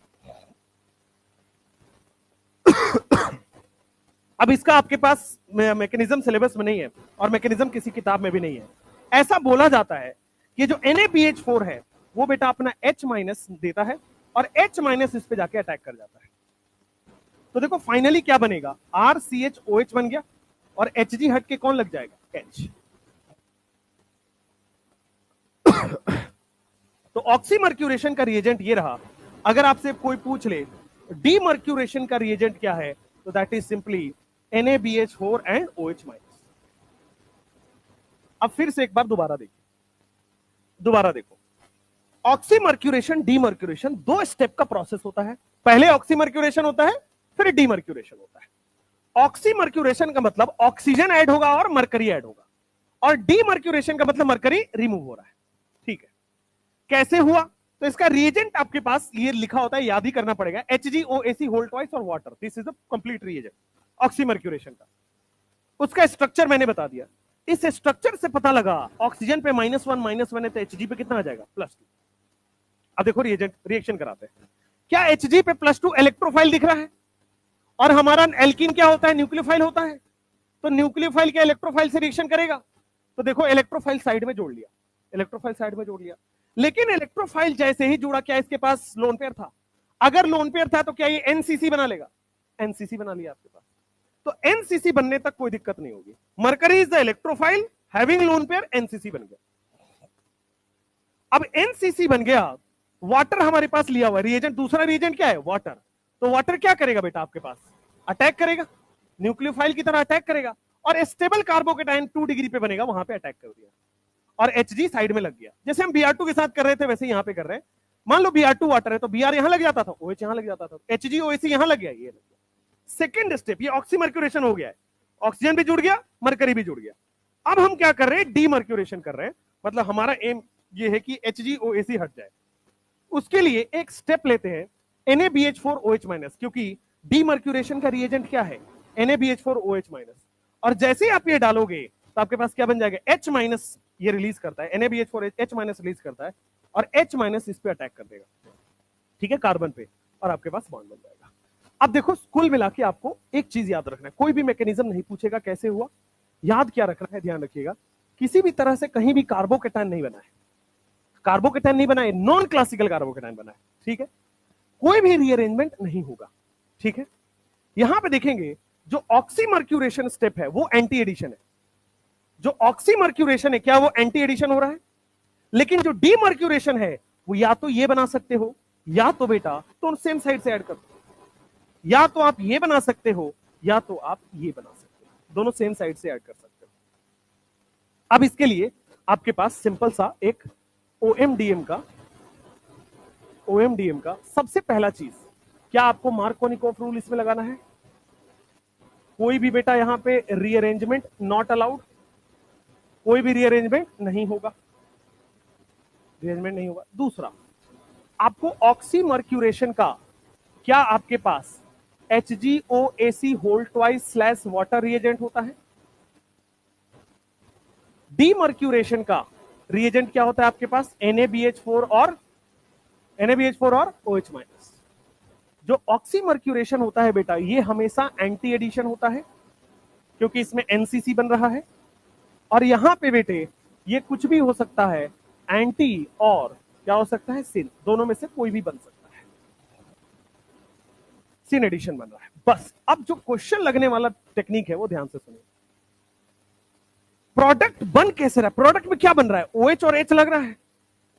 अब इसका आपके पास मैकेनिज्म सिलेबस में नहीं है और मैकेनिज्म किसी किताब में भी नहीं है। ऐसा बोला जाता है कि जो NaBH4 है वो बेटा अपना H माइनस देता है और H माइनस इस पे जाके अटैक कर जाता है। तो देखो फाइनली क्या बनेगा, RCHOH बन गया और Hg हट के कौन लग जाएगा? H। तो ऑक्सीमर्क्यूरेशन का रिएजेंट ये रहा। अगर आपसे कोई पूछ ले डीमर्क्यूरेशन का रिएजेंट क्या है, तो that is simply NaBH4 and OH minus. अब फिर से एक बार दोबारा देखो, ऑक्सीमर्क्यूरेशन डीमर्क्यूरेशन दो स्टेप का प्रोसेस होता है। पहले ऑक्सीमर्क्यूरेशन होता है, फिर डीमर्क्यूरेशन होता है। ऑक्सीमर्क्यूरेशन का मतलब ऑक्सीजन ऐड होगा और मरकरी ऐड होगा, और डीमर्क्यूरेशन का मतलब मरकरी रिमूव हो रहा है। ठीक है, कैसे हुआ? तो इसका रिएजेंट आपके पास ये लिखा होता है, याद ही करना पड़ेगा, HgOAc होल ट्वाइस और water, this is the complete reagent oxymercuration का। उसका स्ट्रक्चर मैंने बता दिया। इस स्ट्रक्चर से पता लगा ऑक्सीजन पे -1 है तो Hg पे कितना आ जाएगा? +2। अब देखो रिएजेंट रिएक्शन कराते हैं। क्या Hg पे +2 इलेक्ट्रोफाइल दिख रहा है? और हमारा एल्कीन क्या होता है? न्यूक्लियोफाइल होता है। तो न्यूक्लियोफाइल क्या इलेक्ट्रोफाइल से रिएक्शन करेगा? तो देखो इलेक्ट्रोफाइल साइड में जोड़ लिया, लेकिन इलेक्ट्रोफाइल जैसे ही जुड़ा, क्या इसके पास लोन पेयर था? अगर लोन पेयर था तो क्या ये NCC बना लेगा? NCC बना लिया आपके पास। तो NCC बनने तक कोई दिक्कत नहीं होगी। Mercury is the electrophile having lone pair, NCC बन गया। अब NCC बन गया, वाटर हमारे पास लिया हुआ रिएजेंट, दूसरा रिएजेंट क्या है? वाटर। तो वाटर क्या करेगा बेटा आपके पास? अटैक करेगा, न्यूक्लियोफाइल की तरह अटैक करेगा, और स्टेबल कार्बोकेटाइन 2 डिग्री पे बनेगा, वहां पे अटैक कर दिया और Hg साइड में लग गया। जैसे हम Br2 के साथ कर रहे थे वैसे यहां पे कर रहे हैं। मान लो Br2 वाटर है तो Br यहां लग जाता था, OH यहां लग जाता था, HgOAc यहां लग गया, ये लग गया। सेकेंड स्टेप, ये ऑक्सीमर्क्यूरेशन हो गया है, ऑक्सीजन भी जुड़ गया, मरकरी भी जुड़ गया। अब हम क्या कर रहे हैं? डीमर्क्यूरेशन कर रहे हैं, मतलब हमारा एम ये है कि HgOAc हट जाए। उसके लिए एक स्टेप लेते हैं NaBH4OH माइनस, क्योंकि डीमर्क्यूरेशन का रिएजेंट क्या है? NaBH4OH minus. और जैसे ही आप ये डालोगे तो आपके पास क्या बन जाएगा? H माइनस ये रिलीज करता है, NaBH4 H माइनस रिलीज करता है और H माइनस इस पे अटैक कर देगा, ठीक है, कार्बन पे, और आपके पास बॉन्ड बन जाएगा। अब देखो कुल मिला के आपको एक चीज याद रखना है, कोई भी मैकेनिज्म नहीं पूछेगा कैसे हुआ, याद क्या रखना है, ध्यान रखिएगा, किसी भी तरह से कहीं भी कार्बोकेटाइन नहीं बना है, कार्बोकेटाइन नहीं बना है, नॉन क्लासिकल कार्बोकेटाइन बना है, ठीक है, कोई भी रीअरेंजमेंट नहीं होगा, ठीक है। यहां पे देखेंगे जो ऑक्सीमर्क्यूरेशन स्टेप है वो एंटी एडिशन है, जो ऑक्सीमर्क्यूरेशन है क्या वो एंटी एडिशन हो रहा है, लेकिन जो डीमर्क्यूरेशन है वो या तो ये बना सकते हो या तो बेटा तो सेम साइड से ऐड कर दो, या तो आप ये बना सकते हो या तो आप ये बना सकते हो, दोनों सेम साइड से ऐड कर सकते हो। अब इसके लिए आपके पास सिंपल सा एक OMDM का सबसे पहला चीज, क्या आपको मार्कोनिकोफ रूल इसमें लगाना है? कोई भी बेटा यहां पे रीअरेंजमेंट नॉट अलाउड, कोई भी रीअरेंजमेंट नहीं होगा, रीअरेंजमेंट नहीं होगा। दूसरा, आपको ऑक्सीमर्क्यूरेशन का क्या आपके पास HgOAc whole twice slash water reagent होता है? डीमर्क्यूरेशन का रिएजेंट क्या होता है आपके पास? NaBH4 और OH माइनस। जो ऑक्सीमर्क्यूरेशन होता है बेटा ये हमेशा एंटी एडिशन होता है, क्योंकि इसमें NCC बन रहा है, और यहां पे बेटे ये कुछ भी हो सकता है, एंटी और क्या हो सकता है? सिन, दोनों में से कोई भी बन सकता है, सिन एडिशन बन रहा है बस। अब जो क्वेश्चन लगने वाला टेक्निक है वो ध्यान से सुनिए। प्रोडक्ट बन कैसे रहा है? प्रोडक्ट में क्या बन रहा है? OH और H लग रहा है,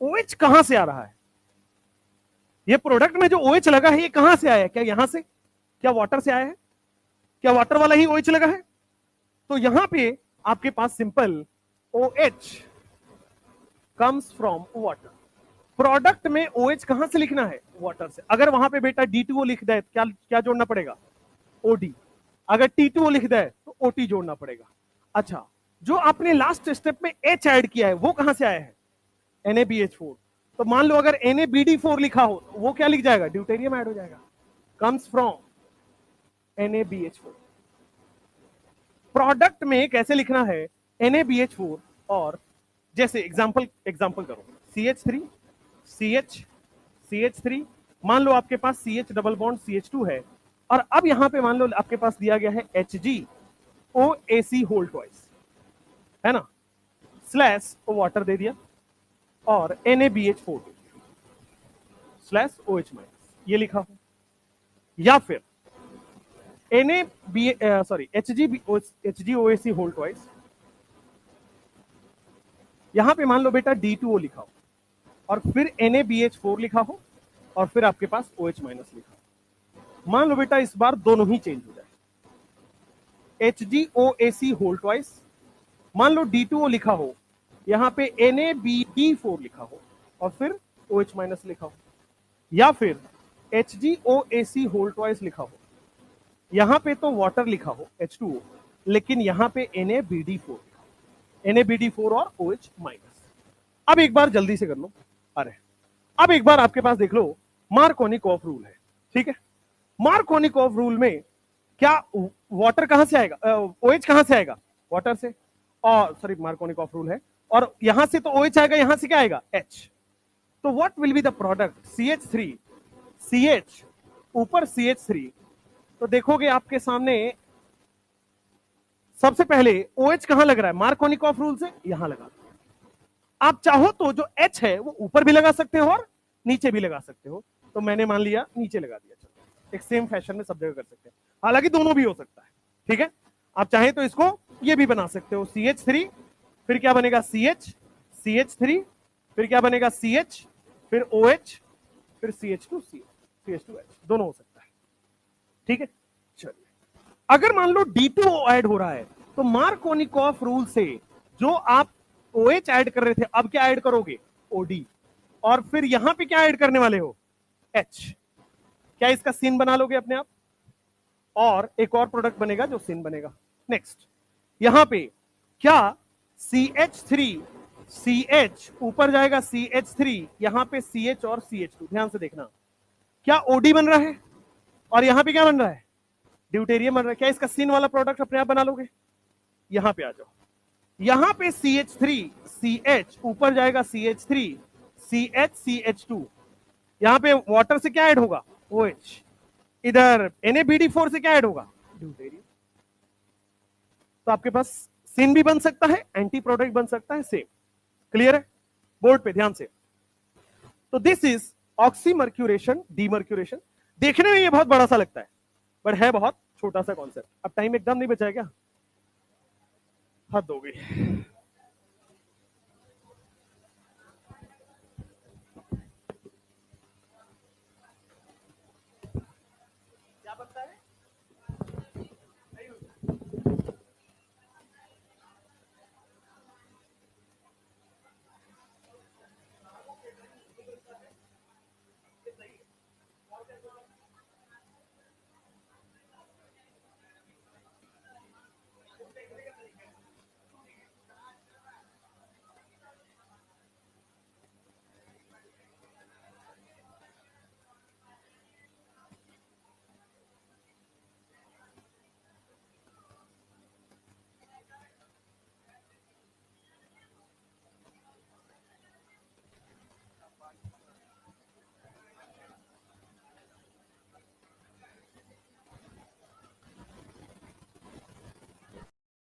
OH कहां से आ रहा है? ये प्रोडक्ट में जो OH लगा है ये कहां से आया है? क्या यहां से? क्या वाटर से आया है? क्या वाटर वाला ही OH लगा है? तो यहां पे आपके पास simple OH comes from water. Product में OH कहां से लिखना है? वाटर से। अगर वहां पे बेटा D2O लिख दे क्या क्या जोड़ना पड़ेगा? OD। अगर T2O लिख दे तो OT जोड़ना पड़ेगा। अच्छा, जो आपने लास्ट स्टेप में H ऐड किया है वो कहां से आया है? NaBH4। तो मान लो अगर NaBD4 लिखा हो तो वो क्या लिख जाएगा? ड्यूटेरियम ऐड हो जाएगा। Comes from NaBH4। प्रोडक्ट में कैसे लिखना है? NaBH4 और जैसे एग्जांपल करो CH3 CH CH3, मान लो आपके पास CH डबल बॉन्ड CH2 है और अब यहां पे मान लो आपके पास दिया गया है HgOAC होल ट्वाइस, है ना, स्लैश वाटर दे दिया और NaBH4 स्लैश OH माइनस ये लिखा हो, या फिर HgOAC होल ट्वाइस, यहां पे मान लो बेटा D2O लिखा हो और फिर NaBH4 लिखा हो और फिर आपके पास OH माइनस लिखा हो। मान लो बेटा इस बार दोनों ही चेंज हो जाए, HgOAC होल ट्वाइस, मान लो D2O लिखा हो, यहां पे NaBD4 लिखा हो और फिर OH माइनस लिखा हो, या फिर HgOAC होल ट्वाइस लिखा हो, यहां पे तो वाटर लिखा हो H2O लेकिन यहां पे NaBD4 लिखा हो, NaBD4 और OH माइनस। अब एक बार जल्दी से कर लो, अरे अब एक बार आपके पास देख लो मार्कोनिकॉफ रूल है, ठीक है। मार्कोनिकॉफ रूल में क्या वाटर कहां से आएगा? OH कहां से आएगा? वाटर से। और सॉरी मार्कोनिकॉफ रूल है और यहां से तो OH आएगा, यहां से क्या आएगा? H। तो what will be the product? CH3 CH ऊपर CH3, तो देखोगे आपके सामने सबसे पहले OH कहां लग रहा है? मार्कोनिकॉफ रूल से यहां लगा। आप चाहो तो जो H है वो ऊपर भी लगा सकते हो और नीचे भी लगा सकते हो, तो मैंने मान लिया नीचे लगा दिया। चलो एक सेम फैशन में सब जगह कर सकते हैं, हालांकि दोनों भी हो सकता है, ठीक है। आप चाहे तो इसको ये भी बना सकते हो, CH3 फिर क्या बनेगा? CH CH3 फिर क्या बनेगा? CH फिर OH फिर CH2 CH2H, दोनों हो सकता है, ठीक है। चलिए अगर मान लो D2O ऐड हो रहा है तो मार्कोनिकॉफ रूल से जो आप OH ऐड कर रहे थे अब क्या ऐड करोगे? OD। और फिर यहां पे क्या ऐड करने वाले हो? H। क्या इसका सीन बना लोगे अपने आप? और एक और प्रोडक्ट बनेगा जो सीन बनेगा। नेक्स्ट यहां पे क्या CH3 CH ऊपर जाएगा CH3, यहां पे CH और CH2, ध्यान से देखना, क्या OD बन रहा है और यहां पे क्या बन रहा है? ड्यूटेरियम बन रहा है। क्या इसका सीन वाला प्रोडक्ट अपने आप बना लोगे? यहां पे आ जाओ, यहां पे CH3 CH ऊपर जाएगा CH3 CH CH2, यहां पे वाटर से क्या ऐड होगा? OH। इधर NaBD4 से क्या ऐड होगा? ड्यूटेरियम। तो आपके पास सीन भी बन सकता है, एंटी प्रोडक्ट बन सकता है, सेम। क्लियर है? बोर्ड पे ध्यान से। तो दिस इज ऑक्सीमर्क्यूरेशन डीमर्क्यूरेशन। देखने में ये बहुत बड़ा सा लगता है बट है बहुत छोटा सा कॉन्सेप्ट। अब टाइम एकदम नहीं बचा है क्या? हद हो गई।